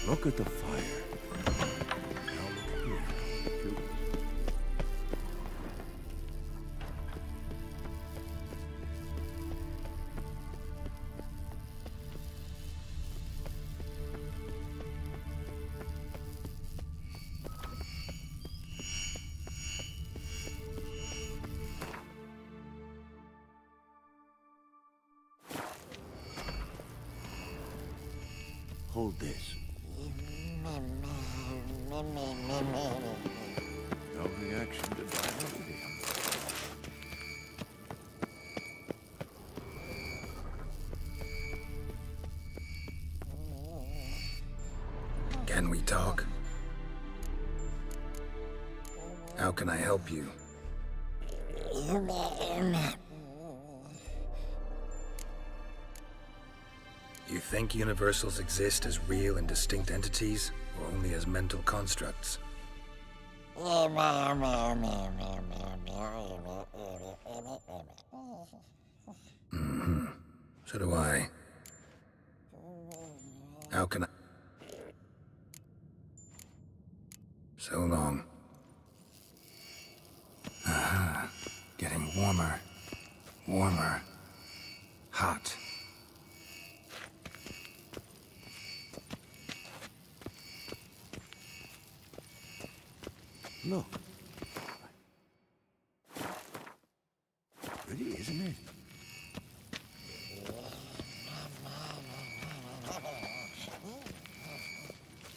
Look at the fire. Now look here. Hold this. No reaction to diamond. Can we talk? How can I help you? You think universals exist as real and distinct entities, or only as mental constructs? So do I. How can I... So long. Getting warmer. Warmer. Hot. Look. Pretty, isn't it?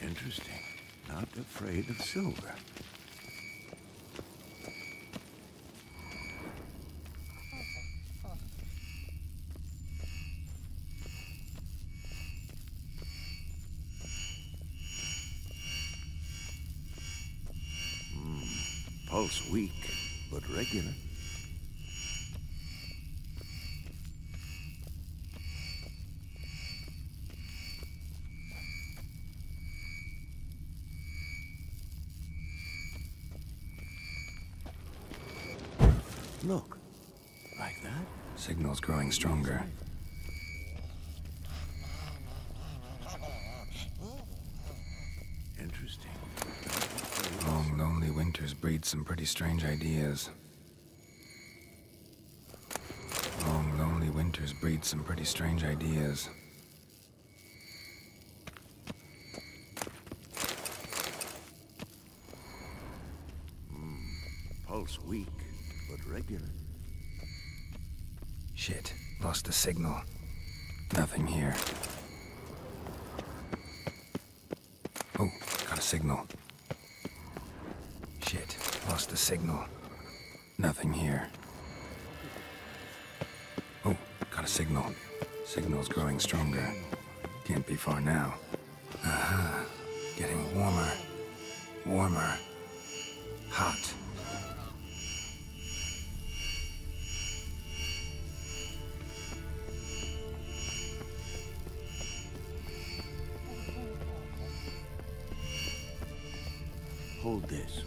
Interesting. Not afraid of silver. Pulse weak, but regular. Look, like that? Signal's growing stronger. Interesting. Long, lonely winters breed some pretty strange ideas. Long, lonely winters breed some pretty strange ideas. Pulse weak, but regular. Shit, lost the signal. Nothing here. Oh, got a signal. Shit, lost the signal. Nothing here. Oh, got a signal. Signal's growing stronger. Can't be far now. Getting warmer. Warmer. Hot. Hold this.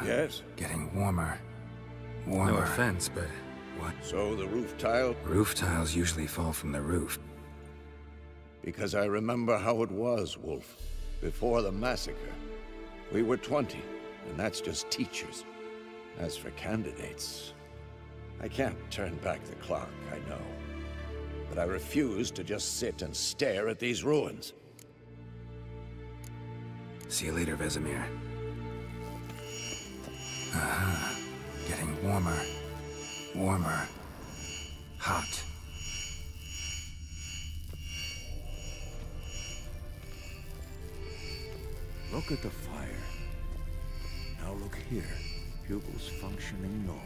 Yes? Getting warmer. Warmer. No offense, but what? So the roof tile? Roof tiles usually fall from the roof. Because I remember how it was, Wolf. Before the massacre. We were 20, and that's just teachers. As for candidates, I can't turn back the clock, I know. But I refuse to just sit and stare at these ruins. See you later, Vesemir. Getting warmer. Warmer. Hot. Look at the fire. Now Now look here. Pupils functioning normally.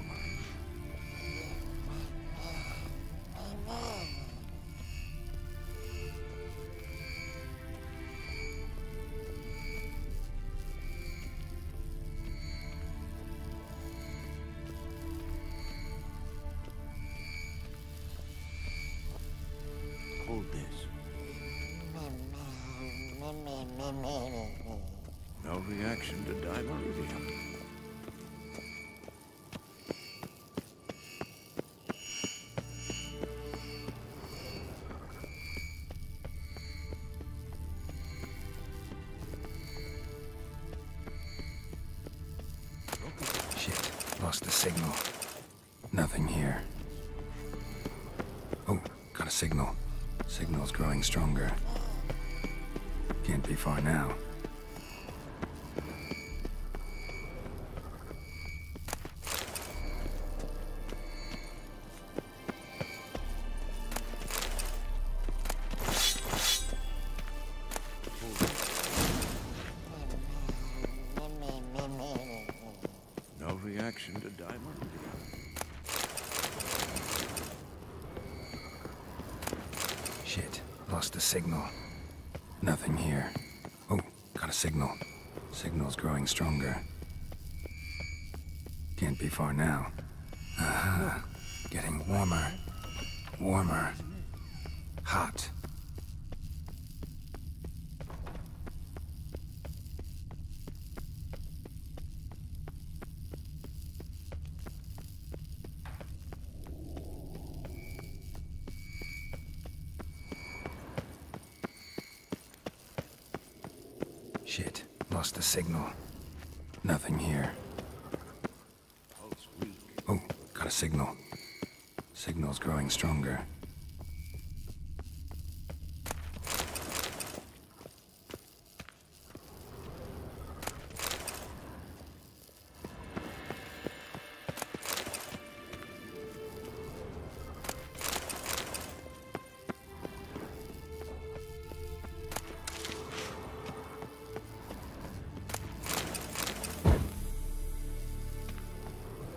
Hold this. No reaction to dimeridium. Shit, lost the signal. Nothing here. Oh, got a signal. Signal's growing stronger. Can't be far now. No reaction to dimeridium. Shit, lost the signal. Nothing here. Oh, got a signal. Signal's growing stronger. Can't be far now. Aha. Getting warmer. Warmer. Hot. Shit, lost the signal. Nothing here. Oh, got a signal. Signal's growing stronger.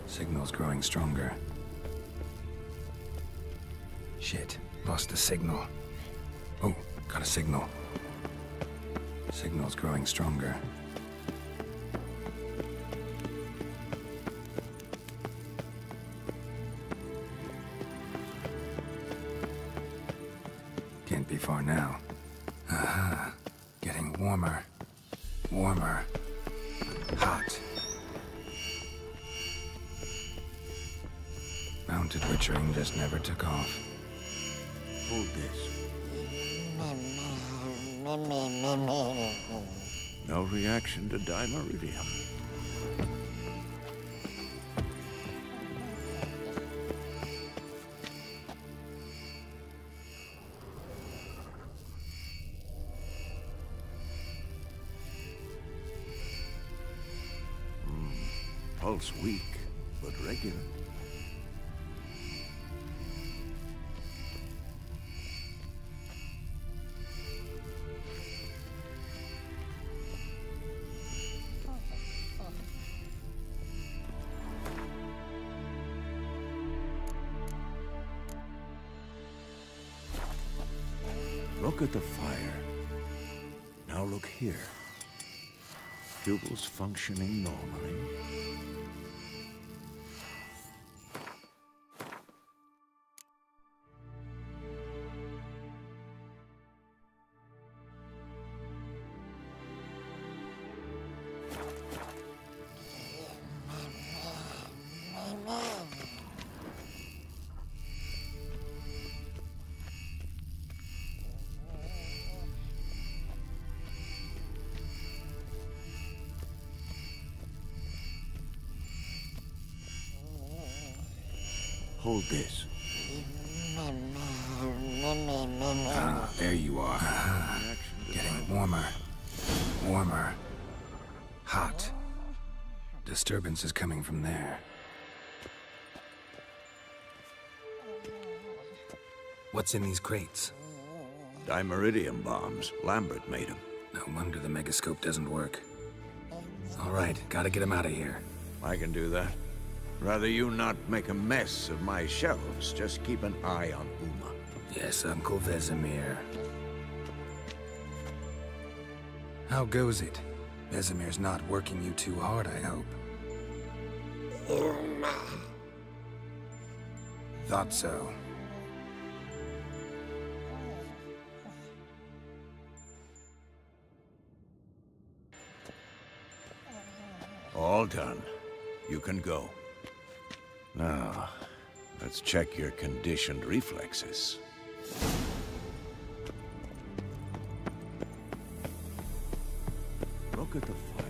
Signal's growing stronger. Shit, lost the signal. Oh, got a signal. Signal's growing stronger. Can't be far now. Aha, getting warmer. Warmer. Hot. Mounted witchering just never took off. Hold this. No reaction to dimeridium. Pulse weak, but regular. Look at the fire. Now look here. Pupils functioning normally. Hold this. Ah, there you are. Getting warmer. Warmer. Hot. Disturbance is coming from there. What's in these crates? Dimeridium bombs. Lambert made them. No wonder the megascope doesn't work. All right, gotta get him out of here. I can do that. Rather you not make a mess of my shelves, just keep an eye on Uma. Yes, Uncle Vesemir. How goes it? Vesemir's not working you too hard, I hope. Uma. Thought so. All done. You can go. Now, let's check your conditioned reflexes. Look at the fire.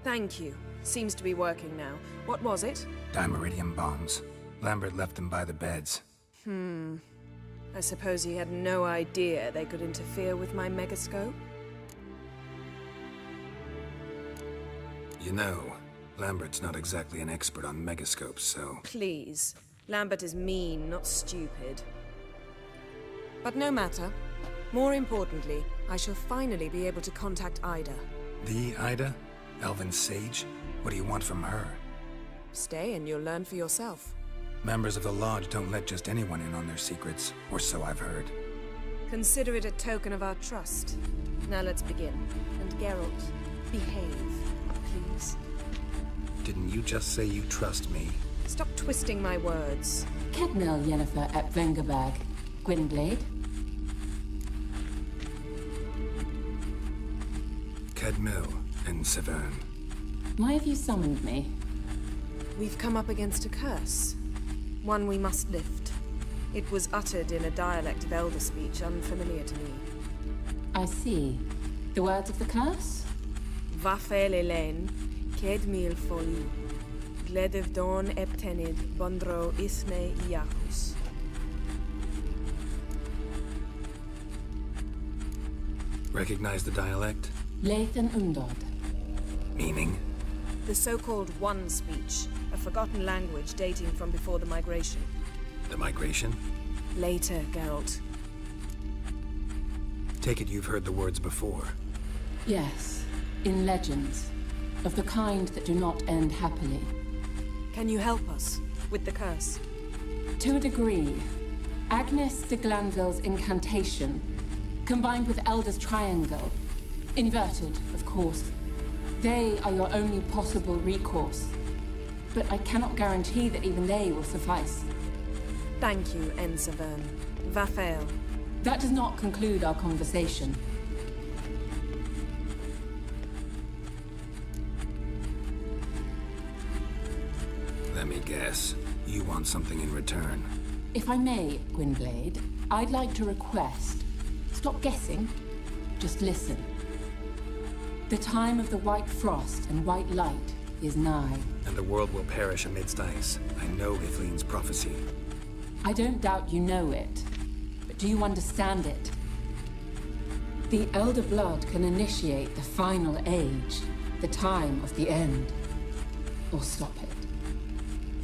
Thank you. Seems to be working now. What was it? Dimeridium bombs. Lambert left them by the beds. I suppose he had no idea they could interfere with my megascope? You know, Lambert's not exactly an expert on megascopes, so... Please. Lambert is mean, not stupid. But no matter. More importantly, I shall finally be able to contact Ida. The Ida? Elven Sage? What do you want from her? Stay and you'll learn for yourself. Members of the Lodge don't let just anyone in on their secrets, or so I've heard. Consider it a token of our trust. Now let's begin. And Geralt, behave, please. Didn't you just say you trust me? Stop twisting my words. Kednil Yennefer at Vengerberg. Gwynblade? Kedmil and Severn. Why have you summoned me? We've come up against a curse. One we must lift. It was uttered in a dialect of Elder speech unfamiliar to me. I see. The words of the curse? Vafel Elaine, Kedmil Foli, Gledev Don Eptenid, Bondro Isne Iacus. Recognize the dialect? Lathan Undod. Meaning? The so-called One speech, a forgotten language dating from before the migration. The migration? Later, Geralt. Take it you've heard the words before. Yes, in legends. Of the kind that do not end happily. Can you help us with the curse? To a degree. Agnes de Glanville's incantation, combined with Elder's triangle, inverted, of course. They are your only possible recourse. But I cannot guarantee that even they will suffice. Thank you, Severn. Vafel. That does not conclude our conversation. Let me guess. You want something in return. If I may, Gwynblade, I'd like to request. Stop guessing. Just listen. The time of the white frost and white light is nigh. And the world will perish amidst ice. I know Ithleen's prophecy. I don't doubt you know it. But do you understand it? The Elder Blood can initiate the final age. The time of the end. Or stop it.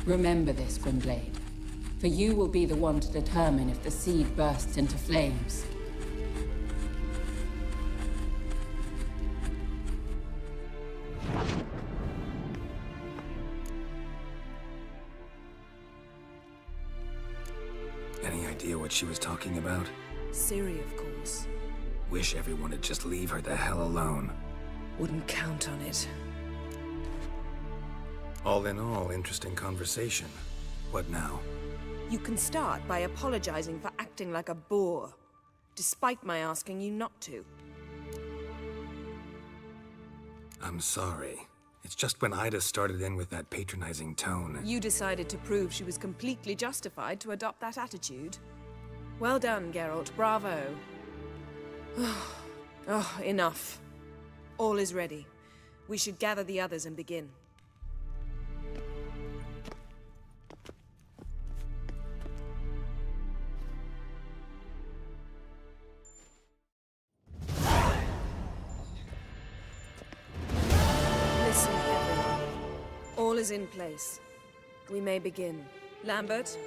Remember this, Gwynblade. For you will be the one to determine if the seed bursts into flames. Any idea what she was talking about? Ciri, of course. Wish everyone would just leave her the hell alone. Wouldn't count on it. All in all, interesting conversation. What now? You can start by apologizing for acting like a boor, despite my asking you not to. I'm sorry. It's just when Ida started in with that patronizing tone. You decided to prove she was completely justified to adopt that attitude. Well done, Geralt. Bravo. Oh, enough. All is ready. We should gather the others and begin. Listen, everyone. All is in place. We may begin. Lambert,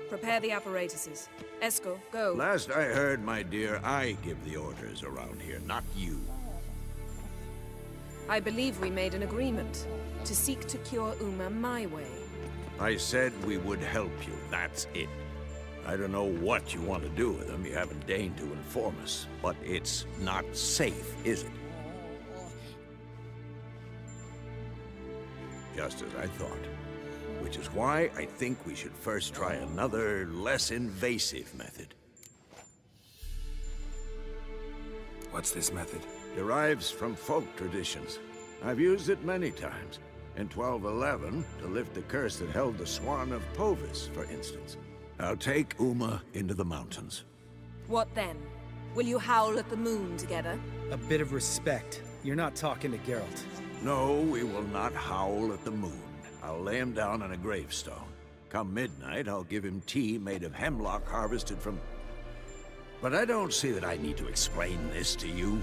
prepare the apparatuses. Eskel, go. Last I heard, my dear, I give the orders around here, not you. I believe we made an agreement to seek to cure Uma my way. I said we would help you, that's it. I don't know what you want to do with them, you haven't deigned to inform us, but it's not safe, is it? Just as I thought. Which is why I think we should first try another, less invasive method. What's this method? Derives from folk traditions. I've used it many times. In 1211, to lift the curse that held the Swan of Povis, for instance. I'll take Uma into the mountains. What then? Will you howl at the moon together? A bit of respect. You're not talking to Geralt. No, we will not howl at the moon. I'll lay him down on a gravestone. Come midnight, I'll give him tea made of hemlock harvested from... But I don't see that I need to explain this to you.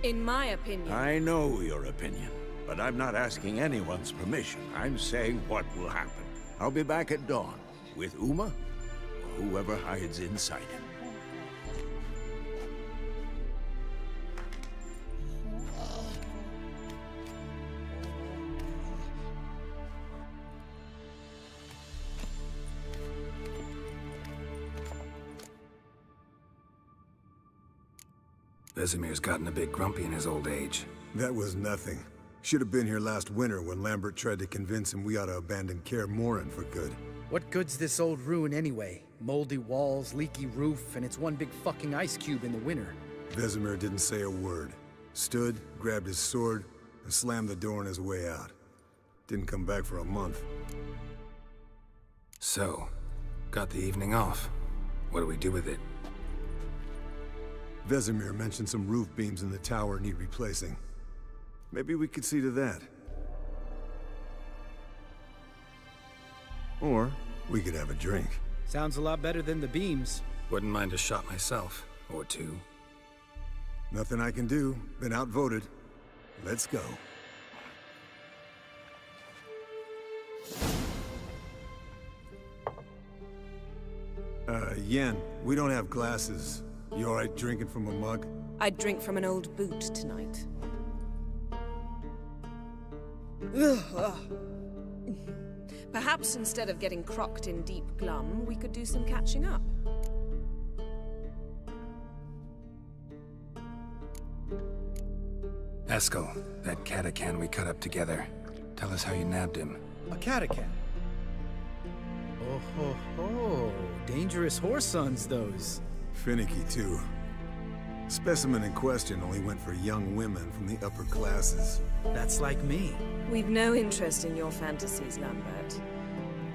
In my opinion... I know your opinion, but I'm not asking anyone's permission. I'm saying what will happen. I'll be back at dawn, with Uma, or whoever hides inside him. Vesemir's gotten a bit grumpy in his old age. That was nothing. Should have been here last winter when Lambert tried to convince him we ought to abandon Kaer Morhen for good. What good's this old ruin anyway? Moldy walls, leaky roof, and it's one big fucking ice cube in the winter. Vesemir didn't say a word. Stood, grabbed his sword, and slammed the door on his way out. Didn't come back for a month. So, got the evening off. What do we do with it? Vesemir mentioned some roof beams in the tower need replacing. Maybe we could see to that. Or we could have a drink. Sounds a lot better than the beams. Wouldn't mind a shot myself, or two. Nothing I can do. Been outvoted. Let's go. Yen, we don't have glasses. You alright drinking from a mug? I'd drink from an old boot tonight. Perhaps instead of getting crocked in deep glum, we could do some catching up. Eskel, that catacan we cut up together. Tell us how you nabbed him. A catacan? Oh ho ho. Dangerous horse sons, those. Finicky, too. Specimen in question only went for young women from the upper classes. That's like me. We've no interest in your fantasies, Lambert.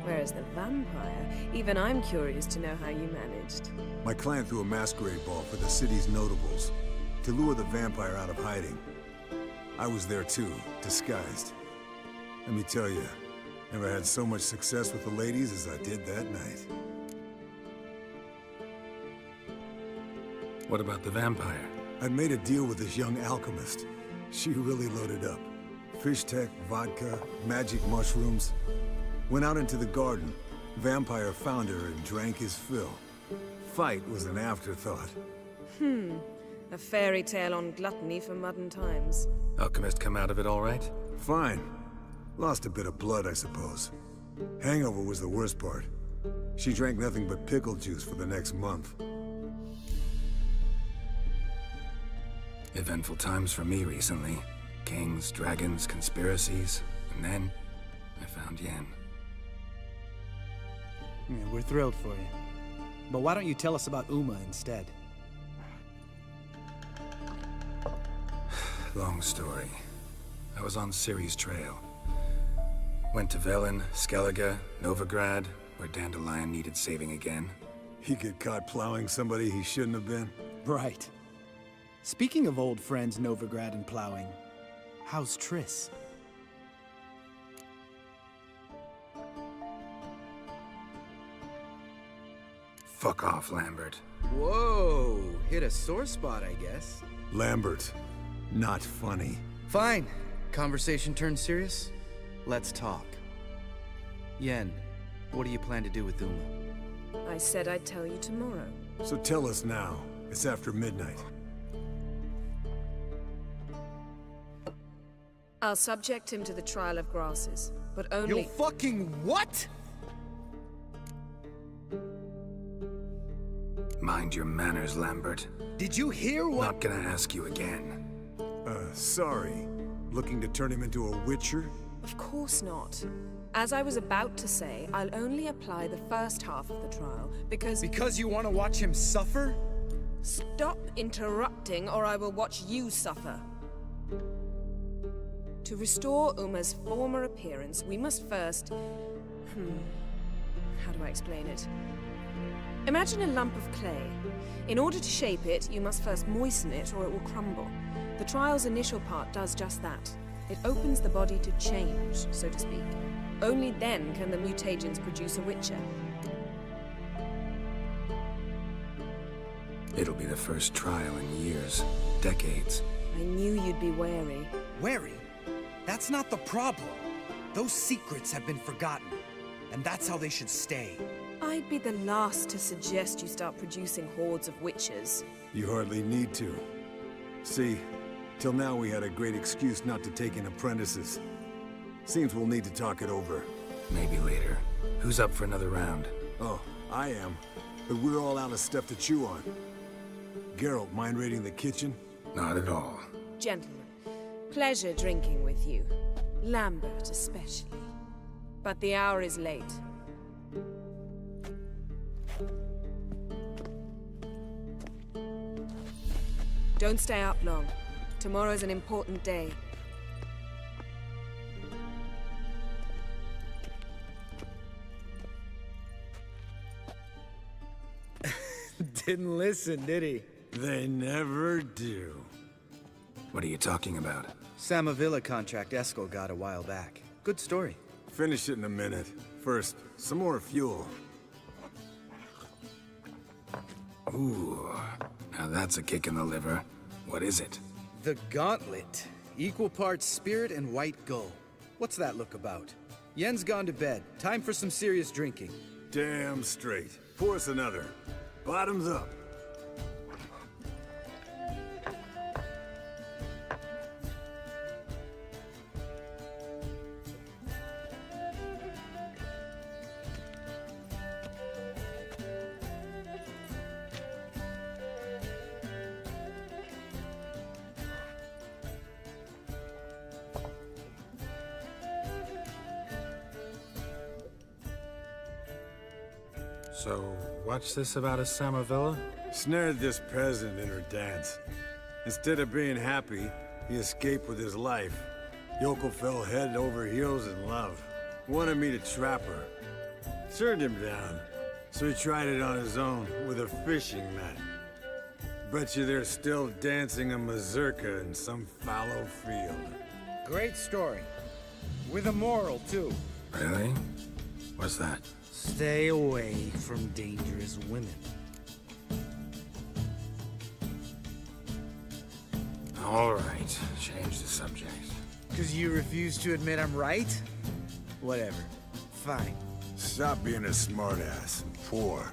Whereas the vampire, even I'm curious to know how you managed. My client threw a masquerade ball for the city's notables, to lure the vampire out of hiding. I was there too, disguised. Let me tell you, never had so much success with the ladies as I did that night. What about the vampire? I'd made a deal with this young alchemist. She really loaded up. Fish tech, vodka, magic mushrooms. Went out into the garden. Vampire found her and drank his fill. Fight was an afterthought. A fairy tale on gluttony for modern times. Alchemist come out of it all right? Fine. Lost a bit of blood, I suppose. Hangover was the worst part. She drank nothing but pickle juice for the next month. Eventful times for me recently. Kings, dragons, conspiracies, and then I found Yen. Yeah, we're thrilled for you. But why don't you tell us about Uma instead? Long story. I was on Ciri's trail. Went to Velen, Skellige, Novigrad, where Dandelion needed saving again. He get caught plowing somebody he shouldn't have been? Right. Speaking of old friends Novigrad and plowing, How's Triss? Fuck off, Lambert. Whoa, hit a sore spot, I guess. Lambert, not funny. Fine. Conversation turned serious? Let's talk. Yen, what do you plan to do with Uma? I said I'd tell you tomorrow. So tell us now. It's after midnight. I'll subject him to the trial of grasses, but only— You fucking what?! Mind your manners, Lambert. Did you hear what— Not gonna ask you again. Sorry. Looking to turn him into a witcher? Of course not. As I was about to say, I'll only apply the first half of the trial, because— Because you want to watch him suffer? Stop interrupting, or I will watch you suffer. To restore Uma's former appearance, we must first— how do I explain it? Imagine a lump of clay. In order to shape it, you must first moisten it, or it will crumble. The trial's initial part does just that. It opens the body to change, so to speak. Only then can the mutagens produce a witcher. It'll be the first trial in years, decades. I knew you'd be wary. Wary? That's not the problem. Those secrets have been forgotten, and that's how they should stay. I'd be the last to suggest you start producing hordes of witches. You hardly need to. See, till now we had a great excuse not to take in apprentices. Seems we'll need to talk it over. Maybe later. Who's up for another round? Oh, I am. But we're all out of stuff to chew on. Geralt, mind raiding the kitchen? Not at all. Gentlemen, pleasure drinking with you. Lambert especially. But the hour is late. Don't stay up long. Tomorrow's an important day. Didn't listen, did he? They never do. What are you talking about? Samavilla contract Eskel got a while back. Good story. Finish it in a minute. First, some more fuel. Ooh, now that's a kick in the liver. What is it? The Gauntlet. Equal parts spirit and white gull. What's that look about? Yen's gone to bed. Time for some serious drinking. Damn straight. Pour us another. Bottoms up. So, what's this about a Samavilla? Snared this peasant in her dance. Instead of being happy, he escaped with his life. Yoko fell head over heels in love. Wanted me to trap her. Turned him down, so he tried it on his own with a fishing net. Bet you they're still dancing a mazurka in some fallow field. Great story. With a moral, too. Really? What's that? Stay away from dangerous women. All right, change the subject. 'Cause you refuse to admit I'm right? Whatever. Fine. Stop being a smartass and pour.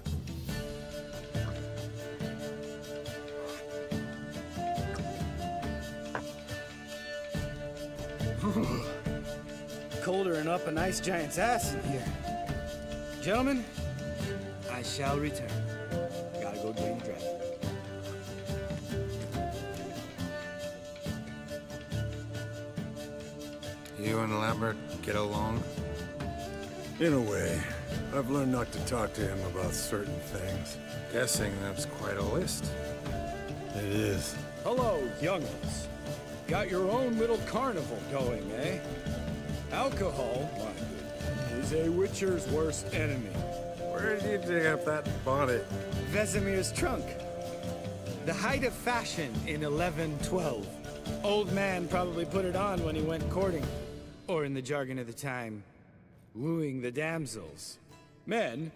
Colder and up a nice giant's ass in here. Gentlemen, I shall return. Gotta go drain the dragon. You and Lambert get along? In a way. I've learned not to talk to him about certain things. Guessing that's quite a list. It is. Hello, young'uns. Got your own little carnival going, eh? Alcohol, my goodness, is a witcher's worst enemy. Where did you dig up that bonnet? Vesemir's trunk. The height of fashion in 1112. Old man probably put it on when he went courting. Or in the jargon of the time, wooing the damsels. Men,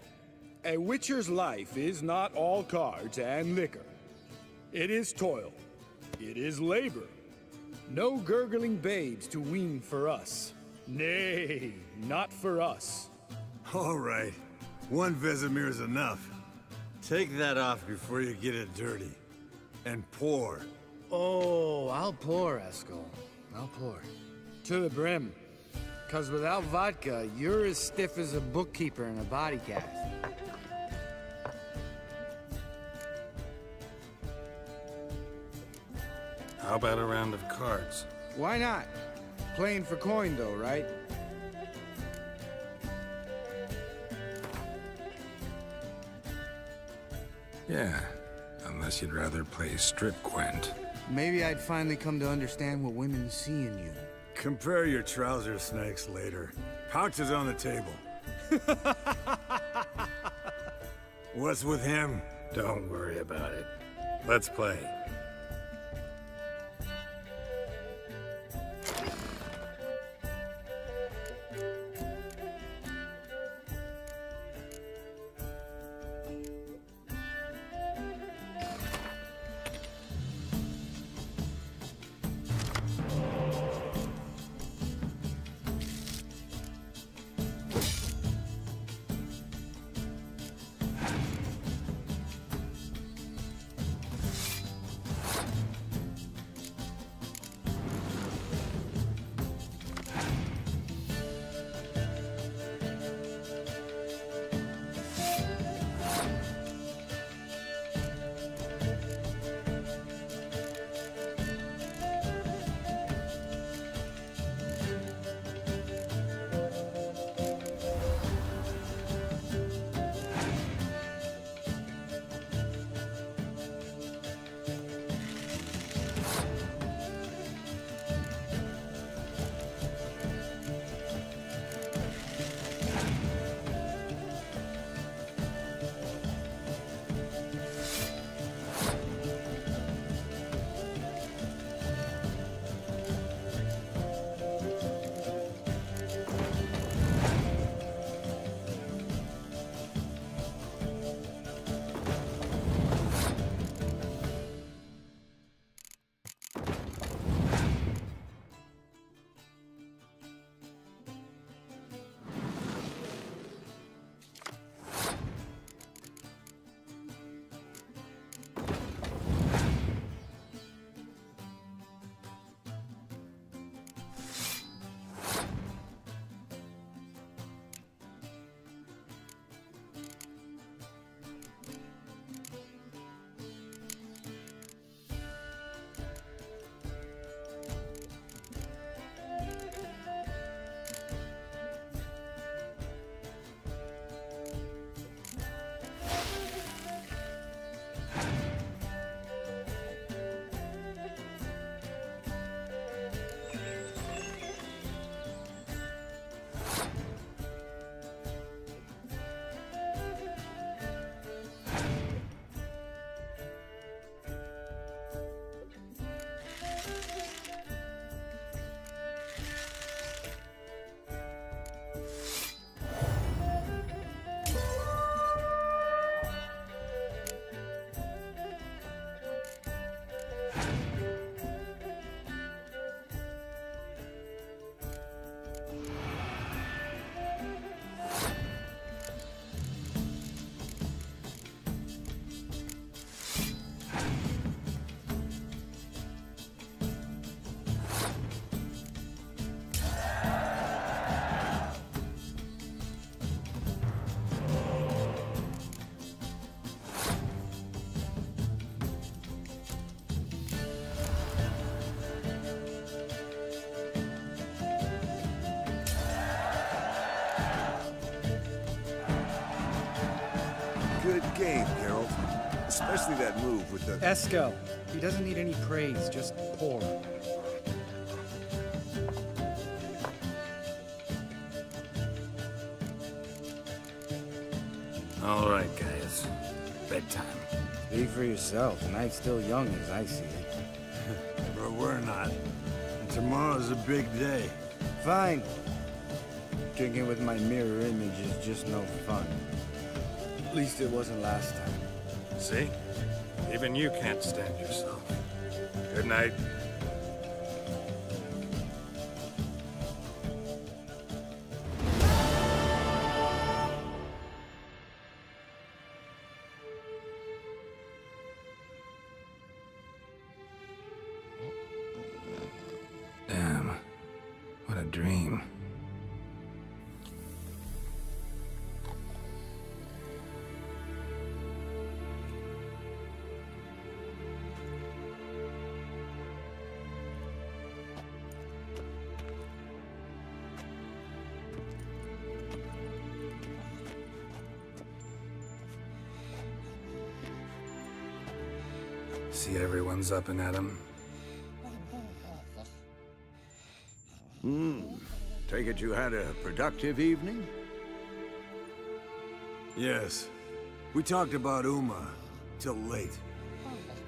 a witcher's life is not all cards and liquor. It is toil. It is labor. No gurgling babes to wean for us. Nay, not for us. All right. One Vesemir's enough. Take that off before you get it dirty. And pour. Oh, I'll pour, Eskel. I'll pour. To the brim. 'Cause without vodka, you're as stiff as a bookkeeper in a body cast. How about a round of cards? Why not? Playing for coin, though, right? Yeah, unless you'd rather play strip Gwent. Maybe I'd finally come to understand what women see in you. Compare your trouser snakes later. Pouch is on the table. What's with him? Don't worry about it. Let's play. Good game, Geralt. Especially that move with the... Eskel, he doesn't need any praise, just pour. All right, guys. Bedtime. Speak for yourself. The night's still young as I see it. But we're or not. And tomorrow's a big day. Fine. Drinking with my mirror image is just no fun. At least it wasn't last time. See? Even you can't stand yourself. Good night. Damn. What a dream. See everyone's up and at 'em. Take it you had a productive evening? Yes. We talked about Uma till late.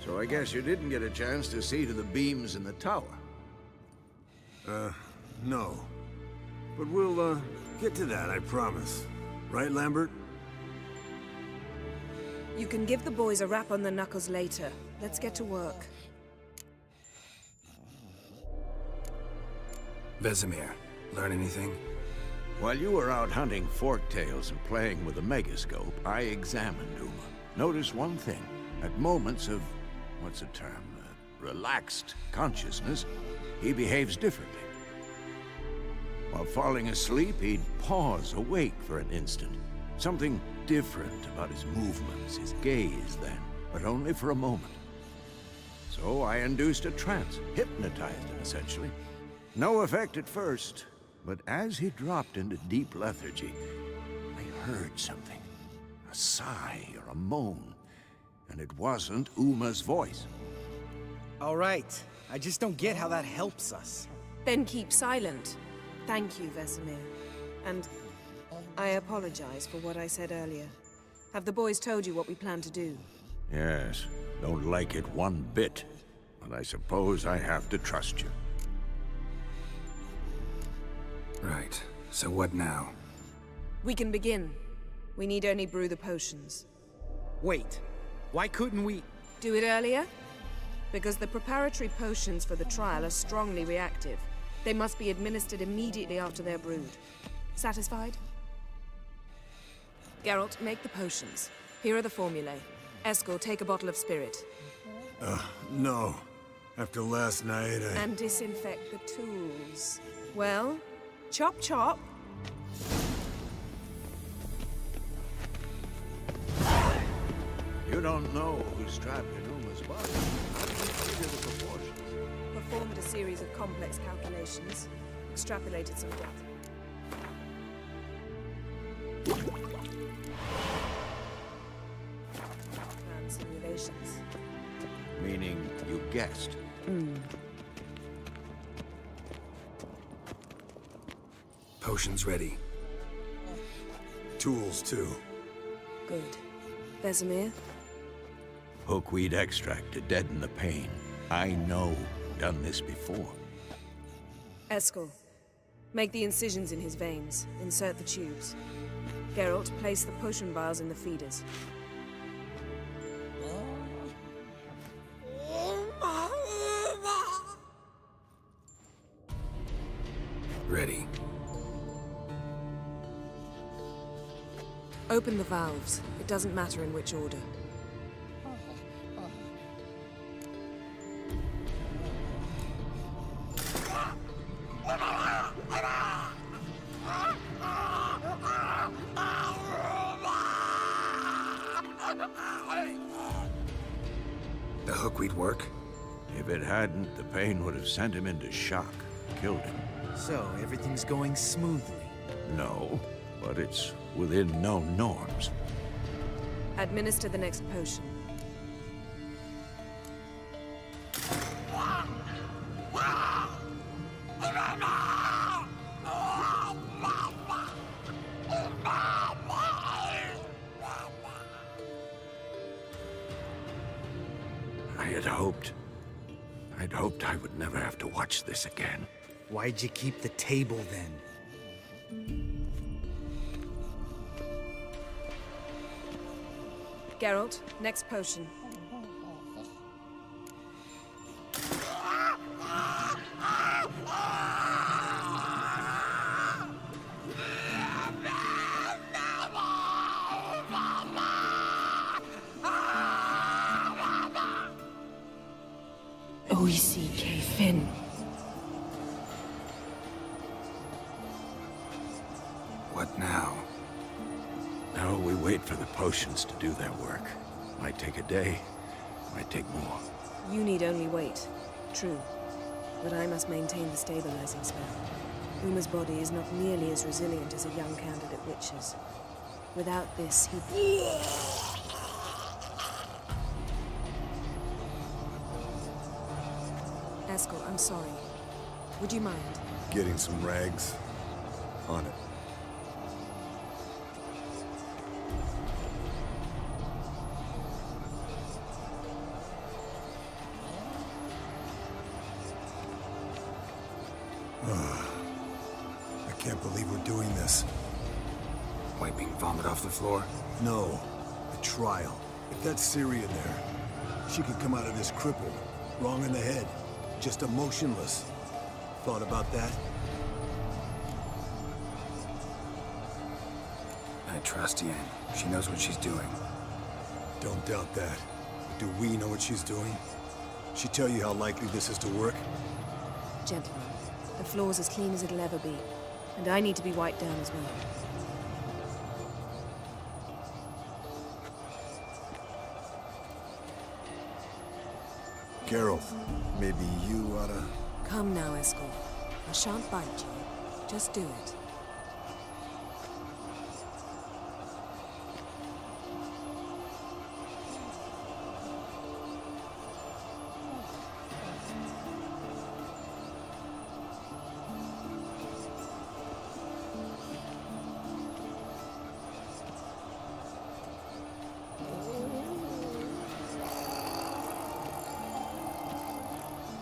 So I guess you didn't get a chance to see to the beams in the tower. No. But we'll, get to that, I promise. Right, Lambert? You can give the boys a rap on the knuckles later. Let's get to work. Vesemir, learn anything? While you were out hunting forktails and playing with the megascope, I examined Uma. Notice one thing. At moments of, what's the term, relaxed consciousness, he behaves differently. While falling asleep, he'd pause awake for an instant. Something different about his movements, his gaze then, but only for a moment. So I induced a trance, hypnotized him essentially. No effect at first, but as he dropped into deep lethargy, I heard something. A sigh or a moan, and it wasn't Uma's voice. All right. I just don't get how that helps us. Then keep silent. Thank you, Vesemir. And I apologize for what I said earlier. Have the boys told you what we plan to do? Yes, don't like it one bit, but I suppose I have to trust you. Right. So what now? We can begin. We need only brew the potions. Wait. Why couldn't we... Do it earlier? Because the preparatory potions for the trial are strongly reactive. They must be administered immediately after they're brewed. Satisfied? Geralt, make the potions. Here are the formulae. Eskel, take a bottle of spirit. No. After last night, And disinfect the tools. Well, chop chop. You don't know who's trapped in Uma's body. How do you figure the proportions? Performed a series of complex calculations. Extrapolated some data. Planned simulations. Meaning you guessed. Potions ready. Tools, too. Good. Vesemir? Hookweed extract to deaden the pain. I know. Done this before. Eskel, make the incisions in his veins. Insert the tubes. Geralt, place the potion vials in the feeders. Ready. Open the valves. It doesn't matter in which order. The hookweed work? If it hadn't, the pain would have sent him into shock, killed him. So, everything's going smoothly? No, but it's within known norms. Administer the next potion. I had hoped. I'd hoped I would never have to watch this again. Why'd you keep the table then? Geralt, next potion. O-E-C-K Finn. What now? Now we wait for the potions to do their work. Might take a day, might take more. You need only wait. True. But I must maintain the stabilizing spell. Uma's body is not nearly as resilient as a young candidate witch's. Without this, he... Eskel, I'm sorry. Would you mind? Getting some rags. On it. I can't believe we're doing this. Wiping vomit off the floor? No. A trial. If that's Syria there, she could come out of this crippled. Wrong in the head. Just emotionless. Thought about that? I trust Yen. She knows what she's doing. Don't doubt that. But do we know what she's doing? She tell you how likely this is to work? Gentlemen, the floor's as clean as it'll ever be. And I need to be wiped down as well. Geralt, maybe you oughta... Come now, Eskel. I shan't bite you. Just do it.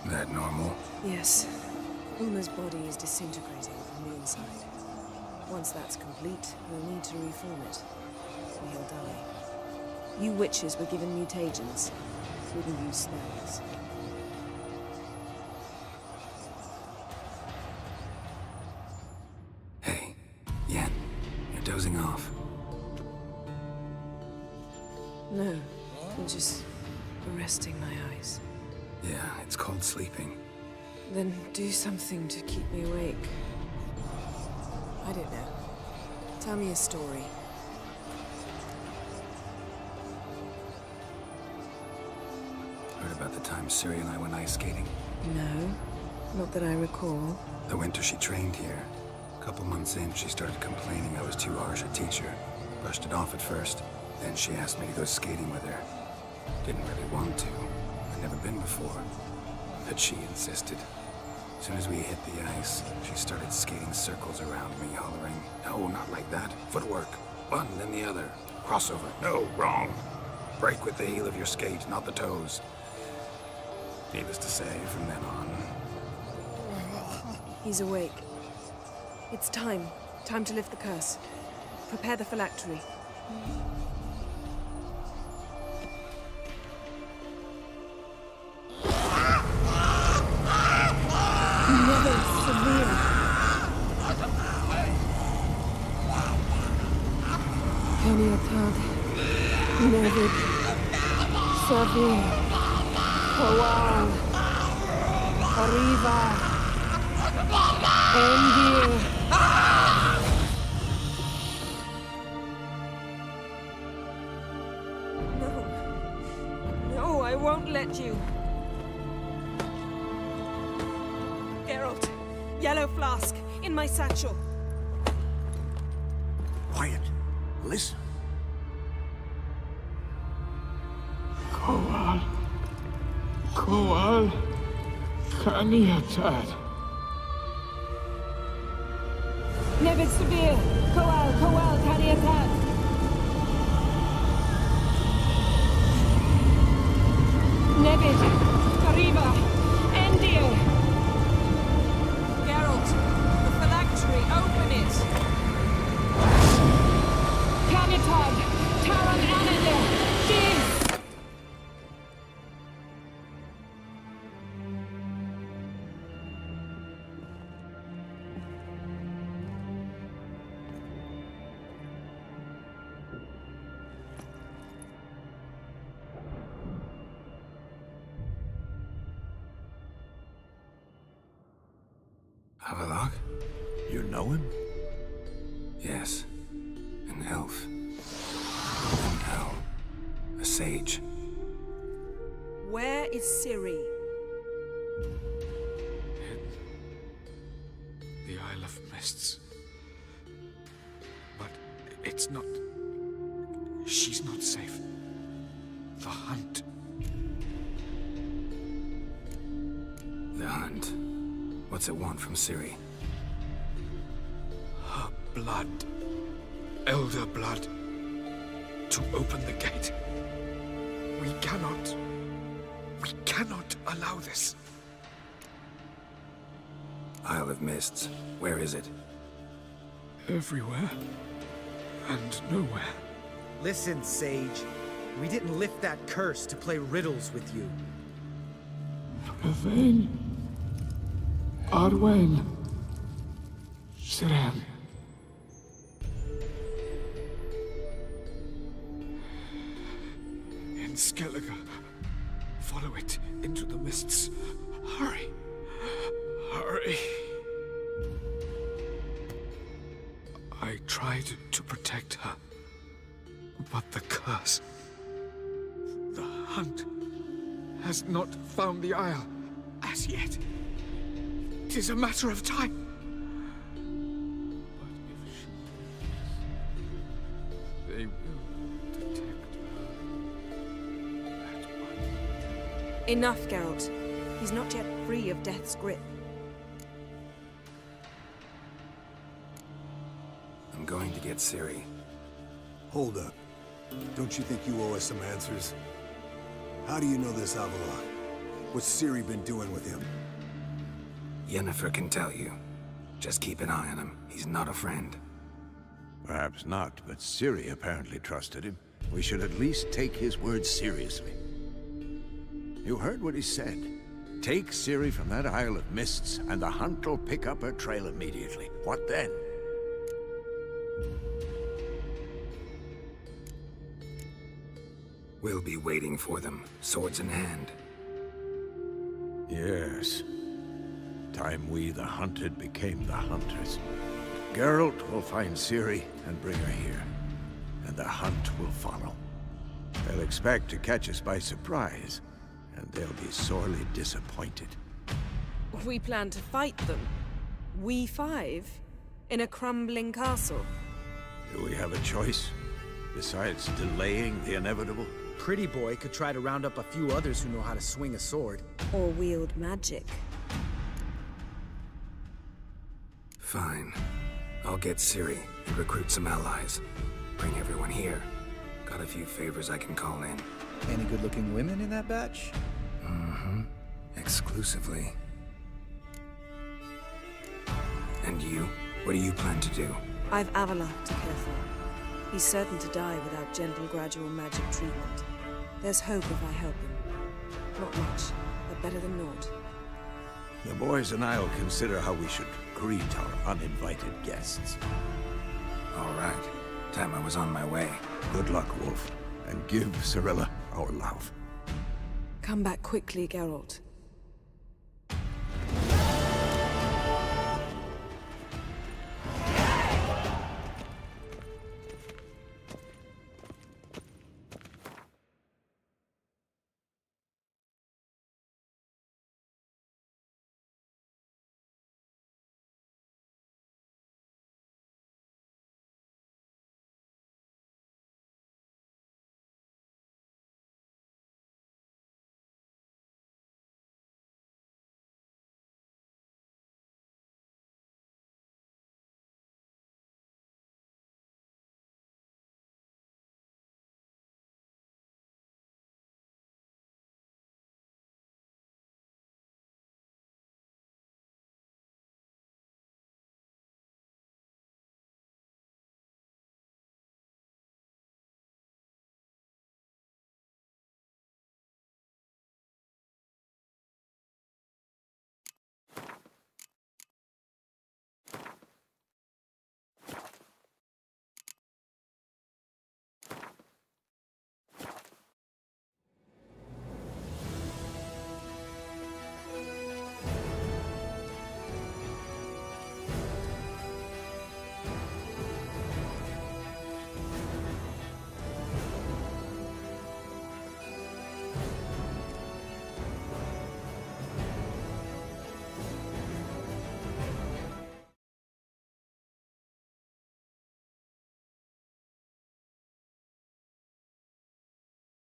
That normal? Yes. Uma's body is disintegrating from the inside. Once that's complete, we'll need to reform it. Or he'll die. You witches were given mutagens. Wouldn't use spells. Hey, Yen, you're dozing off. No, I'm just resting my eyes. Yeah, it's called sleeping. Then do something to keep me awake. I don't know. Tell me a story. Heard about the time Ciri and I went ice skating? No, not that I recall. The winter she trained here. A couple months in, she started complaining I was too harsh a teacher. Brushed it off at first. Then she asked me to go skating with her. Didn't really want to. I'd never been before. But she insisted. As soon as we hit the ice, she started skating circles around me, hollering, "No, not like that. Footwork. One, then the other. Crossover. No, wrong. Break with the heel of your skate, not the toes." Needless to say, from then on... He's awake. It's time. Time to lift the curse. Prepare the phylactery. Never severe. Peniatad. Nevid. Severe. Kowal. Arriva. Endir. No, I won't let you. Geralt, yellow flask, in my satchel. Quiet. Listen. Kowal. Kowal. Kaniatad. Nevid severe. Kowal, Kaniatad. Nevid. Arriva. Havelock? You know him? Yes. An elf. An owl. A sage. Where is Ciri? The Isle of Mists. But it's not... She's not safe. The hunt. The hunt? What's it want from Ciri? Her blood. Elder blood. To open the gate. We cannot allow this. Isle of Mists. Where is it? Everywhere. And nowhere. Listen, Sage. We didn't lift that curse to play riddles with you. Yvain. Arwen. Siren. In Skellige. Follow it into the mists. Hurry. Hurry. I tried to protect her. But the curse... The hunt has not found the Isle as yet. 'Tis a matter of time. But if she lives, they will detect her at once. Enough, Geralt. He's not yet free of death's grip. I'm going to get Ciri. Hold up. Don't you think you owe us some answers? How do you know this Havelock? What's Ciri been doing with him? Yennefer can tell you. Just keep an eye on him. He's not a friend. Perhaps not, but Ciri apparently trusted him. We should at least take his words seriously. You heard what he said. Take Ciri from that Isle of Mists, and the hunt will pick up her trail immediately. What then? We'll be waiting for them, swords in hand. Yes. Time we, the hunted, became the hunters. Geralt will find Ciri and bring her here, and the hunt will follow. They'll expect to catch us by surprise, and they'll be sorely disappointed. We plan to fight them. We five? In a crumbling castle? Do we have a choice? Besides delaying the inevitable? Pretty Boy could try to round up a few others who know how to swing a sword. Or wield magic. Fine. I'll get Ciri and recruit some allies. Bring everyone here. Got a few favors I can call in. Any good-looking women in that batch? Mm-hmm. Exclusively. And you? What do you plan to do? I've Havelock to care for. He's certain to die without gentle, gradual magic treatment. There's hope if I help him. Not much, but better than naught. The boys and I'll consider how we should greet our uninvited guests. All right. Time I was on my way. Good luck, Wolf. And give Cirilla our love. Come back quickly, Geralt.